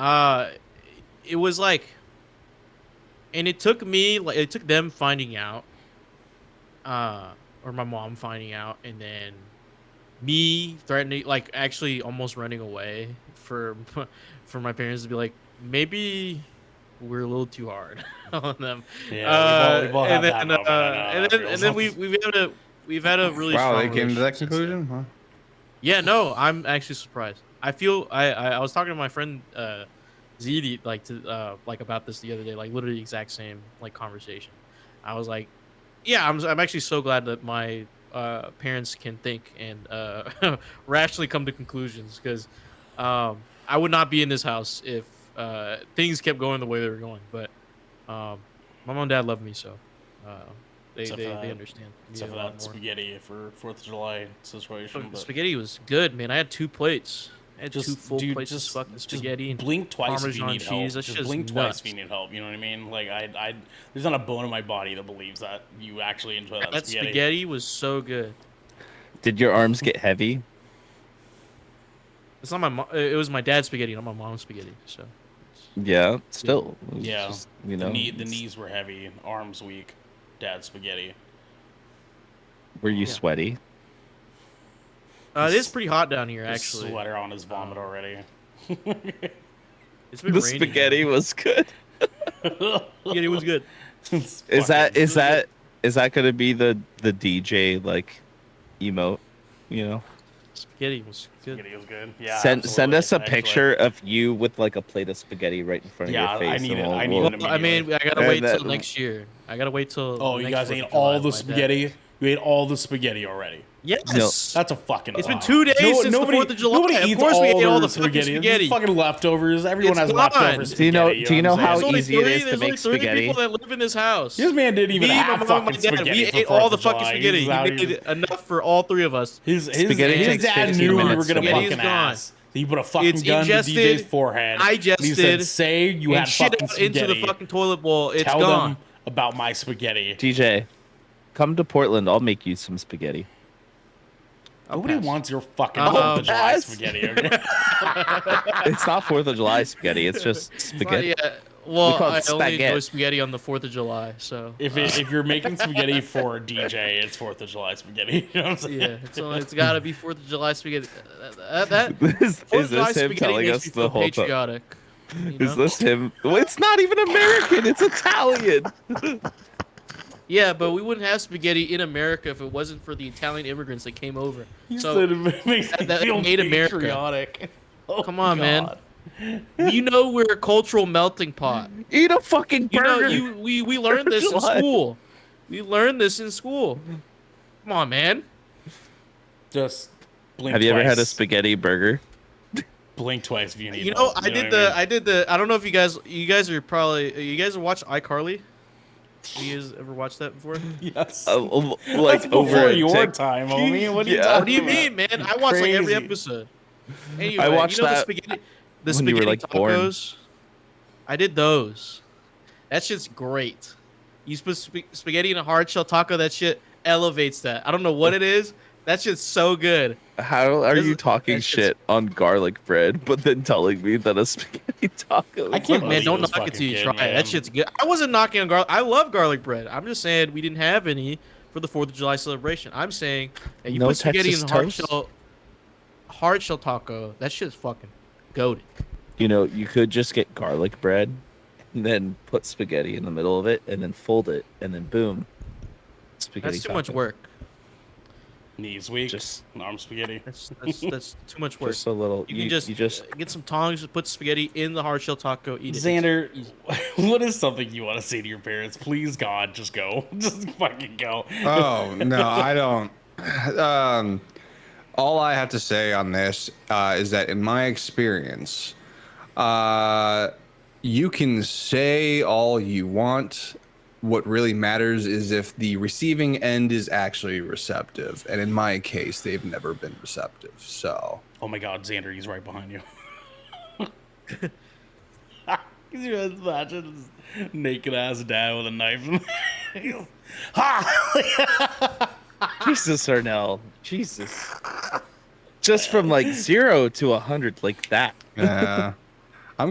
[SPEAKER 4] it was like, and it took me like it took them finding out, or my mom finding out, and then me threatening, like actually almost running away for my parents to be like, maybe we're a little too hard on them.
[SPEAKER 2] Yeah, we've all had
[SPEAKER 4] and
[SPEAKER 2] that
[SPEAKER 4] then
[SPEAKER 2] moment, I know how that
[SPEAKER 4] and then
[SPEAKER 2] feels.
[SPEAKER 4] we've had a really
[SPEAKER 1] Wow,
[SPEAKER 4] strong
[SPEAKER 1] they came to that
[SPEAKER 4] relationship since then.
[SPEAKER 1] conclusion? Huh?
[SPEAKER 4] Yeah, no, I'm actually surprised. I feel I was talking to my friend ZD like about this the other day, like literally the exact same like conversation. I was like, yeah, I'm actually so glad that my parents can think and rationally come to conclusions, because I would not be in this house if things kept going the way they were going. But my mom and dad love me, so they
[SPEAKER 2] Except for that-
[SPEAKER 4] understand.
[SPEAKER 2] Except for
[SPEAKER 4] a lot
[SPEAKER 2] that
[SPEAKER 4] more.
[SPEAKER 2] spaghetti for 4th of July situation.
[SPEAKER 4] Fucking
[SPEAKER 2] But
[SPEAKER 4] spaghetti was good, man. I had 2 plates. I had 2 full
[SPEAKER 2] dude,
[SPEAKER 4] plates of fucking spaghetti.
[SPEAKER 2] Just blink twice if you
[SPEAKER 4] Parmesan
[SPEAKER 2] need
[SPEAKER 4] cheese.
[SPEAKER 2] help.
[SPEAKER 4] That
[SPEAKER 2] Just
[SPEAKER 4] shit's
[SPEAKER 2] blink twice
[SPEAKER 4] nuts.
[SPEAKER 2] if you need help. You know what I mean? Like there's not a bone in my body that believes that you actually enjoy that,
[SPEAKER 4] That spaghetti was so good.
[SPEAKER 3] Did your arms get heavy?
[SPEAKER 4] It's not my it was my dad's spaghetti, not my mom's spaghetti. So
[SPEAKER 3] Yeah, still. It was
[SPEAKER 2] Yeah.
[SPEAKER 3] just, you know,
[SPEAKER 2] The
[SPEAKER 3] it's-
[SPEAKER 2] knees were heavy, arms weak. Dad's spaghetti.
[SPEAKER 3] Were you
[SPEAKER 4] Yeah.
[SPEAKER 3] sweaty?
[SPEAKER 4] it is pretty hot down here,
[SPEAKER 2] His
[SPEAKER 4] actually.
[SPEAKER 2] sweater on his vomit already.
[SPEAKER 4] It's been
[SPEAKER 3] The
[SPEAKER 4] raining.
[SPEAKER 3] spaghetti was good.
[SPEAKER 4] Spaghetti was good.
[SPEAKER 3] Is that gonna be the DJ like emote? You know,
[SPEAKER 4] Spaghetti was good.
[SPEAKER 2] Spaghetti was good. Yeah.
[SPEAKER 3] send
[SPEAKER 2] absolutely,
[SPEAKER 3] us a
[SPEAKER 2] actually.
[SPEAKER 3] picture of you with like a plate of spaghetti right in front
[SPEAKER 2] Yeah,
[SPEAKER 3] of your
[SPEAKER 2] I
[SPEAKER 3] face.
[SPEAKER 2] need
[SPEAKER 3] and
[SPEAKER 2] it.
[SPEAKER 3] we'll-
[SPEAKER 2] I need
[SPEAKER 3] we'll-
[SPEAKER 2] it
[SPEAKER 4] I mean, I gotta
[SPEAKER 3] And
[SPEAKER 4] wait till
[SPEAKER 3] that-
[SPEAKER 4] next year. I gotta wait till.
[SPEAKER 2] Oh, you
[SPEAKER 4] next
[SPEAKER 2] guys
[SPEAKER 4] 4th
[SPEAKER 2] ate
[SPEAKER 4] of July
[SPEAKER 2] all the
[SPEAKER 4] with my dad.
[SPEAKER 2] spaghetti? You ate all the spaghetti already?
[SPEAKER 4] Yes.
[SPEAKER 2] That's a fucking.
[SPEAKER 4] It's been
[SPEAKER 2] lie.
[SPEAKER 4] 2 days since the 4th of July.
[SPEAKER 2] Nobody
[SPEAKER 4] Of
[SPEAKER 2] eats
[SPEAKER 4] course we ate all
[SPEAKER 2] their
[SPEAKER 4] the fucking
[SPEAKER 2] It's
[SPEAKER 4] spaghetti.
[SPEAKER 2] just fucking leftovers. Everyone
[SPEAKER 4] It's
[SPEAKER 2] has
[SPEAKER 4] gone.
[SPEAKER 2] leftover
[SPEAKER 3] Do you know-
[SPEAKER 2] spaghetti.
[SPEAKER 3] do you know
[SPEAKER 2] what I'm
[SPEAKER 3] how
[SPEAKER 4] There's
[SPEAKER 2] saying?
[SPEAKER 4] only
[SPEAKER 3] easy it is to
[SPEAKER 4] there's
[SPEAKER 3] make
[SPEAKER 4] only 3
[SPEAKER 3] spaghetti?
[SPEAKER 4] people that live in this house.
[SPEAKER 2] This man didn't even
[SPEAKER 4] Me, my
[SPEAKER 2] have
[SPEAKER 4] mom,
[SPEAKER 2] fucking
[SPEAKER 4] my dad.
[SPEAKER 2] spaghetti
[SPEAKER 4] We
[SPEAKER 2] for
[SPEAKER 4] ate
[SPEAKER 2] 4th
[SPEAKER 4] all
[SPEAKER 2] of
[SPEAKER 4] the fucking
[SPEAKER 2] July.
[SPEAKER 4] spaghetti.
[SPEAKER 2] He's
[SPEAKER 4] He
[SPEAKER 2] out
[SPEAKER 4] made
[SPEAKER 2] here-
[SPEAKER 4] enough for all 3 of us.
[SPEAKER 3] Spaghetti
[SPEAKER 2] his
[SPEAKER 3] takes
[SPEAKER 2] dad
[SPEAKER 3] 15
[SPEAKER 2] knew we were
[SPEAKER 3] minutes
[SPEAKER 2] gonna
[SPEAKER 3] to make.
[SPEAKER 2] fucking
[SPEAKER 4] Spaghetti's gone.
[SPEAKER 2] ask. He put a fucking
[SPEAKER 4] It's
[SPEAKER 2] gun to
[SPEAKER 4] ingested,
[SPEAKER 2] DJ's forehead. and he said,
[SPEAKER 4] digested,
[SPEAKER 2] "Say you
[SPEAKER 4] and
[SPEAKER 2] had
[SPEAKER 4] shit
[SPEAKER 2] fucking
[SPEAKER 4] out into
[SPEAKER 2] spaghetti.
[SPEAKER 4] the fucking toilet bowl. It's
[SPEAKER 2] Tell
[SPEAKER 4] gone.
[SPEAKER 2] them about my spaghetti."
[SPEAKER 3] DJ, come to Portland. I'll make you some spaghetti.
[SPEAKER 2] Nobody
[SPEAKER 4] pass.
[SPEAKER 2] wants your fucking
[SPEAKER 4] I'll
[SPEAKER 2] 4th of July
[SPEAKER 3] pass.
[SPEAKER 2] spaghetti. Okay?
[SPEAKER 3] It's not 4th of July spaghetti. It's just spaghetti.
[SPEAKER 4] Yeah. Well,
[SPEAKER 3] call
[SPEAKER 4] I
[SPEAKER 3] it
[SPEAKER 4] only enjoy
[SPEAKER 3] spaghetti.
[SPEAKER 4] spaghetti on the 4th of July, so.
[SPEAKER 2] If you're making spaghetti for a DJ, it's 4th of July spaghetti. You know what I'm saying?
[SPEAKER 4] Yeah, it's got to be 4th of July spaghetti. That
[SPEAKER 3] Is
[SPEAKER 4] 4th of July
[SPEAKER 3] this him
[SPEAKER 4] spaghetti
[SPEAKER 3] telling
[SPEAKER 4] makes
[SPEAKER 3] us
[SPEAKER 4] me
[SPEAKER 3] the
[SPEAKER 4] feel
[SPEAKER 3] whole time?
[SPEAKER 4] patriotic. You
[SPEAKER 3] Is
[SPEAKER 4] know?
[SPEAKER 3] this him? Well, it's not even American. It's Italian.
[SPEAKER 4] Yeah, but we wouldn't have spaghetti in America if it wasn't for the Italian immigrants that came over.
[SPEAKER 2] You
[SPEAKER 4] So
[SPEAKER 2] said it makes me
[SPEAKER 4] that
[SPEAKER 2] feel
[SPEAKER 4] made America.
[SPEAKER 2] patriotic. Oh,
[SPEAKER 4] come on, man.
[SPEAKER 2] God.
[SPEAKER 4] You know we're a cultural melting pot.
[SPEAKER 3] Eat a fucking
[SPEAKER 4] You know,
[SPEAKER 3] burger.
[SPEAKER 4] we learned this in
[SPEAKER 3] July.
[SPEAKER 4] school. We learned this in school. Come on, man.
[SPEAKER 2] Just blink
[SPEAKER 3] Have you ever had a
[SPEAKER 2] twice.
[SPEAKER 3] spaghetti burger?
[SPEAKER 2] Blink twice if you need
[SPEAKER 4] You know,
[SPEAKER 2] help,
[SPEAKER 4] I did the I don't know if you guys are probably you guys watch iCarly? You guys ever watched that before?
[SPEAKER 2] Yes.
[SPEAKER 3] Like
[SPEAKER 2] That's before
[SPEAKER 3] over a
[SPEAKER 2] your
[SPEAKER 3] tick-
[SPEAKER 2] time, homie. What are you
[SPEAKER 3] Yeah.
[SPEAKER 2] talking
[SPEAKER 4] What do you
[SPEAKER 2] about?
[SPEAKER 4] mean, man? I watch like every
[SPEAKER 2] Crazy.
[SPEAKER 4] episode. Anyway,
[SPEAKER 3] I watched
[SPEAKER 4] you know
[SPEAKER 3] that
[SPEAKER 4] the
[SPEAKER 3] when you
[SPEAKER 4] spaghetti
[SPEAKER 3] were, like, born.
[SPEAKER 4] tacos. I did those. That shit's great. You put spaghetti in a hard shell taco. That shit elevates that. I don't know what it is. That shit's so good.
[SPEAKER 3] How are
[SPEAKER 4] This
[SPEAKER 3] you
[SPEAKER 4] is-
[SPEAKER 3] talking
[SPEAKER 4] that shit's-
[SPEAKER 3] shit on garlic bread, but then telling me that a spaghetti taco?
[SPEAKER 2] I
[SPEAKER 3] is
[SPEAKER 2] can't
[SPEAKER 3] not-
[SPEAKER 4] Man,
[SPEAKER 2] believe
[SPEAKER 4] don't
[SPEAKER 2] this
[SPEAKER 4] knock it
[SPEAKER 2] fucking
[SPEAKER 4] till you
[SPEAKER 2] kid,
[SPEAKER 4] try it.
[SPEAKER 2] man.
[SPEAKER 4] That shit's good. I wasn't knocking on garlic. I love garlic bread. I'm just saying we didn't have any for the 4th of July celebration. I'm saying that you
[SPEAKER 3] No
[SPEAKER 4] put spaghetti
[SPEAKER 3] Texas
[SPEAKER 4] in a
[SPEAKER 3] toast?
[SPEAKER 4] hard shell taco. That shit's fucking goated.
[SPEAKER 3] You know, you could just get garlic bread and then put spaghetti in the middle of it, and then fold it, and then boom, spaghetti.
[SPEAKER 4] That's too much
[SPEAKER 3] taco.
[SPEAKER 4] work.
[SPEAKER 2] Knees weak.
[SPEAKER 3] Just-
[SPEAKER 2] arm spaghetti.
[SPEAKER 4] That's too much work.
[SPEAKER 3] Just a little.
[SPEAKER 4] You can just get some tongs, put spaghetti in the hard shell taco, eat it.
[SPEAKER 2] Xander, what is something you want to say to your parents? Please, God, just go. Just fucking go.
[SPEAKER 1] Oh no, I don't. All I have to say on this is that in my experience, you can say all you want. What really matters is if the receiving end is actually receptive. And in my case, they've never been receptive. So,
[SPEAKER 2] Oh my God, Xander, he's right behind you. Can you imagine this naked ass dad with a knife? Ha!
[SPEAKER 3] Jesus, Arnell. Jesus. Just from like 0 to 100, like that.
[SPEAKER 1] I'm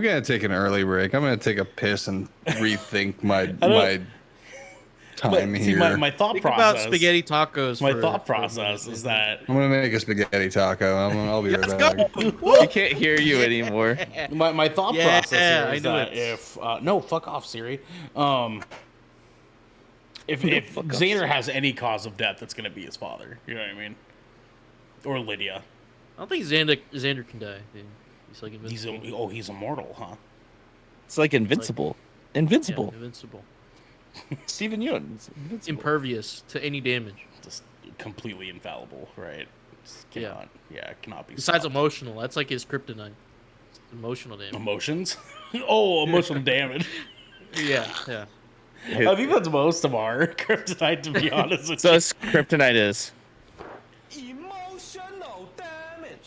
[SPEAKER 1] going to take an early break. I'm going to take a piss and rethink my time
[SPEAKER 2] But, see,
[SPEAKER 1] here.
[SPEAKER 2] my thought
[SPEAKER 4] Think
[SPEAKER 2] process.
[SPEAKER 4] about spaghetti tacos.
[SPEAKER 2] My thought process is that
[SPEAKER 1] I'm going to make a spaghetti taco. I'll be right back.
[SPEAKER 3] I can't hear you anymore.
[SPEAKER 2] my thought
[SPEAKER 4] Yeah,
[SPEAKER 2] process here
[SPEAKER 4] I
[SPEAKER 2] is
[SPEAKER 4] knew
[SPEAKER 2] that
[SPEAKER 4] it.
[SPEAKER 2] if no, fuck off, Siri. If
[SPEAKER 3] fuck off,
[SPEAKER 2] Xander has any cause of death, it's gonna be his father. You know what I mean? Or Lydia.
[SPEAKER 4] I don't think Xander can die. Dude. He's like invincible.
[SPEAKER 2] He's immortal, huh?
[SPEAKER 3] It's like Invincible.
[SPEAKER 4] Yeah,
[SPEAKER 3] Invincible.
[SPEAKER 4] invincible.
[SPEAKER 3] Steven Yeun. It's Invincible.
[SPEAKER 4] Impervious to any damage.
[SPEAKER 2] Just completely infallible, right? Just
[SPEAKER 4] Yeah.
[SPEAKER 2] Cannot be.
[SPEAKER 4] Besides
[SPEAKER 2] stopped.
[SPEAKER 4] emotional, that's like his kryptonite. Emotional damage.
[SPEAKER 2] Emotions. Oh, emotional damage.
[SPEAKER 4] Yeah, yeah.
[SPEAKER 2] I think that's most of our kryptonite, to be honest with
[SPEAKER 3] So
[SPEAKER 2] you.
[SPEAKER 3] it's kryptonite is.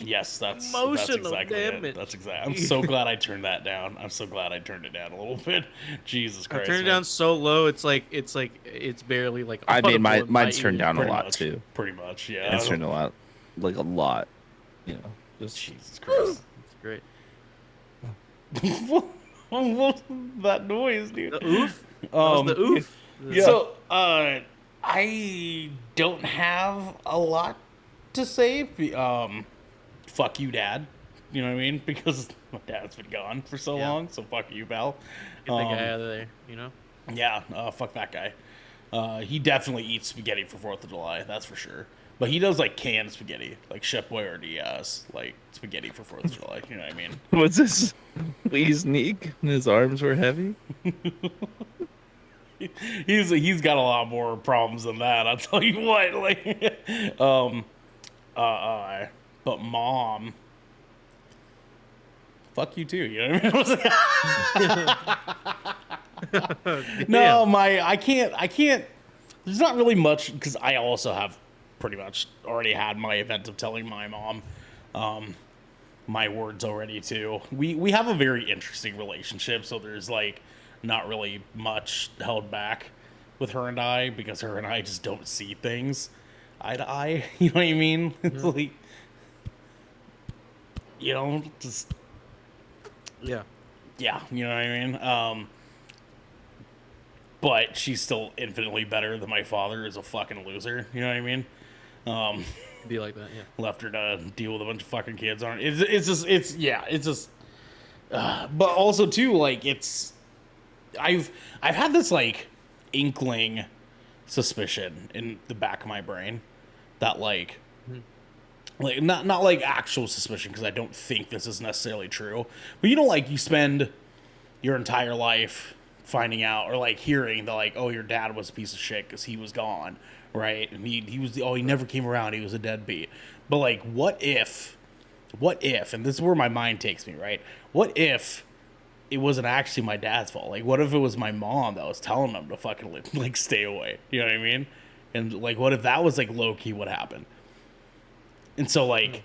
[SPEAKER 2] Yes, that's
[SPEAKER 4] Emotional
[SPEAKER 2] exactly
[SPEAKER 4] damage.
[SPEAKER 2] it. That's exactly. I'm so glad I turned that down. I'm so glad I turned it down a little bit. Jesus
[SPEAKER 4] I
[SPEAKER 2] Christ.
[SPEAKER 4] turned it
[SPEAKER 2] man.
[SPEAKER 4] down so low, it's barely like.
[SPEAKER 3] I mean,
[SPEAKER 4] audible in
[SPEAKER 3] mine's
[SPEAKER 4] my
[SPEAKER 3] turned
[SPEAKER 4] ear.
[SPEAKER 3] down a
[SPEAKER 2] Pretty
[SPEAKER 3] lot
[SPEAKER 2] much,
[SPEAKER 3] too.
[SPEAKER 2] Pretty much, yeah.
[SPEAKER 3] It's turned a lot, like a lot. You know, just
[SPEAKER 2] Jesus Christ.
[SPEAKER 4] It's great.
[SPEAKER 2] what was that noise, dude?
[SPEAKER 4] The oof. That was the oof.
[SPEAKER 2] So, I don't have a lot to say. Fuck you, Dad. You know what I mean? Because my dad's been gone for so
[SPEAKER 4] Yeah.
[SPEAKER 2] long. So fuck you, pal.
[SPEAKER 4] Get the guy out of there. You know.
[SPEAKER 2] Yeah, fuck that guy. He definitely eats spaghetti for 4th of July, that's for sure. But he does like canned spaghetti, like Shipwreck or Diaz, like spaghetti for 4th of July. You know what I mean?
[SPEAKER 3] was this Lee's Neek and his arms were heavy.
[SPEAKER 2] He's got a lot more problems than that. I'll tell you what. Like, but Mom, fuck you too. You know what I mean? No, I can't. There's not really much because I also have pretty much already had my event of telling my mom my words already too. We have a very interesting relationship, so there's like not really much held back with her and I because her and I just don't see things eye to eye. You know what I mean? It's like, you know, just
[SPEAKER 4] Yeah.
[SPEAKER 2] yeah, you know what I mean? But she's still infinitely better than my father is a fucking loser. You know what I mean?
[SPEAKER 4] Be like that. Yeah.
[SPEAKER 2] Left her to deal with a bunch of fucking kids on it. It's just. But also too, like I've had this like inkling suspicion in the back of my brain that like not like actual suspicion because I don't think this is necessarily true. But you know, like you spend your entire life finding out or like hearing that like, oh, your dad was a piece of shit because he was gone, right? And he was he never came around. He was a deadbeat. But like, what if, and this is where my mind takes me, right? What if it wasn't actually my dad's fault? Like, what if it was my mom that was telling him to fucking like stay away? You know what I mean? And like, what if that was like low key what happened? And so like,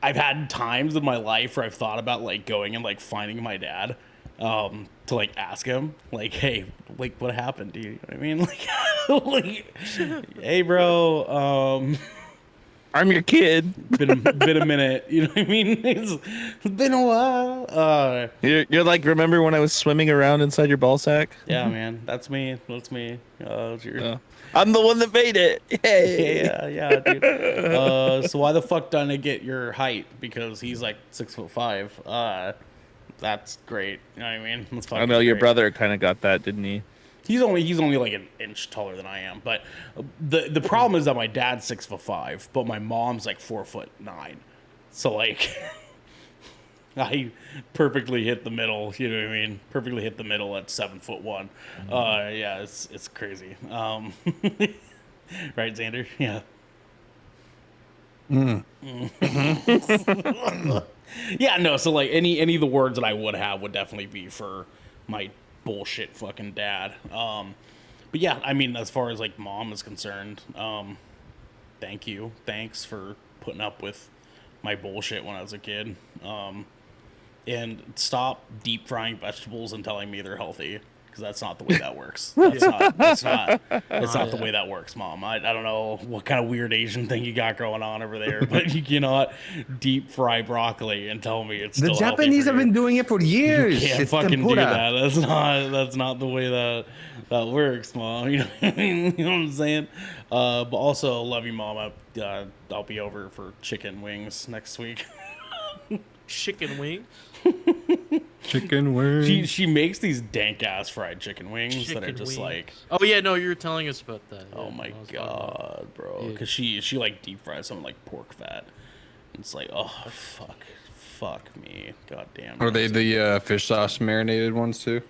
[SPEAKER 2] I've had times in my life where I've thought about like going and like finding my dad, to like ask him like, hey, like what happened? Do you know what I mean? Like, hey, bro,
[SPEAKER 3] I'm your kid.
[SPEAKER 2] been a minute. You know what I mean? It's been a while.
[SPEAKER 3] You're like, remember when I was swimming around inside your ball sack?
[SPEAKER 2] Yeah, man, that's me. That's me. It's your,
[SPEAKER 3] I'm the one that made it. Hey.
[SPEAKER 2] yeah, dude. So why the fuck didn't I get your height? Because he's like 6'5". That's great. You know what I mean? That's
[SPEAKER 3] I
[SPEAKER 2] fucking
[SPEAKER 3] know your
[SPEAKER 2] great.
[SPEAKER 3] brother kind of got that, didn't he?
[SPEAKER 2] He's only like an inch taller than I am, but the problem is that my dad's 6'5", but my mom's like 4'9". So like, I perfectly hit the middle. You know what I mean? Perfectly hit the middle at 7'1". Yeah, it's crazy. Right, Xander? Yeah. Yeah, no. So like any of the words that I would have would definitely be for my bullshit fucking dad. But yeah, I mean, as far as like mom is concerned, thanks for putting up with my bullshit when I was a kid. And stop deep frying vegetables and telling me they're healthy, because that's not the way that works. That's not the way that works, Mom. I don't know what kind of weird Asian thing you got going on over there, but you cannot deep fry broccoli and tell me it's
[SPEAKER 1] The
[SPEAKER 2] still healthy
[SPEAKER 1] Japanese
[SPEAKER 2] for
[SPEAKER 1] have
[SPEAKER 2] you.
[SPEAKER 1] been doing it for years.
[SPEAKER 2] You can't
[SPEAKER 1] It's
[SPEAKER 2] fucking do
[SPEAKER 1] tempura.
[SPEAKER 2] that. That's not the way that works, Mom. You know what I'm saying? But also, love you, Mom. I'll be over for chicken wings next week.
[SPEAKER 4] Chicken wing.
[SPEAKER 1] Chicken wings.
[SPEAKER 2] She makes these dank ass fried chicken wings that are
[SPEAKER 4] Chicken
[SPEAKER 2] just
[SPEAKER 4] wing.
[SPEAKER 2] like,
[SPEAKER 4] Oh yeah, no, you were telling us about that.
[SPEAKER 2] oh
[SPEAKER 4] Yeah,
[SPEAKER 2] my
[SPEAKER 4] I was talking about-
[SPEAKER 2] god, bro.
[SPEAKER 4] Yeah.
[SPEAKER 2] Because she like deep fries something like pork fat. It's like, oh fuck me, god damn.
[SPEAKER 1] Are they the fish sauce marinated ones too?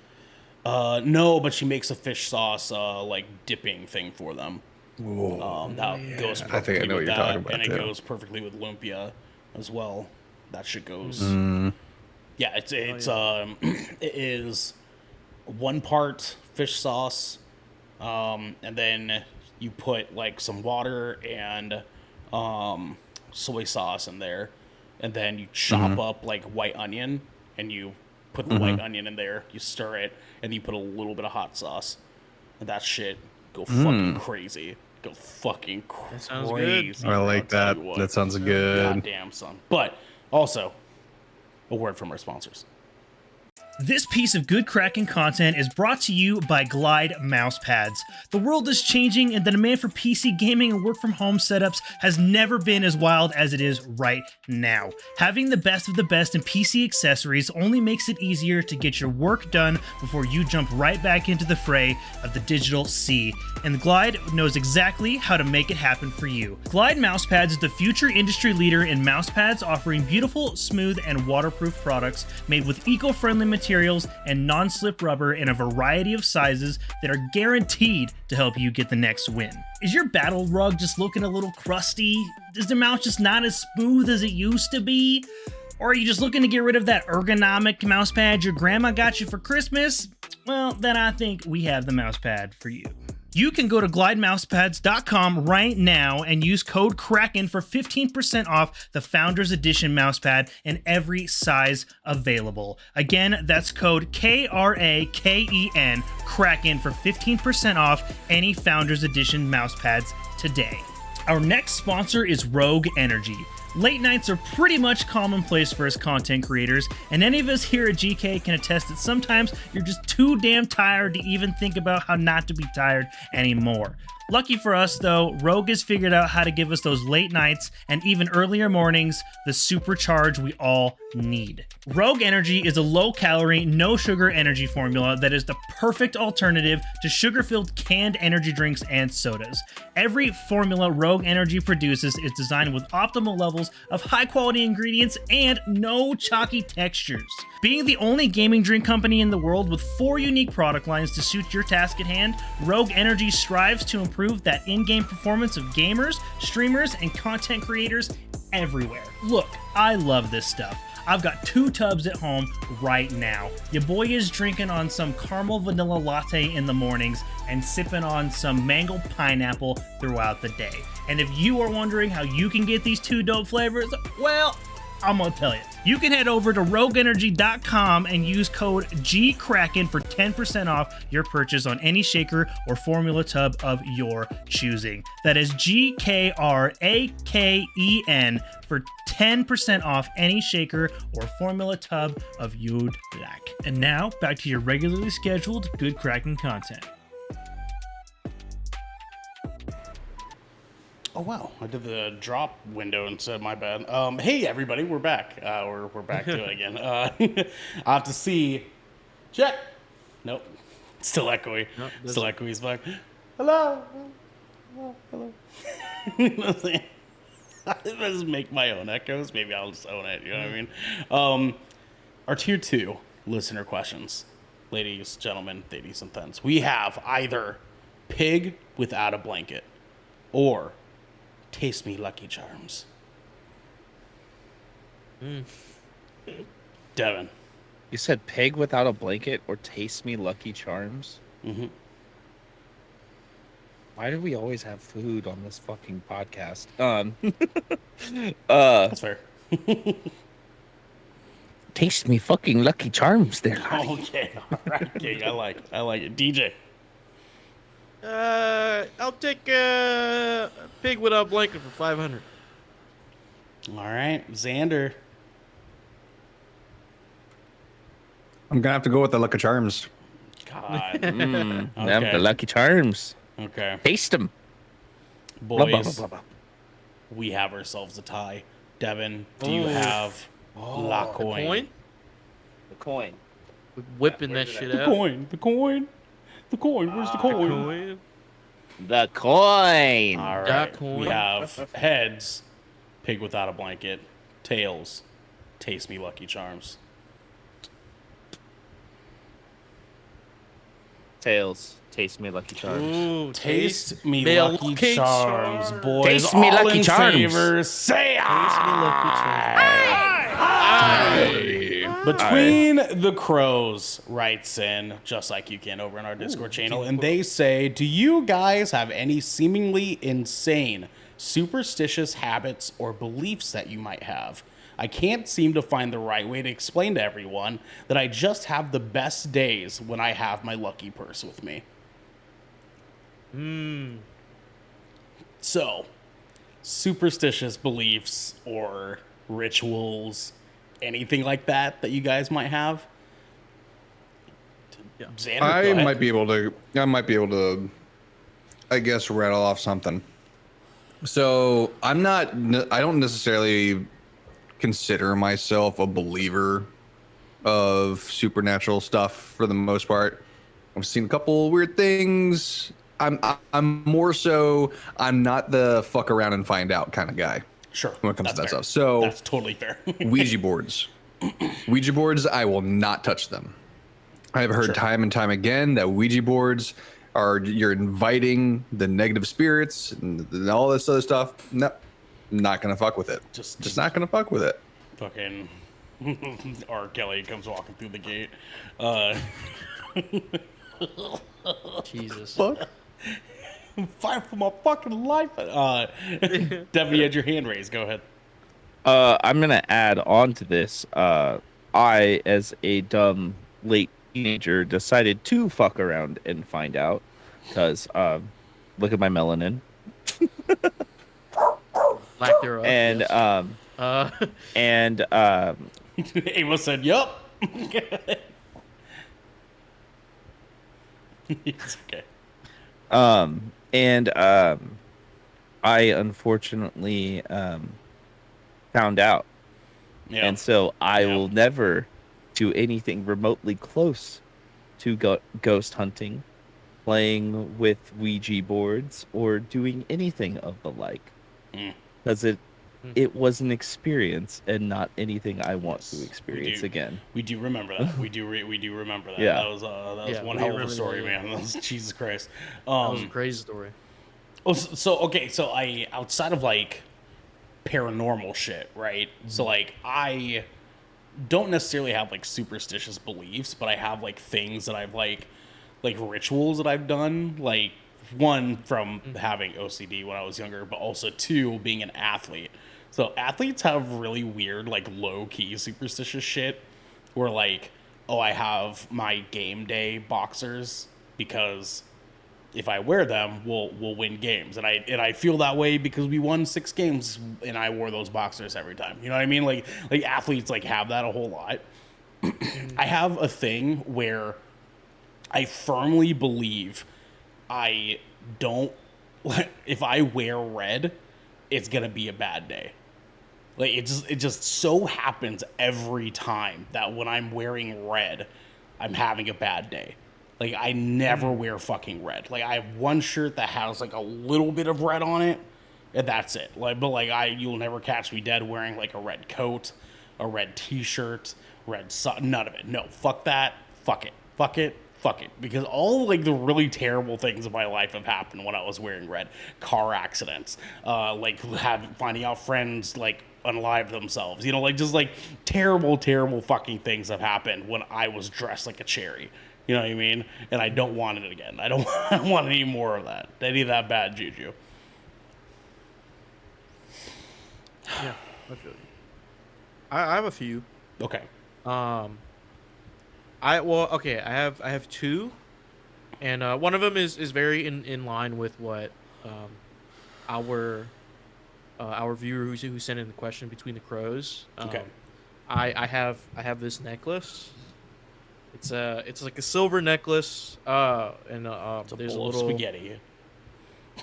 [SPEAKER 2] No, but she makes a fish sauce like dipping thing for them. That goes perfectly
[SPEAKER 1] I think I know what
[SPEAKER 2] with
[SPEAKER 1] you're
[SPEAKER 2] that,
[SPEAKER 1] talking about,
[SPEAKER 2] and it
[SPEAKER 1] too.
[SPEAKER 2] goes perfectly with lumpia as well. That shit goes.
[SPEAKER 1] Mm.
[SPEAKER 2] Yeah, it's it is 1 part fish sauce, and then you put like some water and soy sauce in there, and then you chop up like white onion, and you put the white onion in there. You stir it, and you put a little bit of hot sauce, and that shit go fucking crazy. Go fucking crazy.
[SPEAKER 4] sounds good.
[SPEAKER 1] I like
[SPEAKER 2] I'll tell
[SPEAKER 1] that.
[SPEAKER 2] you what.
[SPEAKER 1] That sounds good.
[SPEAKER 2] Goddamn, son. But also, a word from our sponsors.
[SPEAKER 6] This piece of good Kraken content is brought to you by Glide mousepads. The world is changing, and the demand for PC gaming and work from home setups has never been as wild as it is right now. Having the best of the best in PC accessories only makes it easier to get your work done before you jump right back into the fray of the digital sea. And Glide knows exactly how to make it happen for you. Glide mousepads is the future industry leader in mousepads, offering beautiful, smooth, and waterproof products made with eco-friendly materials and non-slip rubber in a variety of sizes that are guaranteed to help you get the next win. Is your battle rug just looking a little crusty? Is the mouse just not as smooth as it used to be? Or are you just looking to get rid of that ergonomic mouse pad your grandma got you for Christmas? Well, then I think we have the mouse pad for you. You can go to glidemousepads.com right now and use code Kraken for 15% off the Founders Edition mousepad in every size available. Again, that's code KRAKEN, Kraken, for 15% off any Founders Edition mousepads today. Our next sponsor is Rogue Energy. Late nights are pretty much commonplace for us content creators, and any of us here at GK can attest that sometimes you're just too damn tired to even think about how not to be tired anymore. Lucky for us, though, Rogue has figured out how to give us those late nights and even earlier mornings the supercharge we all need. Rogue Energy is a low-calorie, no-sugar energy formula that is the perfect alternative to sugar-filled canned energy drinks and sodas. Every formula Rogue Energy produces is designed with optimal levels of high-quality ingredients and no chalky textures. Being the only gaming drink company in the world with 4 unique product lines to suit your task at hand, Rogue Energy strives to improve that in-game performance of gamers, streamers, and content creators everywhere. Look, I love this stuff. I've got 2 tubs at home right now. Your boy is drinking on some caramel vanilla latte in the mornings and sipping on some mango pineapple throughout the day. And if you are wondering how you can get these 2 dope flavors, well, I'm gonna tell you. You can head over to rogueenergy.com and use code GKRAKEN for 10% off your purchase on any shaker or formula tub of your choosing. That is GKRAKEN for 10% off any shaker or formula tub of you'd like. And now, back to your regularly scheduled Good Kraken content.
[SPEAKER 2] Oh wow, I did the drop window instead. My bad. Hey everybody, we're back. We're back to it again. I have to see. Check. Nope. Still echoey.
[SPEAKER 4] No,
[SPEAKER 2] Still
[SPEAKER 4] doesn't.
[SPEAKER 2] echoey as fuck. Hello. Hello. You know what I'm saying? If I just make my own echoes, maybe I'll just own it. You know what I mean? Our tier 2 listener questions, ladies, gentlemen, ladies, and thens. We have either pig without a blanket or taste me Lucky Charms. Devin.
[SPEAKER 3] You said pig without a blanket or taste me Lucky Charms?
[SPEAKER 2] Mm-hmm.
[SPEAKER 3] Why do we always have food on this fucking podcast?
[SPEAKER 2] That's fair.
[SPEAKER 3] Taste me fucking Lucky Charms there, laddie.
[SPEAKER 2] Okay, all right, King. I like it. DJ.
[SPEAKER 4] I'll take a pig without blanket for 500.
[SPEAKER 2] All right, Xander.
[SPEAKER 1] I'm gonna have to go with the Lucky Charms.
[SPEAKER 2] God.
[SPEAKER 3] Them
[SPEAKER 2] Okay.
[SPEAKER 3] the Lucky Charms.
[SPEAKER 2] Okay,
[SPEAKER 3] Taste them.
[SPEAKER 2] boys. We have ourselves a tie. Devin, do you have La Coin?
[SPEAKER 4] Coin?
[SPEAKER 3] The coin.
[SPEAKER 4] We're whipping that shit
[SPEAKER 2] The
[SPEAKER 4] out.
[SPEAKER 2] coin. The coin. The coin. Where's the coin?
[SPEAKER 4] Coin.
[SPEAKER 3] The coin.
[SPEAKER 2] All
[SPEAKER 4] Da
[SPEAKER 2] right.
[SPEAKER 4] coin.
[SPEAKER 2] We have heads, pig without a blanket. Tails, taste me Lucky Charms.
[SPEAKER 3] Tails. Taste me Lucky Charms.
[SPEAKER 4] Ooh,
[SPEAKER 2] Taste me
[SPEAKER 4] me a
[SPEAKER 2] Lucky
[SPEAKER 4] Lucky
[SPEAKER 2] Charms,
[SPEAKER 4] Charm.
[SPEAKER 2] boys.
[SPEAKER 3] Taste me
[SPEAKER 2] All
[SPEAKER 3] Lucky
[SPEAKER 2] in
[SPEAKER 3] Charms.
[SPEAKER 2] favor, say aye. Between the Crows writes in, just like you can over in our Discord channel, and they say, do you guys have any seemingly insane, superstitious habits or beliefs that you might have? I can't seem to find the right way to explain to everyone that I just have the best days when I have my lucky purse with me. So, superstitious beliefs or rituals, anything like that you guys might have?
[SPEAKER 4] Yeah.
[SPEAKER 2] Xander, go
[SPEAKER 1] I
[SPEAKER 2] ahead.
[SPEAKER 1] might be able to, I guess, rattle off something. So I don't necessarily consider myself a believer of supernatural stuff for the most part. I've seen a couple weird things. I'm more so, I'm not the fuck around and find out kind of guy
[SPEAKER 2] Sure.
[SPEAKER 1] when it comes to that
[SPEAKER 2] that's fair.
[SPEAKER 1] stuff. So
[SPEAKER 2] That's totally fair.
[SPEAKER 1] Ouija boards. Ouija boards, I will not touch them. I've heard time and time again that Ouija boards you're inviting the negative spirits and all this other stuff. No, not gonna fuck with it. Just not gonna fuck with it.
[SPEAKER 2] Fucking R. Kelly comes walking through the gate.
[SPEAKER 4] Jesus.
[SPEAKER 1] Fuck.
[SPEAKER 2] Fight for my fucking life. Devin, you had your hand raised. Go ahead.
[SPEAKER 3] I'm gonna add on to this. I, as a dumb late teenager, decided to fuck around and find out, because look at my melanin,
[SPEAKER 4] Lack thereof.
[SPEAKER 3] and
[SPEAKER 4] yes.
[SPEAKER 3] and
[SPEAKER 2] Amos said, yup. It's okay.
[SPEAKER 3] I unfortunately found out,
[SPEAKER 2] Yeah.
[SPEAKER 3] and so I
[SPEAKER 2] Yeah.
[SPEAKER 3] will never do anything remotely close to ghost hunting, playing with Ouija boards, or doing anything of the like, because it was an experience and not anything I want to experience again.
[SPEAKER 2] We do remember that. We do remember that.
[SPEAKER 3] Yeah.
[SPEAKER 2] That was
[SPEAKER 4] Yeah,
[SPEAKER 2] one
[SPEAKER 4] we
[SPEAKER 2] hell of a
[SPEAKER 4] remember
[SPEAKER 2] story,
[SPEAKER 4] that, yeah.
[SPEAKER 2] man. That was, Jesus Christ.
[SPEAKER 4] That was a crazy story.
[SPEAKER 2] So I outside of like paranormal shit, right? So like I don't necessarily have like superstitious beliefs, but I have like things that I've like rituals that I've done, like one from having OCD when I was younger, but also two, being an athlete. So athletes have really weird, like low key superstitious shit where like, oh, I have my game day boxers because if I wear them, we'll win games. And I feel that way because we won 6 games and I wore those boxers every time. You know what I mean? Like athletes like have that a whole lot. I have a thing where I firmly believe I don't if I wear red, it's gonna be a bad day. Like it just so happens every time that when I'm wearing red, I'm having a bad day. Like I never wear fucking red. Like I have one shirt that has like a little bit of red on it, and that's it. Like but like you'll never catch me dead wearing like a red coat, a red t-shirt, none of it. No, fuck that. Fuck it. Fuck it. Fuck it. Because all like the really terrible things in my life have happened when I was wearing red. Car accidents, like finding out friends like unalive themselves. You know, like just like terrible, terrible fucking things have happened when I was dressed like a cherry. You know what I mean? And I don't want it again. I don't want any more of that. Any of that bad juju.
[SPEAKER 4] Yeah, I feel you. I have a few.
[SPEAKER 2] Okay.
[SPEAKER 4] I have two, and one of them is very in line with what our viewer who sent in the question between the crows.
[SPEAKER 2] Okay.
[SPEAKER 4] I have this necklace. It's like a silver necklace. And
[SPEAKER 2] It's a
[SPEAKER 4] there's a
[SPEAKER 2] bowl of
[SPEAKER 4] little
[SPEAKER 2] spaghetti.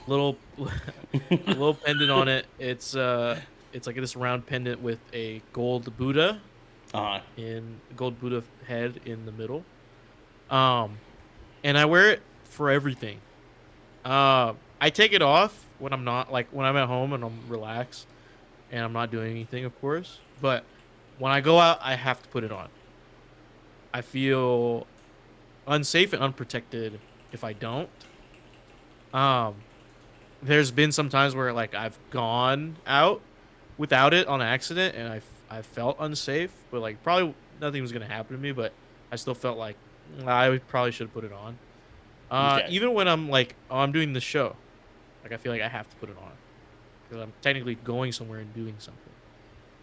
[SPEAKER 4] little a little pendant on it. It's like this round pendant with a gold Buddha in gold Buddha head in the middle. And I wear it for everything. I take it off when I'm not like when I'm at home and I'm relaxed and I'm not doing anything, of course. But when I go out, I have to put it on. I feel unsafe and unprotected if I don't. There's been some times where like I've gone out without it on accident and I felt unsafe, but like probably nothing was gonna happen to me, but I still felt like I probably should have put it on.
[SPEAKER 2] Okay.
[SPEAKER 4] Even when I'm like, oh, I'm doing the show, like I feel like I have to put it on because I'm technically going somewhere and doing something.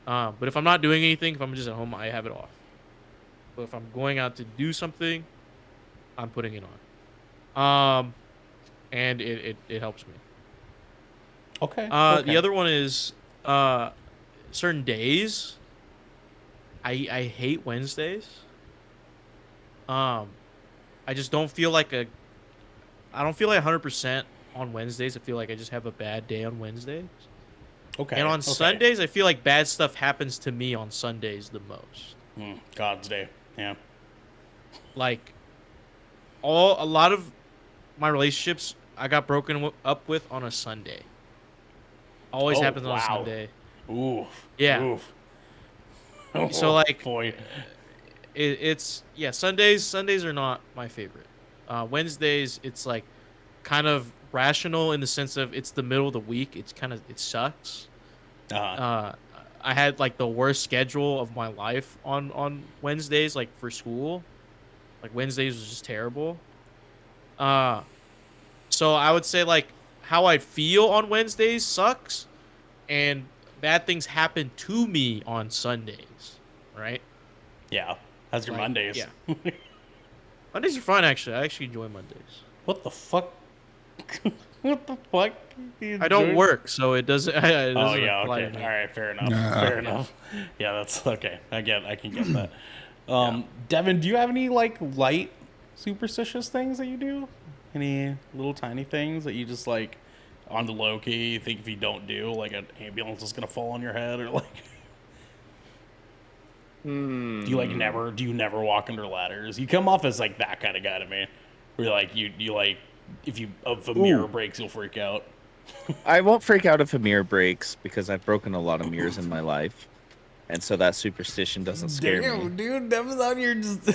[SPEAKER 4] But if I'm not doing anything, if I'm just at home, I have it off. But if I'm going out to do something, I'm putting it on. And it helps me.
[SPEAKER 2] Okay.
[SPEAKER 4] The other one is certain days. I hate Wednesdays. I just don't feel like I don't feel like 100% on Wednesdays. I feel like I just have a bad day on Wednesdays.
[SPEAKER 2] Okay.
[SPEAKER 4] And on Sundays, I feel like bad stuff happens to me on Sundays the most.
[SPEAKER 2] God's day. Yeah.
[SPEAKER 4] Like a lot of my relationships I got broken up with on a Sunday. Always happens on a Sunday.
[SPEAKER 2] Oof.
[SPEAKER 4] Yeah.
[SPEAKER 2] Oof.
[SPEAKER 4] So like
[SPEAKER 2] boy.
[SPEAKER 4] it's Sundays are not my favorite. Wednesdays it's like kind of rational in the sense of it's the middle of the week. It sucks. I had like the worst schedule of my life on Wednesdays, like for school. Like Wednesdays was just terrible. So I would say like how I feel on Wednesdays sucks, and bad things happen to me on Sundays, right?
[SPEAKER 2] Yeah. How's your Mondays?
[SPEAKER 4] Yeah. Mondays are fun actually. I actually enjoy Mondays.
[SPEAKER 2] What the fuck? What the fuck?
[SPEAKER 4] I don't work, so it doesn't. It
[SPEAKER 2] Oh
[SPEAKER 4] doesn't
[SPEAKER 2] yeah,
[SPEAKER 4] apply
[SPEAKER 2] okay.
[SPEAKER 4] to me.
[SPEAKER 2] All right, fair enough. Fair enough. Yeah, that's okay. I can get that. Devin, do you have any like light superstitious things that you do? Any little tiny things that you just like on the low key you think if you don't do, like an ambulance is gonna fall on your head or like do you never walk under ladders? You come off as like that kind of guy to me. Where you're like you like if a mirror breaks you'll freak out.
[SPEAKER 3] I won't freak out if a mirror breaks because I've broken a lot of mirrors in my life, and so that superstition doesn't scare me.
[SPEAKER 2] Dude, Devin's out here just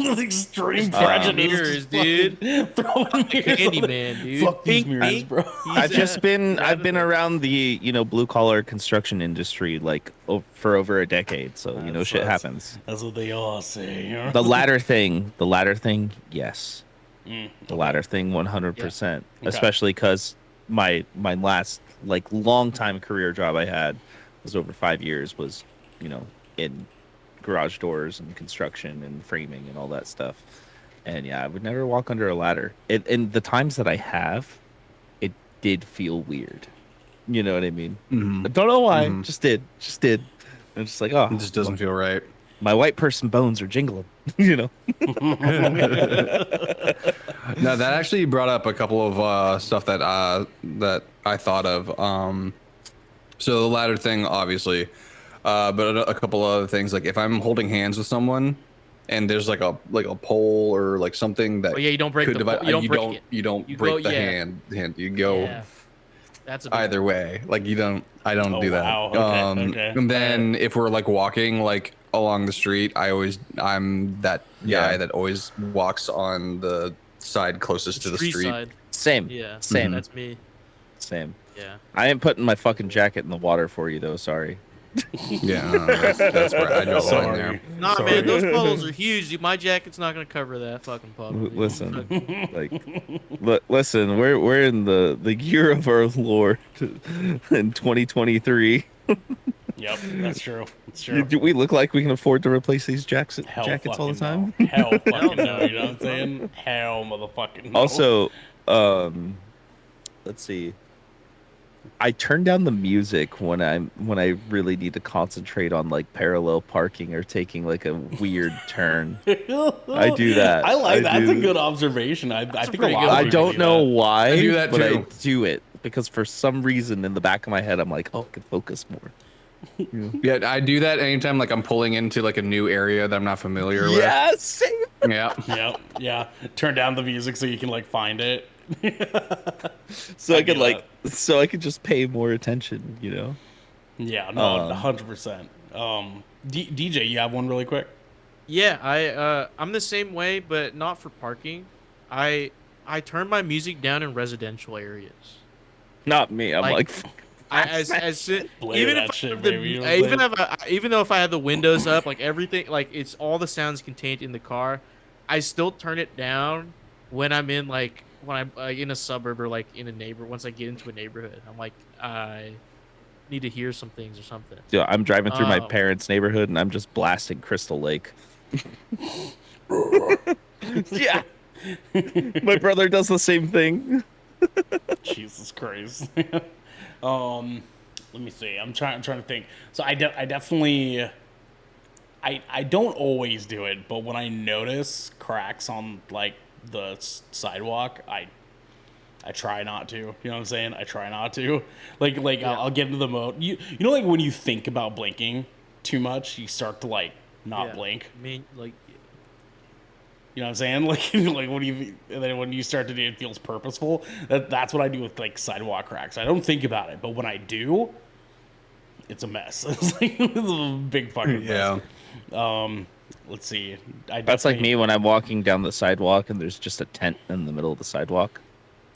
[SPEAKER 2] with extreme
[SPEAKER 4] Mirrors, dude.
[SPEAKER 2] Throwing mirrors.
[SPEAKER 4] Candyman, dude.
[SPEAKER 2] Fuck these
[SPEAKER 4] Pink
[SPEAKER 2] mirrors, bro.
[SPEAKER 3] I've been around the blue collar construction industry like for over a decade, so shit happens.
[SPEAKER 2] That's what they all say. You know?
[SPEAKER 3] The ladder thing, yes. The ladder thing, 100%.
[SPEAKER 2] Okay.
[SPEAKER 3] Especially because my last like long time career job I had was over 5 years. Was in garage doors and construction and framing and all that stuff. And yeah, I would never walk under a ladder. And the times that I have, it did feel weird. You know what I mean? I don't know why. Just did. I'm just like, oh,
[SPEAKER 1] It just doesn't feel right.
[SPEAKER 3] my white person bones are jingling.
[SPEAKER 1] No, that actually brought up a couple of stuff that I thought of. So the ladder thing, obviously, but a couple other things, like if I'm holding hands with someone, and there's like a pole or like something
[SPEAKER 4] Oh
[SPEAKER 1] that
[SPEAKER 4] yeah, you don't break
[SPEAKER 1] could
[SPEAKER 4] the
[SPEAKER 1] divide,
[SPEAKER 4] you don't
[SPEAKER 1] you
[SPEAKER 4] break it.
[SPEAKER 1] don't
[SPEAKER 4] You go
[SPEAKER 1] break the
[SPEAKER 4] yeah
[SPEAKER 1] hand. You go
[SPEAKER 4] yeah. That's a big
[SPEAKER 1] either
[SPEAKER 4] one.
[SPEAKER 1] way. Like you don't, I don't
[SPEAKER 2] Oh
[SPEAKER 1] do that.
[SPEAKER 2] wow. Okay. Okay.
[SPEAKER 1] And then if we're like walking like along the street, I'm that guy
[SPEAKER 3] Yeah.
[SPEAKER 1] that always walks on the side closest to the
[SPEAKER 4] Street
[SPEAKER 1] street.
[SPEAKER 4] side.
[SPEAKER 3] Same.
[SPEAKER 4] Yeah,
[SPEAKER 3] Same.
[SPEAKER 4] that's me.
[SPEAKER 3] Same.
[SPEAKER 4] Yeah.
[SPEAKER 3] I ain't putting my fucking jacket in the water for you though. Sorry.
[SPEAKER 1] Yeah, that's where I draw the line
[SPEAKER 2] Sorry.
[SPEAKER 1] there.
[SPEAKER 4] Nah,
[SPEAKER 2] Sorry.
[SPEAKER 4] man, those puddles are huge. My jacket's not gonna cover that fucking puddle.
[SPEAKER 3] Listen, listen. We're in the year of our Lord in 2023.
[SPEAKER 2] Yep. That's true. That's true.
[SPEAKER 3] Do we look like we can afford to replace these jackets
[SPEAKER 2] Hell
[SPEAKER 3] all the
[SPEAKER 2] fucking
[SPEAKER 3] time?
[SPEAKER 2] no. Hell fucking
[SPEAKER 4] no.
[SPEAKER 2] no. You know what I'm saying? Hell motherfucking no.
[SPEAKER 3] Also, let's see. I turn down the music when I really need to concentrate on like parallel parking or taking like a weird turn. I do that.
[SPEAKER 2] I like
[SPEAKER 3] I
[SPEAKER 2] that's a
[SPEAKER 3] do.
[SPEAKER 2] good observation. I think a
[SPEAKER 4] pretty
[SPEAKER 2] lot
[SPEAKER 4] good
[SPEAKER 2] of
[SPEAKER 3] I
[SPEAKER 2] people
[SPEAKER 3] don't
[SPEAKER 2] do
[SPEAKER 3] know
[SPEAKER 2] that.
[SPEAKER 3] why,
[SPEAKER 1] I do that
[SPEAKER 3] but
[SPEAKER 1] too.
[SPEAKER 3] I do it because for some reason in the back of my head I'm like, oh, I can focus more.
[SPEAKER 1] Yeah, I do that anytime like I'm pulling into like a new area that I'm not familiar with.
[SPEAKER 3] Yeah, same.
[SPEAKER 1] Yeah.
[SPEAKER 2] Yep. Yeah. Turn down the music so you can like find it.
[SPEAKER 3] So I
[SPEAKER 2] do
[SPEAKER 3] could like, so I could just pay more attention, you know.
[SPEAKER 2] Yeah. No. 100%. DJ, you have one really quick.
[SPEAKER 4] Yeah, I'm the same way, but not for parking. I turn my music down in residential areas.
[SPEAKER 3] Not me. I'm
[SPEAKER 4] Like,
[SPEAKER 3] like,
[SPEAKER 2] Blare
[SPEAKER 4] even
[SPEAKER 2] that
[SPEAKER 4] if
[SPEAKER 2] shit,
[SPEAKER 4] I have the,
[SPEAKER 2] baby, you know what I'm
[SPEAKER 4] even
[SPEAKER 2] saying?
[SPEAKER 4] if even though if I have the windows up, like everything, like it's all the sounds contained in the car, I still turn it down when I'm in like when I'm in a suburb or like in a neighbor. Once I get into a neighborhood, I'm like I need to hear some things or something.
[SPEAKER 3] yeah, I'm driving through my
[SPEAKER 4] Um,
[SPEAKER 3] parents' neighborhood and I'm just blasting Crystal Lake. Yeah. My brother does the same thing.
[SPEAKER 2] Jesus Christ. Let me see. I'm trying to think. So I definitely I don't always do it, but when I notice cracks on like the sidewalk, I try not to. You know what I'm saying? I try not to. Like I'll get into the mode. You know like when you think about blinking too much, you start to like not
[SPEAKER 4] yeah.
[SPEAKER 2] blink.
[SPEAKER 4] I mean, like
[SPEAKER 2] You know what I'm saying? Like when you start to do it, feels purposeful. That's what I do with like sidewalk cracks. I don't think about it, but when I do, it's a mess. It's like it's a big fucking mess.
[SPEAKER 1] Yeah.
[SPEAKER 2] Let's see.
[SPEAKER 3] That's like me when I'm walking down the sidewalk and there's just a tent in the middle of the sidewalk.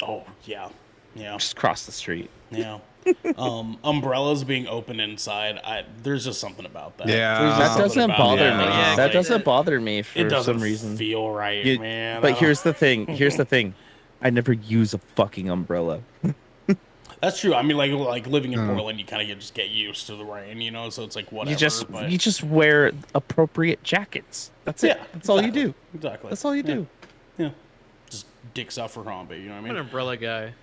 [SPEAKER 2] Oh yeah, yeah,
[SPEAKER 3] Just cross the street.
[SPEAKER 2] yeah. Umbrellas being open inside. There's just something about that.
[SPEAKER 1] Yeah.
[SPEAKER 2] There's just
[SPEAKER 3] That
[SPEAKER 2] something
[SPEAKER 3] doesn't
[SPEAKER 2] about
[SPEAKER 3] bother
[SPEAKER 2] that.
[SPEAKER 3] me.
[SPEAKER 4] Yeah,
[SPEAKER 3] That
[SPEAKER 4] like-
[SPEAKER 3] doesn't bother me for
[SPEAKER 2] It doesn't
[SPEAKER 3] some reason.
[SPEAKER 2] feel right,
[SPEAKER 3] You-
[SPEAKER 2] man.
[SPEAKER 3] But here's the thing. Here's the thing. I never use a fucking umbrella.
[SPEAKER 2] that's true. I mean, like living in Portland, you kind of just get used to the rain, you know. So it's like whatever. but...
[SPEAKER 3] You just wear appropriate jackets. That's it.
[SPEAKER 2] Yeah,
[SPEAKER 3] That's all you do.
[SPEAKER 2] Exactly.
[SPEAKER 3] That's all you do.
[SPEAKER 2] Yeah. Just dicks out for Harambe, you know what I
[SPEAKER 4] I'm an
[SPEAKER 2] mean?
[SPEAKER 4] umbrella guy.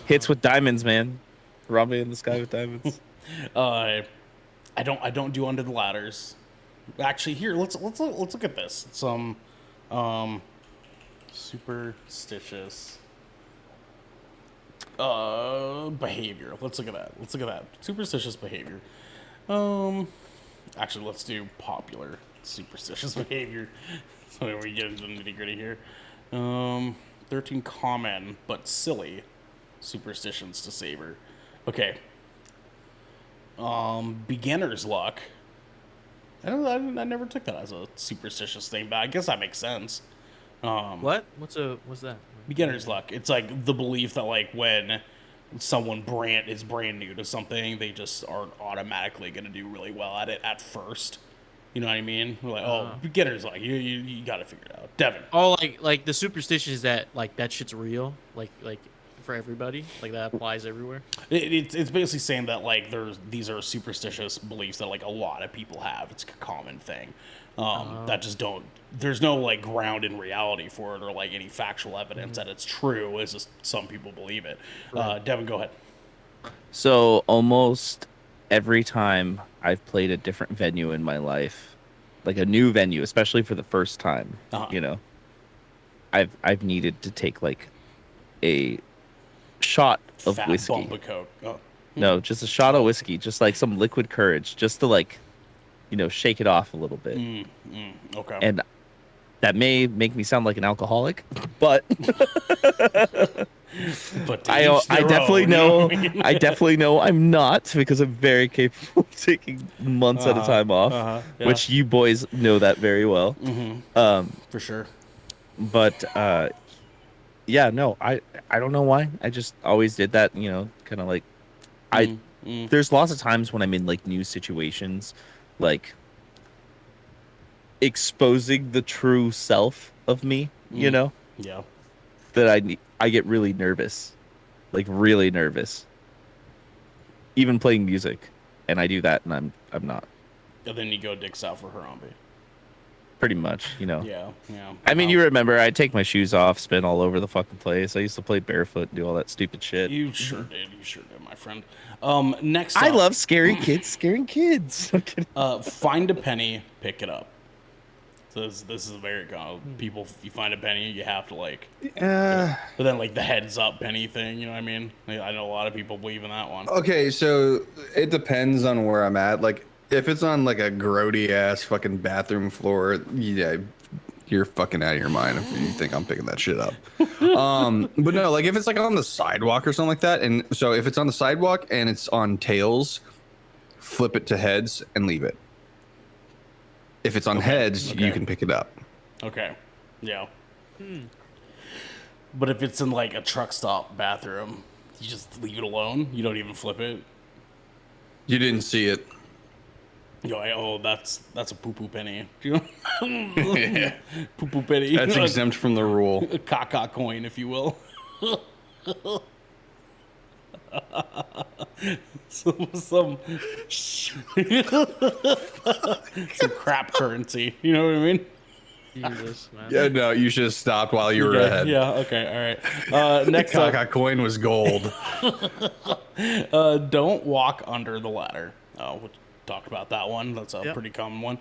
[SPEAKER 3] Hits with diamonds, man. Harambe in the sky with diamonds.
[SPEAKER 2] I don't do under the ladders. Actually, here let's look at this. Some superstitious behavior. Let's look at that. Superstitious behavior. Actually, let's do popular superstitious behavior. So we get into the nitty gritty here. 13 common but silly superstitions to savor. Okay. Beginner's luck. I never took that as a superstitious thing, but I guess that makes sense.
[SPEAKER 4] What? What's that?
[SPEAKER 2] Beginner's luck. It's like the belief that like when someone is brand new to something, they just are automatically going to do really well at it at first. You know what I mean? We're like, beginner's luck. You got to figure it out. Devin.
[SPEAKER 4] Oh, like the superstition is that like that shit's real, like for everybody, like that applies everywhere.
[SPEAKER 2] It's basically saying that like these are superstitious beliefs that like a lot of people have. It's a common thing that just don't. There's no like ground in reality for it or like any factual evidence that it's true. It's just some people believe it. Devin, go ahead.
[SPEAKER 3] So almost every time I've played a different venue in my life, like a new venue, especially for the first time, you know, I've needed to take like a shot of
[SPEAKER 2] Fat
[SPEAKER 3] whiskey.
[SPEAKER 2] bump of coke. Oh.
[SPEAKER 3] No, just a shot of whiskey, just like some liquid courage, just to like, shake it off a little bit.
[SPEAKER 2] Okay.
[SPEAKER 3] And that may make me sound like an alcoholic, but
[SPEAKER 2] But to
[SPEAKER 3] I
[SPEAKER 2] each their
[SPEAKER 3] definitely
[SPEAKER 2] own,
[SPEAKER 3] know
[SPEAKER 2] you know what I mean?
[SPEAKER 3] I definitely know I'm not, because I'm very capable of taking months at a time off,
[SPEAKER 2] yeah.
[SPEAKER 3] which you boys know that very well.
[SPEAKER 2] For sure.
[SPEAKER 3] But yeah, no, I don't know why. I just always did that, kind of like there's lots of times when I'm in like new situations, like exposing the true self of me,
[SPEAKER 2] Yeah.
[SPEAKER 3] that I get really nervous. Like really nervous. Even playing music, and I do that and I'm not.
[SPEAKER 2] And then you go dicks out for Harambe.
[SPEAKER 3] Pretty much,
[SPEAKER 2] Yeah.
[SPEAKER 3] I mean, you remember I'd take my shoes off, spin all over the fucking place. I used to play barefoot and do all that stupid shit.
[SPEAKER 2] You sure did. You sure did, my friend. Next up,
[SPEAKER 3] I love scary kids scaring kids. I'm kidding.
[SPEAKER 2] find a penny, pick it up. So this is very people. You find a penny, you have to like. But then like the heads up penny thing, you know what I mean? Like, I know a lot of people believe in that one.
[SPEAKER 1] Okay, so it depends on where I'm at. Like, if it's on like a grody ass fucking bathroom floor, yeah, you're fucking out of your mind if you think I'm picking that shit up. But no, like if it's like on the sidewalk or something like that, and so if it's on the sidewalk and it's on tails, flip it to heads and leave it. If it's on heads, you can pick it up.
[SPEAKER 2] Okay. Yeah. But if it's in like a truck stop bathroom, you just leave it alone. You don't even flip it.
[SPEAKER 1] You didn't see it.
[SPEAKER 2] You go, oh, that's a poo poo penny. You know? Poo poo penny.
[SPEAKER 1] That's exempt from the rule.
[SPEAKER 2] A caca coin, if you will. some crap currency. You know what I mean?
[SPEAKER 4] Jesus, man.
[SPEAKER 1] Yeah, no, you should have stopped while you were ahead.
[SPEAKER 2] Yeah. Okay. All right. Next up,
[SPEAKER 1] Caca coin was gold.
[SPEAKER 2] don't walk under the ladder. We'll talk about that one. That's a
[SPEAKER 4] Yep.
[SPEAKER 2] pretty common one.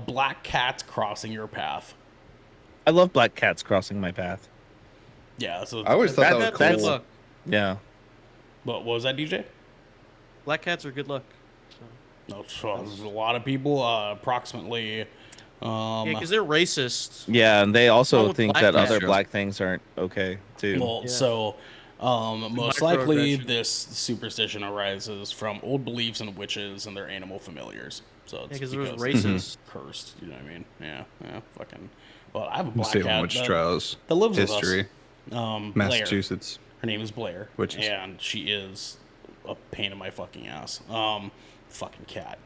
[SPEAKER 2] Black cats crossing your path.
[SPEAKER 3] I love black cats crossing my path.
[SPEAKER 2] Yeah. So
[SPEAKER 1] I always thought that was
[SPEAKER 4] That's
[SPEAKER 1] cool.
[SPEAKER 4] good luck.
[SPEAKER 3] Yeah.
[SPEAKER 2] what was that, DJ?
[SPEAKER 4] Black cats are good luck. So.
[SPEAKER 2] No, so there's a lot of people. Approximately.
[SPEAKER 4] Yeah, because they're racist.
[SPEAKER 3] Yeah, and they
[SPEAKER 4] Wrong
[SPEAKER 3] also
[SPEAKER 4] with
[SPEAKER 3] think
[SPEAKER 4] black
[SPEAKER 3] that
[SPEAKER 4] cats?
[SPEAKER 3] other black things aren't okay too.
[SPEAKER 2] Well,
[SPEAKER 4] Yeah.
[SPEAKER 2] so most likely
[SPEAKER 4] Microaggression.
[SPEAKER 2] this superstition arises from old beliefs in witches and their animal familiars. So it's
[SPEAKER 4] Because it was
[SPEAKER 2] because
[SPEAKER 4] racist.
[SPEAKER 2] cursed. You know what I mean? Yeah. Fucking. Well, I have a black
[SPEAKER 1] Salem
[SPEAKER 2] cat
[SPEAKER 1] witch
[SPEAKER 2] that,
[SPEAKER 1] trials.
[SPEAKER 2] that lives
[SPEAKER 1] History.
[SPEAKER 2] with us. Blair.
[SPEAKER 1] Massachusetts.
[SPEAKER 2] Her name is Blair,
[SPEAKER 1] Witches.
[SPEAKER 2] and she is a pain in my fucking ass. Fucking cat.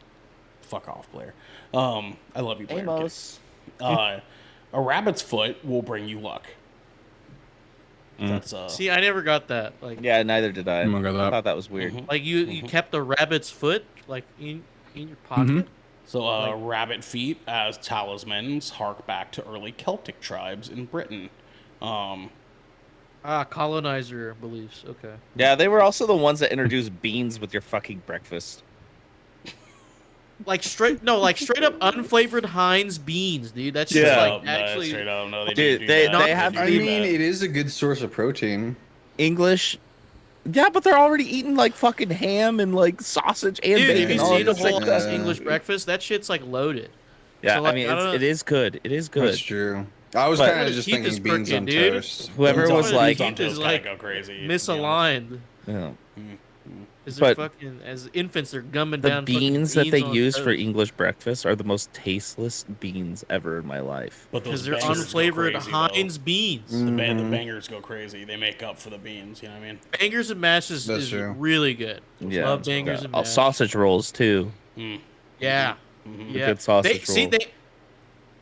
[SPEAKER 2] Fuck off, Blair. I love you, Blair. I'm kidding. A rabbit's foot will bring you luck. That's
[SPEAKER 4] See, I never got that. Like,
[SPEAKER 3] Yeah, neither did I.
[SPEAKER 1] Oh my God,
[SPEAKER 3] I thought that was weird.
[SPEAKER 4] like you kept a rabbit's foot like in your pocket.
[SPEAKER 2] so. Rabbit feet as talismans hark back to early Celtic tribes in Britain.
[SPEAKER 4] Colonizer beliefs. Okay.
[SPEAKER 3] Yeah, they were also the ones that introduced beans with your fucking breakfast.
[SPEAKER 4] Like straight up unflavored Heinz beans, dude. That's just
[SPEAKER 3] Yeah.
[SPEAKER 4] like actually.
[SPEAKER 2] straight up. No, they
[SPEAKER 3] Dude,
[SPEAKER 2] didn't do
[SPEAKER 3] they-
[SPEAKER 2] that.
[SPEAKER 3] they have
[SPEAKER 2] didn't
[SPEAKER 3] to
[SPEAKER 2] do
[SPEAKER 3] be-
[SPEAKER 2] that.
[SPEAKER 1] it is a good source of protein.
[SPEAKER 3] English. Yeah, but they're already eating like fucking ham and like sausage and
[SPEAKER 4] Dude,
[SPEAKER 3] bacon.
[SPEAKER 4] have you
[SPEAKER 3] all
[SPEAKER 4] seen a
[SPEAKER 3] this, like,
[SPEAKER 4] whole
[SPEAKER 1] that.
[SPEAKER 4] English breakfast? That shit's like loaded.
[SPEAKER 3] Yeah,
[SPEAKER 4] So, like,
[SPEAKER 3] I mean,
[SPEAKER 4] I don't know.
[SPEAKER 3] it is good. It is good.
[SPEAKER 1] That's true. I was
[SPEAKER 3] But-
[SPEAKER 1] kind of just
[SPEAKER 4] Keith is
[SPEAKER 1] thinking beans
[SPEAKER 4] crooked,
[SPEAKER 1] on
[SPEAKER 4] dude.
[SPEAKER 1] toast.
[SPEAKER 3] Whoever
[SPEAKER 2] Beans
[SPEAKER 3] was
[SPEAKER 2] on-
[SPEAKER 3] like,
[SPEAKER 2] beans on
[SPEAKER 4] Keith is
[SPEAKER 2] toast
[SPEAKER 4] like
[SPEAKER 2] kinda go crazy. to be honest.
[SPEAKER 4] Misaligned.
[SPEAKER 3] yeah.
[SPEAKER 4] Because they're
[SPEAKER 3] But
[SPEAKER 4] fucking as infants, they're gumming
[SPEAKER 3] The
[SPEAKER 4] down fucking
[SPEAKER 3] beans that they
[SPEAKER 4] on
[SPEAKER 3] use for
[SPEAKER 4] toast.
[SPEAKER 3] English breakfast are the most tasteless beans ever in my life.
[SPEAKER 2] But those
[SPEAKER 4] Because they're
[SPEAKER 2] bangers go
[SPEAKER 4] unflavored
[SPEAKER 2] crazy,
[SPEAKER 4] Heinz
[SPEAKER 2] though.
[SPEAKER 4] beans.
[SPEAKER 2] The bangers go crazy. They make up for the beans. You know what I mean?
[SPEAKER 4] Bangers and mash is
[SPEAKER 1] That's true.
[SPEAKER 4] really good.
[SPEAKER 3] Yeah,
[SPEAKER 4] Love bangers and mash.
[SPEAKER 3] sausage rolls too.
[SPEAKER 4] Yeah, yeah.
[SPEAKER 3] good sausage
[SPEAKER 4] See,
[SPEAKER 3] roll.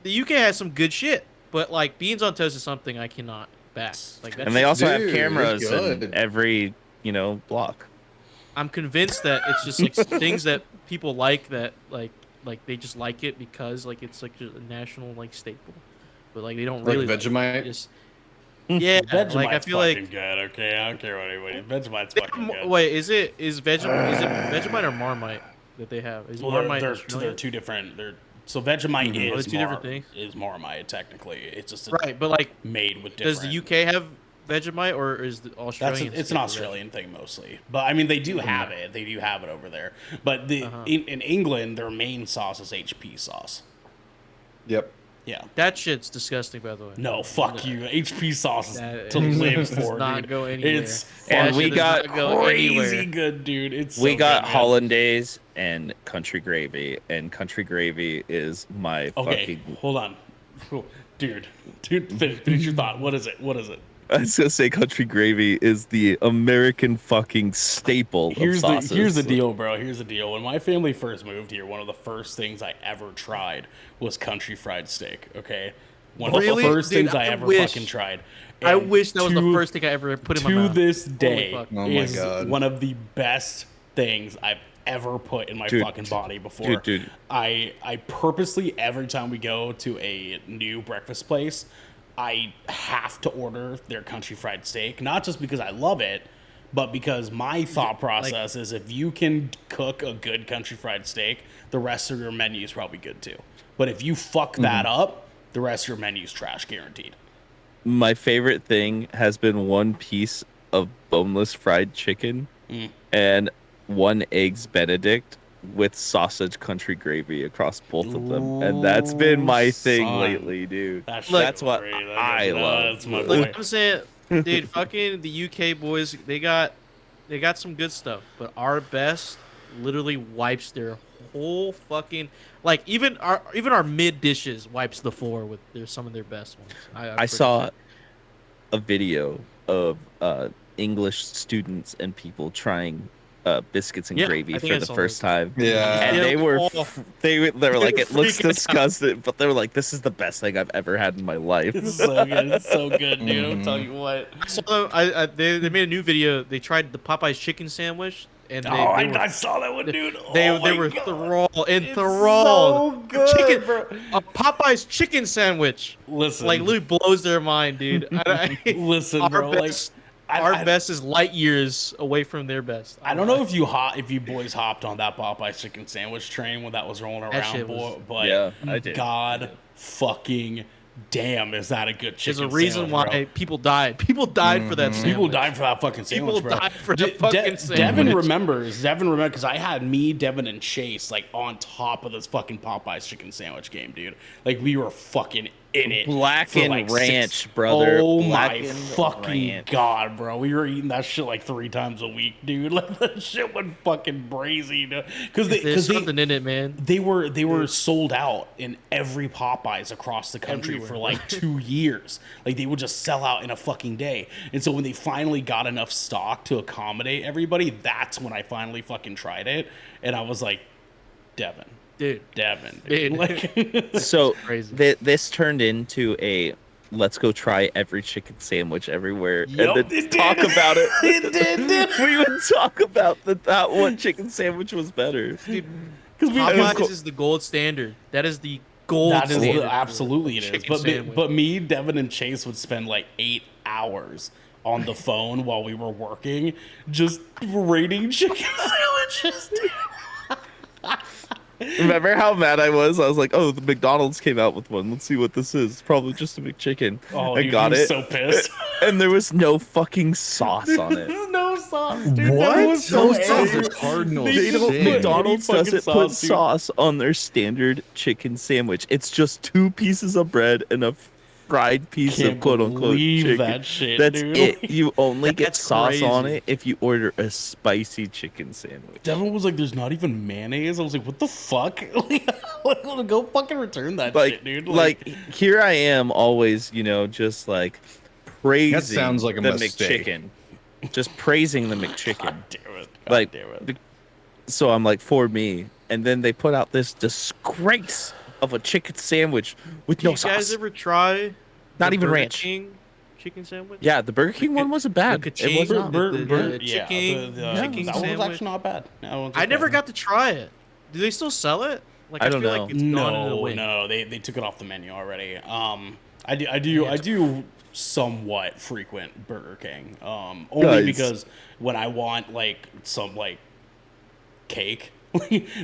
[SPEAKER 4] the UK has some good shit, but like beans on toast is something I cannot back. Like that's
[SPEAKER 3] And they also
[SPEAKER 1] Dude,
[SPEAKER 3] have
[SPEAKER 1] it's
[SPEAKER 3] cameras
[SPEAKER 1] good.
[SPEAKER 3] in every, block.
[SPEAKER 4] I'm convinced that it's just like things that people like that like they just like it because like it's like just a national like staple, but like they don't
[SPEAKER 1] Like
[SPEAKER 4] really
[SPEAKER 1] Vegemite?
[SPEAKER 4] It. Just yeah,
[SPEAKER 2] Vegemite's
[SPEAKER 4] like I feel
[SPEAKER 2] fucking
[SPEAKER 4] like
[SPEAKER 2] good. Okay, I don't care what anybody. Vegemite's fucking good.
[SPEAKER 4] wait, is it Vegemite or Marmite that they have? Is
[SPEAKER 2] Well,
[SPEAKER 4] Marmite
[SPEAKER 2] they're
[SPEAKER 4] Australian?
[SPEAKER 2] two different. So Vegemite
[SPEAKER 4] Oh,
[SPEAKER 2] is
[SPEAKER 4] they're two different things?
[SPEAKER 2] is Marmite technically. It's just
[SPEAKER 4] Right, but like
[SPEAKER 2] made with
[SPEAKER 4] does
[SPEAKER 2] different.
[SPEAKER 4] the UK have Vegemite, or is the Australian?
[SPEAKER 2] It's an Australian thing mostly, but I mean they do have it. They do have it over there. But in England, their main sauce is HP sauce.
[SPEAKER 1] Yep.
[SPEAKER 2] Yeah.
[SPEAKER 4] That shit's disgusting, by the way.
[SPEAKER 2] No, fuck you. HP sauce is
[SPEAKER 4] That
[SPEAKER 2] to live
[SPEAKER 4] does
[SPEAKER 2] for,
[SPEAKER 4] not
[SPEAKER 2] dude.
[SPEAKER 4] go anywhere.
[SPEAKER 2] It's
[SPEAKER 3] And
[SPEAKER 4] That
[SPEAKER 3] we
[SPEAKER 4] shit does
[SPEAKER 3] got
[SPEAKER 4] not go
[SPEAKER 2] crazy
[SPEAKER 4] anywhere.
[SPEAKER 2] good, dude. It's
[SPEAKER 3] We
[SPEAKER 2] so
[SPEAKER 3] got
[SPEAKER 2] good, man.
[SPEAKER 3] hollandaise and country gravy, and country gravy is my
[SPEAKER 2] Okay,
[SPEAKER 3] fucking.
[SPEAKER 2] hold on, dude. Finish your thought. What is it? What is it?
[SPEAKER 3] I was gonna say country gravy is the American fucking staple of sauces.
[SPEAKER 2] Here's the deal, bro. Here's the deal. When my family first moved here, one of the first things I ever tried was country fried steak. Okay, one of
[SPEAKER 4] Really?
[SPEAKER 2] the first
[SPEAKER 4] Dude,
[SPEAKER 2] things I
[SPEAKER 4] I
[SPEAKER 2] ever
[SPEAKER 4] wish-
[SPEAKER 2] fucking tried.
[SPEAKER 4] I
[SPEAKER 2] And
[SPEAKER 4] wish that was the
[SPEAKER 2] to-
[SPEAKER 4] first thing I ever put in my
[SPEAKER 2] to
[SPEAKER 4] mouth.
[SPEAKER 2] this
[SPEAKER 4] Holy
[SPEAKER 2] day
[SPEAKER 4] fuck.
[SPEAKER 1] Oh my
[SPEAKER 2] is
[SPEAKER 1] God.
[SPEAKER 2] one of the best things I've ever put in my
[SPEAKER 3] Dude,
[SPEAKER 2] fucking body before.
[SPEAKER 3] dude.
[SPEAKER 2] I purposely, every time we go to a new breakfast place, I have to order their country fried steak, not just because I love it, but because my thought process is if you can cook a good country fried steak, the rest of your menu is probably good too. But if you fuck that up, the rest of your menu's trash, guaranteed.
[SPEAKER 3] My favorite thing has been one piece of boneless fried chicken and one eggs Benedict with sausage country gravy across both of them, and that's been my
[SPEAKER 2] Ooh,
[SPEAKER 3] thing
[SPEAKER 2] son.
[SPEAKER 3] lately, dude.
[SPEAKER 2] That's
[SPEAKER 3] what
[SPEAKER 2] great.
[SPEAKER 3] I love.
[SPEAKER 2] That's my
[SPEAKER 4] Look,
[SPEAKER 2] boy.
[SPEAKER 4] I'm saying, dude, fucking the UK boys, they got some good stuff, but our best literally wipes their whole fucking even our mid dishes wipes the floor with some of their best ones.
[SPEAKER 3] I saw a video of English students and people trying biscuits and
[SPEAKER 4] Yeah,
[SPEAKER 3] gravy
[SPEAKER 4] I think
[SPEAKER 3] for
[SPEAKER 4] I
[SPEAKER 3] the
[SPEAKER 4] saw
[SPEAKER 3] first
[SPEAKER 4] that.
[SPEAKER 3] time.
[SPEAKER 1] Yeah.
[SPEAKER 3] And
[SPEAKER 4] Yeah,
[SPEAKER 3] they were
[SPEAKER 4] all-
[SPEAKER 3] they were like, it looks
[SPEAKER 4] freaking out.
[SPEAKER 3] disgusting, but they were like, this is the best thing I've ever had in my life.
[SPEAKER 2] It's so good. It's so good, dude. I'm telling you what.
[SPEAKER 4] So they made a new video. They tried the Popeyes chicken sandwich, and they,
[SPEAKER 2] Oh,
[SPEAKER 4] they were,
[SPEAKER 2] I saw that one, dude.
[SPEAKER 4] they,
[SPEAKER 2] Oh
[SPEAKER 4] they
[SPEAKER 2] my
[SPEAKER 4] were
[SPEAKER 2] God.
[SPEAKER 4] enthralled.
[SPEAKER 2] It's
[SPEAKER 4] Enthralled.
[SPEAKER 2] so good,
[SPEAKER 4] chicken,
[SPEAKER 2] bro.
[SPEAKER 4] A Popeyes chicken sandwich.
[SPEAKER 2] Listen,
[SPEAKER 4] Literally blows their mind, dude.
[SPEAKER 2] listen,
[SPEAKER 4] our
[SPEAKER 2] bro.
[SPEAKER 4] best,
[SPEAKER 2] Like,
[SPEAKER 4] our best is light years away from their best.
[SPEAKER 2] I don't know if you boys hopped on that Popeyes chicken sandwich train when that was rolling
[SPEAKER 4] That
[SPEAKER 2] around,
[SPEAKER 4] shit was-
[SPEAKER 2] but
[SPEAKER 3] Yeah, I did.
[SPEAKER 2] God fucking damn, is that a good chicken?
[SPEAKER 4] There's a reason
[SPEAKER 2] sandwich,
[SPEAKER 4] why
[SPEAKER 2] bro.
[SPEAKER 4] people died. People died for that sandwich.
[SPEAKER 2] People died for that fucking sandwich,
[SPEAKER 4] People
[SPEAKER 2] bro.
[SPEAKER 4] died for that fucking sandwich.
[SPEAKER 2] Devin remembers, because I had me, Devin, and Chase like on top of this fucking Popeyes chicken sandwich game, dude. Like we were fucking in it.
[SPEAKER 3] Black
[SPEAKER 2] for,
[SPEAKER 3] and
[SPEAKER 2] like,
[SPEAKER 3] ranch, brother.
[SPEAKER 2] Oh
[SPEAKER 3] Black
[SPEAKER 2] my
[SPEAKER 3] and
[SPEAKER 2] fucking
[SPEAKER 3] ranch.
[SPEAKER 2] God, bro. We were eating that shit like 3 times a week, dude. Like that shit went fucking crazy, because
[SPEAKER 4] There's something in it, man.
[SPEAKER 2] they were sold out in every Popeyes across the country
[SPEAKER 4] Everywhere.
[SPEAKER 2] for like 2 years. Like they would just sell out in a fucking day. And so when they finally got enough stock to accommodate everybody, that's when I finally fucking tried it. And I was like, Devin.
[SPEAKER 4] Dude.
[SPEAKER 2] Dude. Like
[SPEAKER 3] So
[SPEAKER 4] Crazy.
[SPEAKER 3] this turned into a let's go try every chicken sandwich everywhere
[SPEAKER 2] Yup,
[SPEAKER 3] and then
[SPEAKER 2] it
[SPEAKER 3] talk
[SPEAKER 2] did.
[SPEAKER 3] about it.
[SPEAKER 2] It did.
[SPEAKER 3] We would talk about that one chicken sandwich was better.
[SPEAKER 2] Because
[SPEAKER 4] Popeyes is the gold standard. That is the gold
[SPEAKER 2] that is
[SPEAKER 4] standard.
[SPEAKER 2] absolutely it is.
[SPEAKER 4] Chicken
[SPEAKER 2] But
[SPEAKER 4] sandwich.
[SPEAKER 2] but me, Devin, and Chase would spend like 8 hours on the phone while we were working, just rating chicken sandwiches. Dude.
[SPEAKER 3] Remember how mad I was? I was like, "Oh, the McDonald's came out with one. Let's see what this is. It's probably just a McChicken."
[SPEAKER 2] Oh,
[SPEAKER 3] I
[SPEAKER 2] dude,
[SPEAKER 3] got
[SPEAKER 2] he was
[SPEAKER 3] it,
[SPEAKER 2] so pissed.
[SPEAKER 3] and there was no fucking sauce on it.
[SPEAKER 2] No sauce, dude.
[SPEAKER 1] What?
[SPEAKER 2] That was so
[SPEAKER 1] Those sauces
[SPEAKER 2] angry.
[SPEAKER 1] are cardinal
[SPEAKER 2] They don't
[SPEAKER 1] sin.
[SPEAKER 2] put
[SPEAKER 3] McDonald's
[SPEAKER 2] any fucking
[SPEAKER 3] doesn't put
[SPEAKER 2] sauce, dude.
[SPEAKER 3] sauce on their standard chicken sandwich. It's just 2 pieces of bread and a fried piece of
[SPEAKER 2] Can't
[SPEAKER 3] quote unquote
[SPEAKER 2] believe
[SPEAKER 3] chicken.
[SPEAKER 2] that shit,
[SPEAKER 3] That's
[SPEAKER 2] dude.
[SPEAKER 3] it. You only get
[SPEAKER 4] That's
[SPEAKER 3] sauce on
[SPEAKER 4] crazy.
[SPEAKER 3] it if you order a spicy chicken sandwich.
[SPEAKER 2] Devin was like, "There's not even mayonnaise." I was like, "What the fuck?" Go fucking return that
[SPEAKER 3] Like,
[SPEAKER 2] shit, dude.
[SPEAKER 3] like here I am always, just like praising
[SPEAKER 1] sounds like a
[SPEAKER 3] the
[SPEAKER 1] mistake.
[SPEAKER 3] McChicken. Just praising the McChicken.
[SPEAKER 2] God damn it. God
[SPEAKER 3] Like,
[SPEAKER 2] damn it.
[SPEAKER 3] So I'm like, for me. And then they put out this disgrace of a chicken sandwich with
[SPEAKER 4] Did
[SPEAKER 3] no
[SPEAKER 4] you guys
[SPEAKER 3] sauce.
[SPEAKER 4] ever try
[SPEAKER 3] Not
[SPEAKER 4] the
[SPEAKER 3] even
[SPEAKER 4] Burger
[SPEAKER 3] ranch.
[SPEAKER 4] King chicken sandwich?
[SPEAKER 3] Yeah, the Burger King one wasn't bad.
[SPEAKER 4] Look at
[SPEAKER 3] It was
[SPEAKER 4] cheese.
[SPEAKER 3] not.
[SPEAKER 4] The
[SPEAKER 2] yeah,
[SPEAKER 4] chicken- chicken
[SPEAKER 2] that one was
[SPEAKER 4] sandwich.
[SPEAKER 2] actually not bad. That one was
[SPEAKER 4] I
[SPEAKER 2] okay.
[SPEAKER 4] never got to try it. Do they still sell it? Like
[SPEAKER 3] I don't
[SPEAKER 4] feel
[SPEAKER 3] know.
[SPEAKER 4] like it's gone in the
[SPEAKER 2] No,
[SPEAKER 4] wind.
[SPEAKER 2] no, they took it off the menu already. I do somewhat frequent Burger King. Only
[SPEAKER 3] Guys.
[SPEAKER 2] because when I want like some like cake,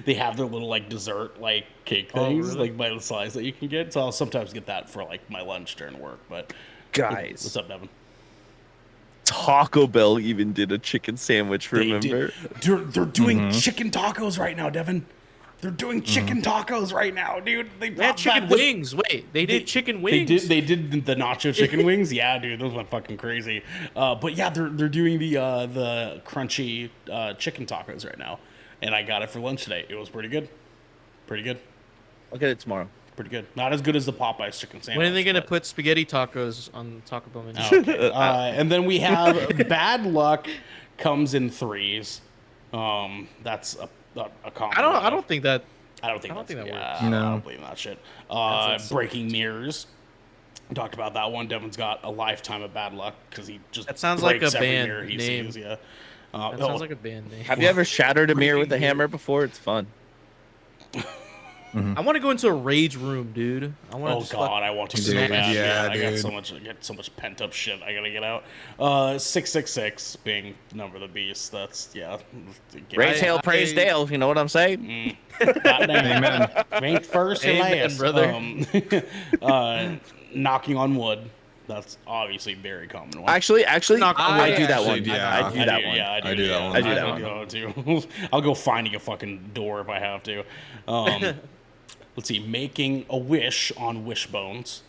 [SPEAKER 2] they have their little like dessert like cake
[SPEAKER 4] Oh,
[SPEAKER 2] things
[SPEAKER 4] really?
[SPEAKER 2] like by the size that you can get. So I'll sometimes get that for like my lunch during work. But
[SPEAKER 3] Guys,
[SPEAKER 2] what's up, Devin?
[SPEAKER 3] Taco Bell even did a chicken sandwich. Remember?
[SPEAKER 2] They're doing chicken tacos right now, Devin. They're doing chicken tacos right now, dude. They
[SPEAKER 4] They had
[SPEAKER 2] brought
[SPEAKER 4] chicken
[SPEAKER 2] back the-
[SPEAKER 4] wings. Wait, they did chicken
[SPEAKER 2] They
[SPEAKER 4] wings.
[SPEAKER 2] did the nacho chicken wings. Yeah, dude, those went fucking crazy. But yeah, they're doing the crunchy chicken tacos right now, and I got it for lunch today. It was pretty good. Pretty good.
[SPEAKER 3] I'll get it tomorrow.
[SPEAKER 2] Pretty good. Not as good as the Popeyes chicken sandwich.
[SPEAKER 4] When are they gonna
[SPEAKER 2] but-
[SPEAKER 4] put spaghetti tacos on Taco Bell menu?
[SPEAKER 2] Okay. And then we have bad luck comes in threes. That's a common.
[SPEAKER 4] I don't think that.
[SPEAKER 2] I don't think
[SPEAKER 4] I don't think that
[SPEAKER 2] yeah,
[SPEAKER 4] works.
[SPEAKER 2] I
[SPEAKER 1] No.
[SPEAKER 2] don't believe in that shit.
[SPEAKER 4] That's
[SPEAKER 2] Breaking mirrors. We talked about that one. Devin's got a lifetime of bad luck because he just
[SPEAKER 4] That sounds like
[SPEAKER 2] breaks
[SPEAKER 4] a
[SPEAKER 2] every
[SPEAKER 4] band
[SPEAKER 2] mirror he
[SPEAKER 4] name.
[SPEAKER 2] sees. Yeah.
[SPEAKER 4] That sounds like a band name.
[SPEAKER 3] Have you ever shattered a mirror with a hammer before? It's fun.
[SPEAKER 4] I want to go into a rage room, dude. I want to
[SPEAKER 2] Oh
[SPEAKER 4] just
[SPEAKER 2] God, I want to so
[SPEAKER 1] Dude,
[SPEAKER 2] bad.
[SPEAKER 1] yeah,
[SPEAKER 2] I got
[SPEAKER 1] dude.
[SPEAKER 2] so much pent up shit I gotta get out. 666 being number of the beast. That's yeah.
[SPEAKER 3] Raise hell,
[SPEAKER 4] I-
[SPEAKER 3] praise Dale. You know what I'm saying?
[SPEAKER 2] Amen. Ain't first or
[SPEAKER 4] Amen,
[SPEAKER 2] last,
[SPEAKER 4] brother.
[SPEAKER 2] Knocking on wood. That's obviously a very common one.
[SPEAKER 3] Actually,
[SPEAKER 4] Knock on
[SPEAKER 3] I
[SPEAKER 4] wood.
[SPEAKER 3] do that
[SPEAKER 1] Actually,
[SPEAKER 3] one.
[SPEAKER 1] yeah.
[SPEAKER 3] I do that one.
[SPEAKER 2] Yeah,
[SPEAKER 1] I do that one.
[SPEAKER 3] I do that
[SPEAKER 2] one too. I'll go finding a fucking door if I have to. Let's see, making a wish on wishbones,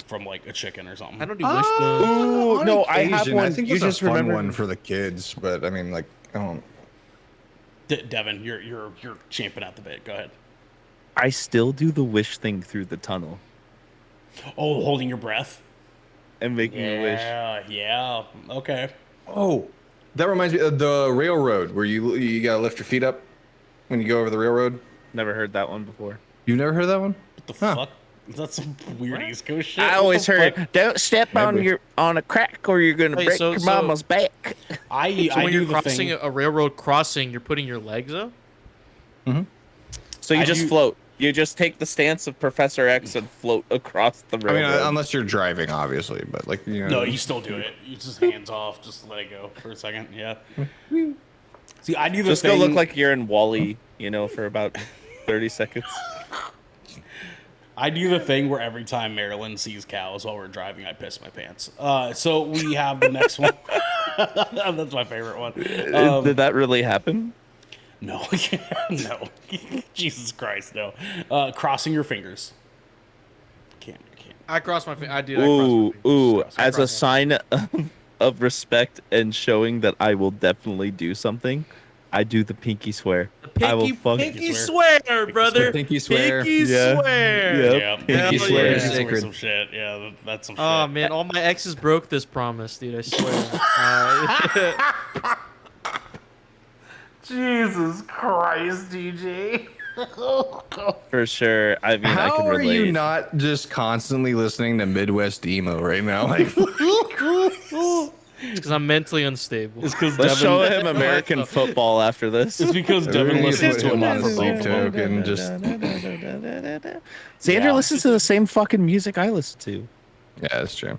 [SPEAKER 2] from like a chicken or something.
[SPEAKER 4] I don't do wishbones.
[SPEAKER 3] Ooh,
[SPEAKER 1] On
[SPEAKER 3] no, I have
[SPEAKER 1] occasion,
[SPEAKER 3] one.
[SPEAKER 1] I think
[SPEAKER 3] You
[SPEAKER 1] it's
[SPEAKER 3] just
[SPEAKER 1] a fun
[SPEAKER 3] remember
[SPEAKER 1] one for the kids, but I mean, like, I don't.
[SPEAKER 2] Devin, you're champing at the bit. Go ahead.
[SPEAKER 3] I still do the wish thing through the tunnel
[SPEAKER 2] Oh, holding your breath.
[SPEAKER 3] and making a wish.
[SPEAKER 2] Yeah. Okay.
[SPEAKER 1] Oh, that reminds me of the railroad where you gotta lift your feet up when you go over the railroad.
[SPEAKER 3] Never heard that one before.
[SPEAKER 1] You've never heard that one?
[SPEAKER 2] What the
[SPEAKER 1] Huh.
[SPEAKER 2] fuck? That's some weird East Coast shit.
[SPEAKER 3] I
[SPEAKER 2] What
[SPEAKER 3] always
[SPEAKER 2] the
[SPEAKER 3] heard,
[SPEAKER 2] fuck?
[SPEAKER 3] "Don't step
[SPEAKER 1] Maybe.
[SPEAKER 3] on a crack or you're gonna
[SPEAKER 4] Wait,
[SPEAKER 3] break
[SPEAKER 4] so-
[SPEAKER 3] your
[SPEAKER 4] so-
[SPEAKER 3] mama's back."
[SPEAKER 2] I
[SPEAKER 4] So when
[SPEAKER 2] do
[SPEAKER 4] you're
[SPEAKER 2] the
[SPEAKER 4] crossing
[SPEAKER 2] thing.
[SPEAKER 4] a railroad crossing, you're putting your legs up.
[SPEAKER 3] So you
[SPEAKER 2] I
[SPEAKER 3] just
[SPEAKER 2] do-
[SPEAKER 3] float. You just take the stance of Professor X and float across the
[SPEAKER 1] I mean,
[SPEAKER 3] railroad.
[SPEAKER 1] unless you're driving, obviously, but like, you know.
[SPEAKER 2] No, you still do it. You just hands off, just let it go for a second. Yeah. See, I do the
[SPEAKER 3] just
[SPEAKER 2] thing.
[SPEAKER 3] go look like you're in Wall-E, for about 30 seconds.
[SPEAKER 2] I do the thing where every time Marilyn sees cows while we're driving, I piss my pants. So we have the next one. That's my favorite one.
[SPEAKER 3] Did that really happen?
[SPEAKER 2] No, no. Jesus Christ, no. Crossing your fingers. Can't.
[SPEAKER 4] I cross my finger. I do. I cross my fingers.
[SPEAKER 3] Ooh!
[SPEAKER 2] Cross-
[SPEAKER 3] As a
[SPEAKER 4] cross my
[SPEAKER 3] sign of respect and showing that I will definitely do something, I do the pinky swear. I will
[SPEAKER 4] Pinky swear, brother.
[SPEAKER 1] Pinky swear.
[SPEAKER 4] Pinky
[SPEAKER 3] Yeah.
[SPEAKER 4] swear.
[SPEAKER 3] Yep.
[SPEAKER 2] Yeah,
[SPEAKER 3] Pinky
[SPEAKER 2] pinky
[SPEAKER 4] swear
[SPEAKER 2] swear
[SPEAKER 4] is
[SPEAKER 2] is
[SPEAKER 1] sacred.
[SPEAKER 2] some shit. Yeah, that's some shit.
[SPEAKER 4] Oh man, all my exes broke this promise, dude. I swear.
[SPEAKER 2] Jesus Christ, DJ.
[SPEAKER 3] For sure. I mean, I
[SPEAKER 1] How
[SPEAKER 3] can
[SPEAKER 1] are
[SPEAKER 3] relate.
[SPEAKER 1] you not just constantly listening to Midwest emo right now? Like,
[SPEAKER 4] Because I'm mentally unstable.
[SPEAKER 2] It's because
[SPEAKER 3] Let's show
[SPEAKER 2] Devin.
[SPEAKER 3] him American football after this.
[SPEAKER 2] It's because Devin
[SPEAKER 1] Everybody
[SPEAKER 2] listens
[SPEAKER 1] put
[SPEAKER 2] to a
[SPEAKER 1] him
[SPEAKER 2] lot
[SPEAKER 1] on
[SPEAKER 2] for
[SPEAKER 1] the
[SPEAKER 2] both
[SPEAKER 1] sleep
[SPEAKER 2] of them.
[SPEAKER 1] token. Just
[SPEAKER 3] Xander
[SPEAKER 2] Yeah.
[SPEAKER 3] listens to the same fucking music I listen to.
[SPEAKER 1] yeah, that's true.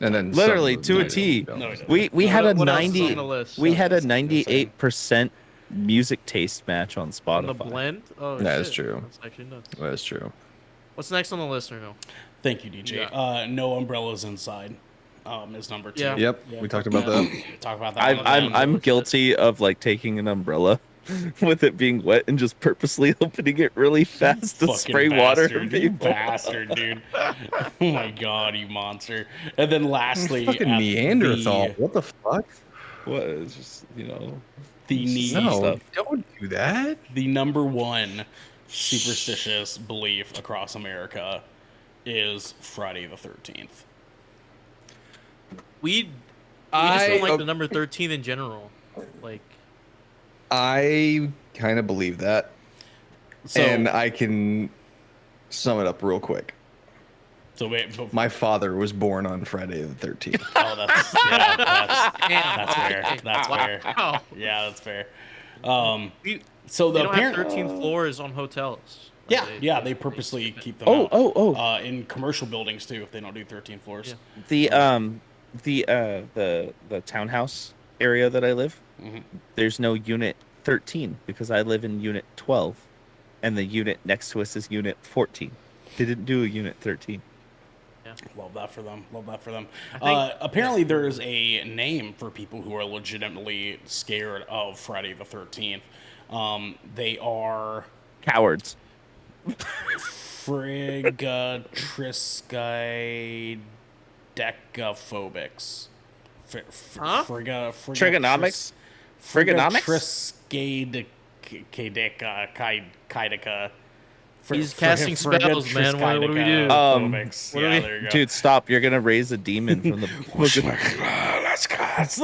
[SPEAKER 1] And then
[SPEAKER 3] Literally,
[SPEAKER 1] some-
[SPEAKER 3] to a
[SPEAKER 1] no,
[SPEAKER 3] T.
[SPEAKER 1] don't.
[SPEAKER 2] No, he doesn't.
[SPEAKER 3] We had a
[SPEAKER 4] What else is
[SPEAKER 3] 90
[SPEAKER 4] on the list?
[SPEAKER 3] we had a
[SPEAKER 2] That's insane.
[SPEAKER 3] 98% music taste match on Spotify.
[SPEAKER 4] On the blend? Oh,
[SPEAKER 1] That is
[SPEAKER 4] shit.
[SPEAKER 1] true.
[SPEAKER 4] That's actually nuts.
[SPEAKER 1] That's true.
[SPEAKER 4] What's next on the list or no?
[SPEAKER 2] Thank you, DJ. No umbrellas inside. Is number 2.
[SPEAKER 4] Yeah.
[SPEAKER 1] Yep, we talked about that.
[SPEAKER 2] Talk about that.
[SPEAKER 3] I'm guilty of like taking an umbrella with it being wet and just purposely opening it really fast to
[SPEAKER 2] Fucking
[SPEAKER 3] spray water
[SPEAKER 2] bastard,
[SPEAKER 3] at
[SPEAKER 2] you
[SPEAKER 3] people.
[SPEAKER 2] bastard, dude. Oh my god, you monster. And then lastly,
[SPEAKER 1] Fucking
[SPEAKER 2] at
[SPEAKER 1] Neanderthal. What the fuck?
[SPEAKER 3] What? It's just
[SPEAKER 2] The knee,
[SPEAKER 1] No,
[SPEAKER 3] stuff.
[SPEAKER 1] don't do that.
[SPEAKER 2] the number one superstitious belief across America is Friday the 13th.
[SPEAKER 4] We just don't like
[SPEAKER 1] I-
[SPEAKER 4] the number 13 in general. Like,
[SPEAKER 1] I kind of believe that,
[SPEAKER 2] So,
[SPEAKER 1] and I can sum it up real quick.
[SPEAKER 2] so wait, but,
[SPEAKER 1] My father was born on Friday the 13th.
[SPEAKER 2] oh, that's fair. That's fair.
[SPEAKER 4] wow.
[SPEAKER 2] Yeah, that's fair.
[SPEAKER 4] We,
[SPEAKER 2] So
[SPEAKER 4] they
[SPEAKER 2] the
[SPEAKER 4] don't have
[SPEAKER 2] parent,
[SPEAKER 4] 13 floors on hotels. Like,
[SPEAKER 2] yeah, they purposely keep them
[SPEAKER 3] Oh,
[SPEAKER 2] out.
[SPEAKER 3] oh.
[SPEAKER 2] In commercial buildings too, if they don't do 13 floors.
[SPEAKER 4] Yeah.
[SPEAKER 3] The townhouse area that I live,
[SPEAKER 2] Mhm.
[SPEAKER 3] there's no unit 13 because I live in unit 12, and the unit next to us is unit 14. They didn't do a unit 13.
[SPEAKER 4] Yeah.
[SPEAKER 2] Love that for them. Love that for them.
[SPEAKER 4] think-
[SPEAKER 2] Apparently, there is a name for people who are legitimately scared of Friday the 13th. They are
[SPEAKER 3] Cowards.
[SPEAKER 2] Friggatriskidecaphobics.
[SPEAKER 4] Huh?
[SPEAKER 3] Trigonomics? Frigonomics?
[SPEAKER 2] Frigatriskideka.
[SPEAKER 4] He's casting spells, man. What do we do?
[SPEAKER 2] Yeah,
[SPEAKER 4] what do we-
[SPEAKER 2] there you go.
[SPEAKER 3] Dude, stop. You're going to raise a demon from the
[SPEAKER 2] Let's cast.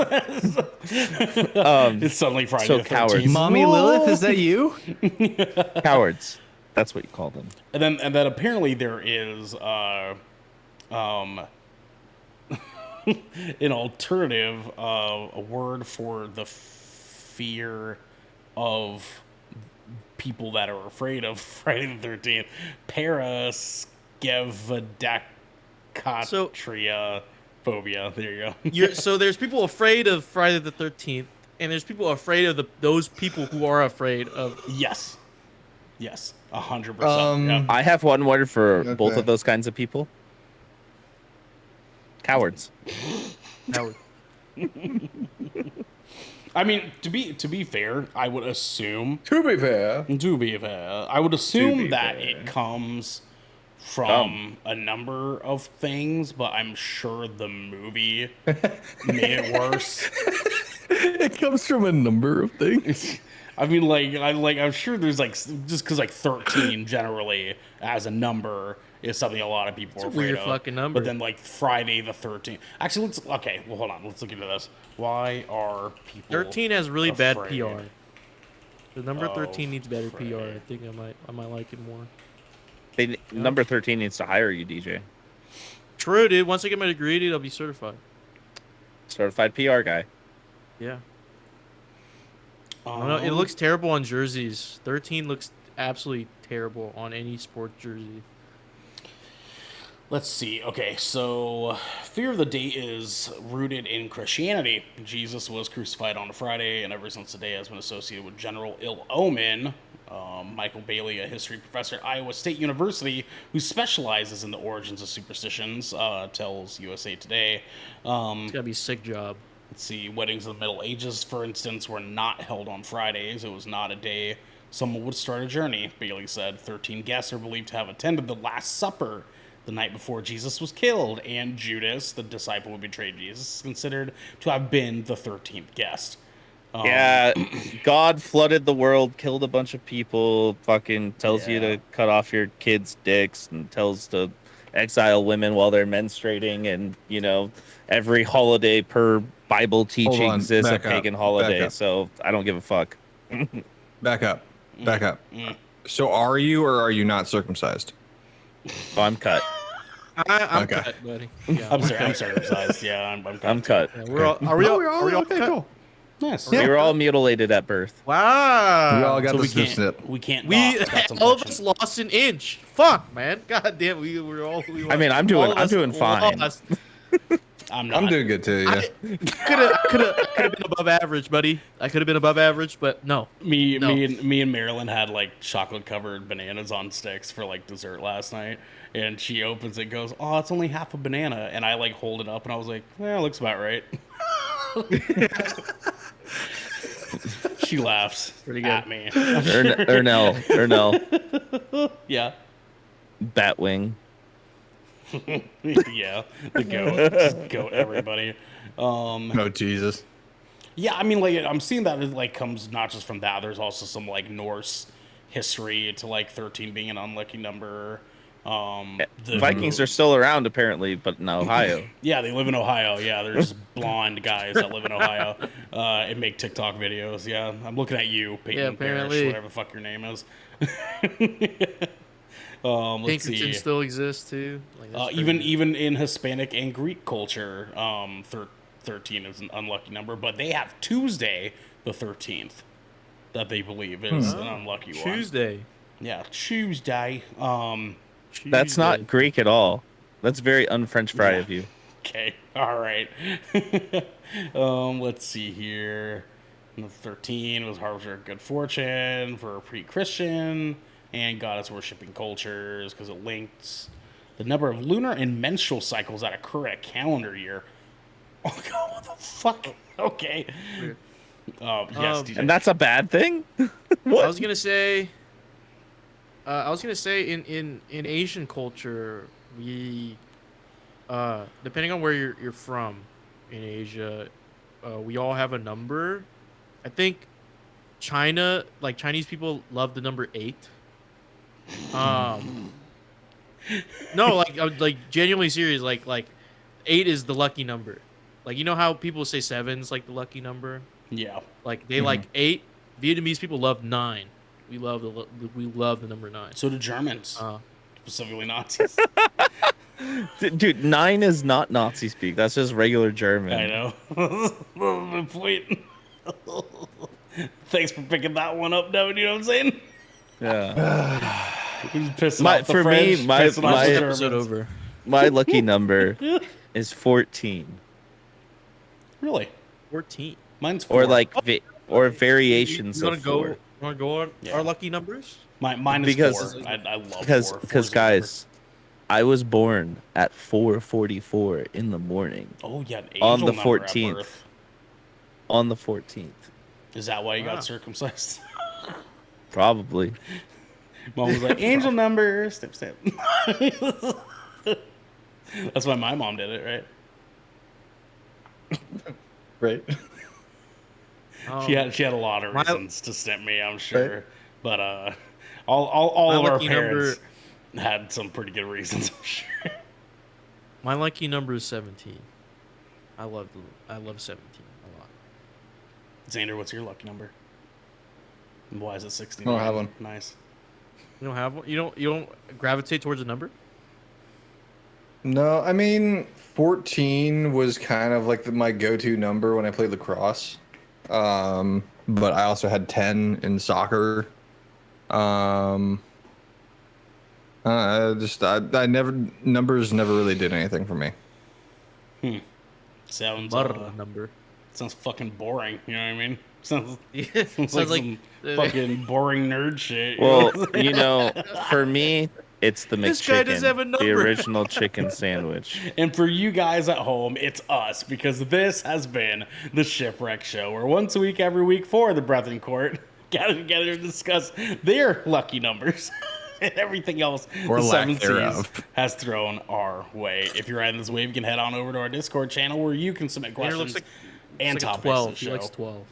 [SPEAKER 3] Um,
[SPEAKER 2] It's suddenly Friday
[SPEAKER 3] so
[SPEAKER 2] the 13th.
[SPEAKER 3] cowards.
[SPEAKER 1] Mommy Lilith, is that you?
[SPEAKER 3] cowards. That's what you call them.
[SPEAKER 2] And then apparently there is an alternative, a word for the fear of people that are afraid of Friday the 13th. Paraskevidacatria phobia. There you go.
[SPEAKER 4] So there's people afraid of Friday the 13th, and there's people afraid of those people who are afraid of.
[SPEAKER 2] Yes. 100%.
[SPEAKER 1] Um,
[SPEAKER 3] I have one word for both
[SPEAKER 1] Okay.
[SPEAKER 3] of those kinds of people. Cowards.
[SPEAKER 4] Howard.
[SPEAKER 2] I mean, to be fair, I would assume
[SPEAKER 1] to be fair,
[SPEAKER 2] I would assume
[SPEAKER 1] be
[SPEAKER 2] that
[SPEAKER 1] fair.
[SPEAKER 2] it comes from a number of things, but I'm sure the movie made it worse.
[SPEAKER 1] it comes from a number of things.
[SPEAKER 2] I mean, I'm sure there's just because 13 generally as a number is something a lot of people are
[SPEAKER 4] a
[SPEAKER 2] afraid
[SPEAKER 4] weird
[SPEAKER 2] of.
[SPEAKER 4] fucking number.
[SPEAKER 2] But then Friday the 13th. Actually, hold on. Let's look into this. Why are people
[SPEAKER 4] 13 has really bad
[SPEAKER 2] afraid
[SPEAKER 4] PR. The number 13
[SPEAKER 2] of
[SPEAKER 4] needs better PR. I
[SPEAKER 2] Friday?
[SPEAKER 4] think I might like it more.
[SPEAKER 3] Number 13 needs to hire you, DJ.
[SPEAKER 4] True, dude. Once I get my degree, dude, I'll be certified.
[SPEAKER 3] Certified PR guy.
[SPEAKER 4] Yeah. I don't know. It looks terrible on jerseys. 13 looks absolutely terrible on any sport jersey.
[SPEAKER 2] Let's see. Okay, so fear of the day is rooted in Christianity. Jesus was crucified on a Friday, and ever since the day has been associated with general ill omen. Michael Bailey, a history professor at Iowa State University, who specializes in the origins of superstitions, tells USA Today.
[SPEAKER 4] It's gotta be a sick job.
[SPEAKER 2] Let's see, weddings in the Middle Ages, for instance, were not held on Fridays. It was not a day someone would start a journey, Bailey said. 13 guests are believed to have attended the Last Supper the night before Jesus was killed, and Judas, the disciple who betrayed Jesus, is considered to have been the 13th guest.
[SPEAKER 3] Yeah, God flooded the world, killed a bunch of people, fucking tells you
[SPEAKER 2] Yeah.
[SPEAKER 3] to cut off your kids' dicks and tells to exile women while they're menstruating, and every holiday per Bible teachings is a
[SPEAKER 1] back up,
[SPEAKER 3] pagan
[SPEAKER 1] back
[SPEAKER 3] holiday,
[SPEAKER 1] up.
[SPEAKER 3] so I don't give a fuck.
[SPEAKER 1] Back up. So are you or are you not circumcised?
[SPEAKER 3] So I'm cut.
[SPEAKER 4] I'm
[SPEAKER 1] Okay.
[SPEAKER 4] cut, buddy. Yeah,
[SPEAKER 2] I'm circumcised. Yeah, I'm
[SPEAKER 3] I'm cut.
[SPEAKER 4] yeah, we're all, are we all, are we all
[SPEAKER 1] okay,
[SPEAKER 4] cut?
[SPEAKER 1] cool.
[SPEAKER 2] Yes.
[SPEAKER 3] We were all mutilated at birth.
[SPEAKER 4] Wow.
[SPEAKER 1] We all got
[SPEAKER 2] So
[SPEAKER 1] the
[SPEAKER 2] we
[SPEAKER 1] snip
[SPEAKER 2] can't.
[SPEAKER 1] snip.
[SPEAKER 2] We can't.
[SPEAKER 4] We
[SPEAKER 2] dox. That's
[SPEAKER 4] all of us
[SPEAKER 2] unfortunate.
[SPEAKER 4] lost an inch. Fuck, man. God damn, we were all.
[SPEAKER 3] I mean, I'm doing fine.
[SPEAKER 4] lost.
[SPEAKER 2] I'm not.
[SPEAKER 1] I'm doing good too. Yeah.
[SPEAKER 4] Could have been above average, buddy. I could have been above average, but no.
[SPEAKER 2] Me,
[SPEAKER 4] No.
[SPEAKER 2] me and Marilyn had chocolate covered bananas on sticks for dessert last night, and she opens it, and goes, "Oh, it's only half a banana," and I hold it up, and I was like, "Yeah, looks about right." She laughs
[SPEAKER 4] Pretty good.
[SPEAKER 2] at me.
[SPEAKER 3] Ernell,
[SPEAKER 2] Yeah,
[SPEAKER 3] Batwing.
[SPEAKER 2] yeah, the goat, Just goat, everybody.
[SPEAKER 1] Oh Jesus.
[SPEAKER 2] Yeah, I mean, I'm seeing that it comes not just from that. There's also some Norse history to 13 being an unlucky number. The
[SPEAKER 3] Vikings are still around apparently, but in Ohio.
[SPEAKER 2] Yeah, they live in Ohio. Yeah, they're just blonde guys that live in Ohio and make TikTok videos. Yeah, I'm looking at you, Peyton
[SPEAKER 4] Yeah,
[SPEAKER 2] Parrish,
[SPEAKER 4] apparently.
[SPEAKER 2] whatever the fuck your name is. Let's
[SPEAKER 4] Pinkerton
[SPEAKER 2] see.
[SPEAKER 4] still exists too. That's
[SPEAKER 2] Even
[SPEAKER 4] crazy.
[SPEAKER 2] even in Hispanic and Greek culture, 13 is an unlucky number, but they have Tuesday the 13th that they believe is an unlucky one.
[SPEAKER 4] Tuesday.
[SPEAKER 2] Yeah, Tuesday.
[SPEAKER 3] That's not Greek at all. That's very un-French fry of you.
[SPEAKER 2] Okay, all right. Let's see here. Number 13 was harbinger of good fortune for pre-Christian and goddess worshipping cultures because it links the number of lunar and menstrual cycles that occur in a calendar year. Oh god, what the fuck? Okay. Yes, DJ.
[SPEAKER 3] And that's a bad thing. What?
[SPEAKER 4] I was gonna say. In Asian culture, we, depending on where you're from, in Asia, we all have a number. I think China, like Chinese people, love the number 8. No, like genuinely serious. Like 8 is the lucky number. Like, you know how people say 7's like the lucky number.
[SPEAKER 2] Yeah.
[SPEAKER 4] Like they like 8. Vietnamese people love 9. We love the number 9.
[SPEAKER 2] So do Germans, specifically Nazis.
[SPEAKER 3] Dude, 9 is not Nazi speak. That's just regular German.
[SPEAKER 2] I know. Point. Thanks for picking that one up, Devin. You know what I'm saying?
[SPEAKER 3] Yeah.
[SPEAKER 2] He's pissing off the
[SPEAKER 3] for me,
[SPEAKER 2] French,
[SPEAKER 3] my
[SPEAKER 2] pissing off the
[SPEAKER 4] Episode
[SPEAKER 2] Germans.
[SPEAKER 4] over.
[SPEAKER 3] my lucky number is 14,
[SPEAKER 2] Really?
[SPEAKER 4] 14.
[SPEAKER 2] Mine's 4.
[SPEAKER 3] or like or variations
[SPEAKER 4] You wanna
[SPEAKER 3] of
[SPEAKER 4] go?
[SPEAKER 3] 4.
[SPEAKER 4] You wanna go on
[SPEAKER 2] Yeah.
[SPEAKER 4] our lucky numbers?
[SPEAKER 2] Mine is
[SPEAKER 3] Because-
[SPEAKER 2] 4. I love
[SPEAKER 3] Because
[SPEAKER 2] 4.
[SPEAKER 3] because guys, I was born at 4:44 in the morning
[SPEAKER 2] Oh, yeah, an
[SPEAKER 3] on
[SPEAKER 2] angel
[SPEAKER 3] the
[SPEAKER 2] number at
[SPEAKER 3] 14th.
[SPEAKER 2] birth.
[SPEAKER 3] on the 14th.
[SPEAKER 2] Is that why you
[SPEAKER 4] Wow.
[SPEAKER 2] got circumcised?
[SPEAKER 3] Probably.
[SPEAKER 2] Mom was like, angel number, snip, snip. That's why my mom did it, right?
[SPEAKER 1] Right.
[SPEAKER 2] She had a lot of
[SPEAKER 4] My-
[SPEAKER 2] reasons to snip me, I'm sure. But all
[SPEAKER 4] My
[SPEAKER 2] of our
[SPEAKER 4] lucky
[SPEAKER 2] parents had some pretty good reasons, I'm sure.
[SPEAKER 4] My lucky number is 17. I love 17 a lot.
[SPEAKER 2] Xander, what's your lucky number? And why is it 16?
[SPEAKER 1] I don't have one.
[SPEAKER 2] Nice.
[SPEAKER 4] You don't have one? You don't gravitate towards a number?
[SPEAKER 1] No, I mean 14 was kind of like my go-to number when I played lacrosse. But I also had 10 in soccer. I never numbers never really did anything for me.
[SPEAKER 2] Sounds
[SPEAKER 4] Number.
[SPEAKER 2] sounds fucking boring. You know what I mean? Sounds
[SPEAKER 4] Sounds
[SPEAKER 2] like
[SPEAKER 4] like
[SPEAKER 2] some fucking boring nerd shit.
[SPEAKER 3] Well, for me, it's the
[SPEAKER 4] This guy doesn't have a
[SPEAKER 3] McChicken, the
[SPEAKER 4] number.
[SPEAKER 3] original chicken sandwich.
[SPEAKER 2] And for you guys at home, it's us, because this has been the Shipwreck Show, where once a week, every week, for the Brethren Court gather together to discuss their lucky numbers and everything else
[SPEAKER 1] Or
[SPEAKER 2] the
[SPEAKER 1] lack
[SPEAKER 2] Seven Seas
[SPEAKER 1] thereof.
[SPEAKER 2] has thrown our way. If you're riding this wave, you can head on over to our Discord channel where you can submit
[SPEAKER 4] Tanner
[SPEAKER 2] questions
[SPEAKER 4] looks
[SPEAKER 2] and
[SPEAKER 4] It's like a
[SPEAKER 2] topics
[SPEAKER 4] 12.
[SPEAKER 2] of the
[SPEAKER 4] He
[SPEAKER 2] show.
[SPEAKER 4] likes 12.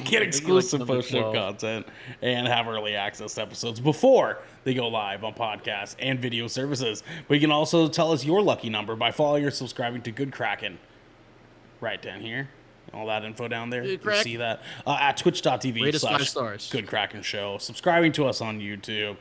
[SPEAKER 2] Get exclusive
[SPEAKER 4] number
[SPEAKER 2] post-show
[SPEAKER 4] 12.
[SPEAKER 2] content and have early access to episodes before they go live on podcasts and video services. But you can also tell us your lucky number by following or subscribing to Good Kraken right down here. All that info down there.
[SPEAKER 4] Good
[SPEAKER 2] You
[SPEAKER 4] Kraken.
[SPEAKER 2] see that at twitch.tv
[SPEAKER 4] Rate us 5
[SPEAKER 2] slash
[SPEAKER 4] stars.
[SPEAKER 2] Good Kraken Show. Subscribing to us on YouTube.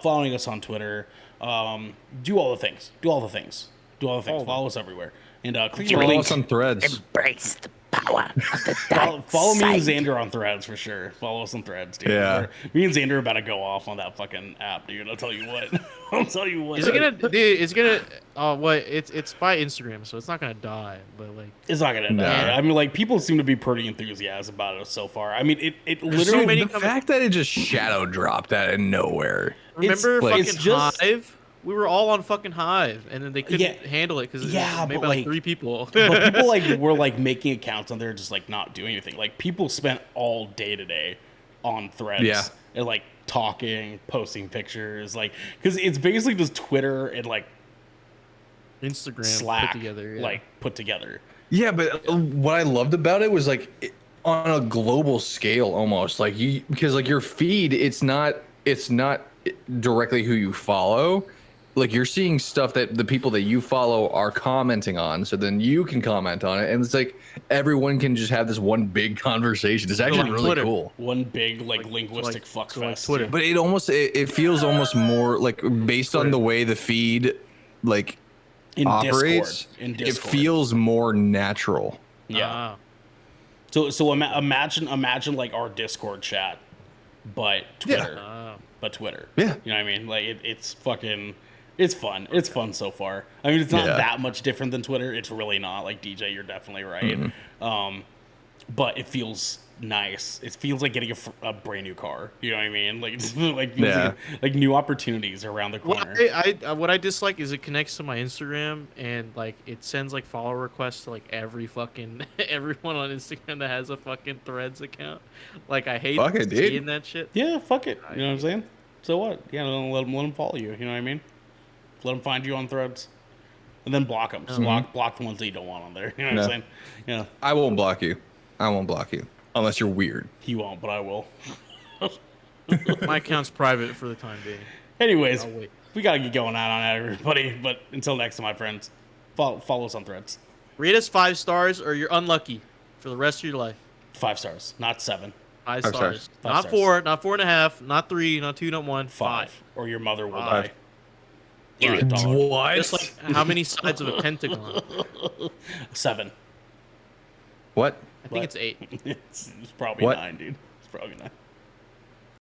[SPEAKER 2] Following us on Twitter. Do all the things. Do all the things. Do all the things. Follow us everywhere. And click your
[SPEAKER 1] Follow
[SPEAKER 2] link.
[SPEAKER 1] us on Threads.
[SPEAKER 5] Embrace the power of the
[SPEAKER 2] Follow me and
[SPEAKER 5] side.
[SPEAKER 2] Xander on Threads for sure. Follow us on Threads, dude.
[SPEAKER 1] Yeah.
[SPEAKER 2] Me and Xander are about to go off on that fucking app, dude. I'll tell you what. I'll tell you what.
[SPEAKER 4] Is it gonna? Dude, it's gonna. Oh, what? It's by Instagram, so it's not gonna die. But like,
[SPEAKER 2] It's not gonna
[SPEAKER 1] No.
[SPEAKER 2] die. I mean, like, people seem to be pretty enthusiastic about it so far. I mean, it
[SPEAKER 4] so
[SPEAKER 2] literally.
[SPEAKER 4] many
[SPEAKER 1] The fact that it just shadow dropped out of nowhere.
[SPEAKER 4] remember
[SPEAKER 2] like,
[SPEAKER 4] fucking
[SPEAKER 2] it's just-
[SPEAKER 4] Hive? We were all on fucking Hive, and then they couldn't
[SPEAKER 2] Yeah.
[SPEAKER 4] handle it because
[SPEAKER 2] Yeah,
[SPEAKER 4] it made
[SPEAKER 2] but,
[SPEAKER 4] about
[SPEAKER 2] like-
[SPEAKER 4] 3 people.
[SPEAKER 2] But people like were like making accounts on there, just like not doing anything. Like people spent all day today on Threads,
[SPEAKER 1] Yeah.
[SPEAKER 2] and like talking, posting pictures, like because it's basically just Twitter and like
[SPEAKER 4] Instagram
[SPEAKER 2] Slack,
[SPEAKER 4] put together. Yeah.
[SPEAKER 2] like put together.
[SPEAKER 1] Yeah, but what I loved about it was like on a global scale almost. Like you because like your feed, it's not directly who you follow. Like you're seeing stuff that the people that you follow are commenting on, so then you can comment on it, and it's like everyone can just have this one big conversation. It's actually
[SPEAKER 4] like
[SPEAKER 1] really
[SPEAKER 4] Twitter.
[SPEAKER 1] cool.
[SPEAKER 2] One big like linguistic fuck
[SPEAKER 4] so like
[SPEAKER 2] fest.
[SPEAKER 4] Twitter.
[SPEAKER 1] But it feels almost more like based on the way the feed like
[SPEAKER 2] in
[SPEAKER 1] operates.
[SPEAKER 2] Discord. In
[SPEAKER 1] It
[SPEAKER 2] Discord.
[SPEAKER 1] feels more natural.
[SPEAKER 2] yeah.
[SPEAKER 4] Ah.
[SPEAKER 2] So imagine like our Discord chat, but Twitter.
[SPEAKER 4] Ah.
[SPEAKER 2] But Twitter.
[SPEAKER 1] Yeah.
[SPEAKER 2] You know what I mean? Like it's fucking. It's fun. It's fun so far. I mean, it's not
[SPEAKER 1] Yeah.
[SPEAKER 2] that much different than Twitter. It's really not. Like DJ, you're definitely right. But it feels nice. It feels like getting a brand new car. You know what I mean? Like it's like feels
[SPEAKER 1] Yeah.
[SPEAKER 2] like new opportunities around the
[SPEAKER 4] What
[SPEAKER 2] corner.
[SPEAKER 4] what I dislike is it connects to my Instagram and like it sends like follow requests to like every fucking everyone on Instagram that has a fucking Threads account. Like I hate
[SPEAKER 1] Fuck it, dude.
[SPEAKER 4] seeing that shit.
[SPEAKER 2] Yeah, fuck it. You know what I'm saying? So what? Yeah, let them follow you. You know what I mean? Let them find you on Threads, and then block them. Just block the ones that you don't want on there. You know what
[SPEAKER 1] No.
[SPEAKER 2] I'm saying? Yeah,
[SPEAKER 1] I won't block you. I won't block you unless you're weird.
[SPEAKER 2] he won't, but I will.
[SPEAKER 4] My account's private for the time being.
[SPEAKER 2] Anyways,
[SPEAKER 4] I'll wait.
[SPEAKER 2] we gotta get going out on everybody. But until next time, my friends, follow us on Threads.
[SPEAKER 4] Rate us 5 stars or you're unlucky for the rest of your life.
[SPEAKER 2] 5 stars, not 7.
[SPEAKER 4] 5
[SPEAKER 1] 5
[SPEAKER 4] stars.
[SPEAKER 1] stars.
[SPEAKER 2] Five
[SPEAKER 4] Not
[SPEAKER 2] stars.
[SPEAKER 4] 4, not 4.5, not 3, not 2, not 1.
[SPEAKER 2] 5. Or your mother will
[SPEAKER 4] Five.
[SPEAKER 2] die. Or a dog.
[SPEAKER 1] What?
[SPEAKER 4] Just like how many sides of a pentagon?
[SPEAKER 2] 7.
[SPEAKER 1] What?
[SPEAKER 4] I think it's 8.
[SPEAKER 2] It's probably
[SPEAKER 1] What?
[SPEAKER 2] 9, dude. It's probably 9.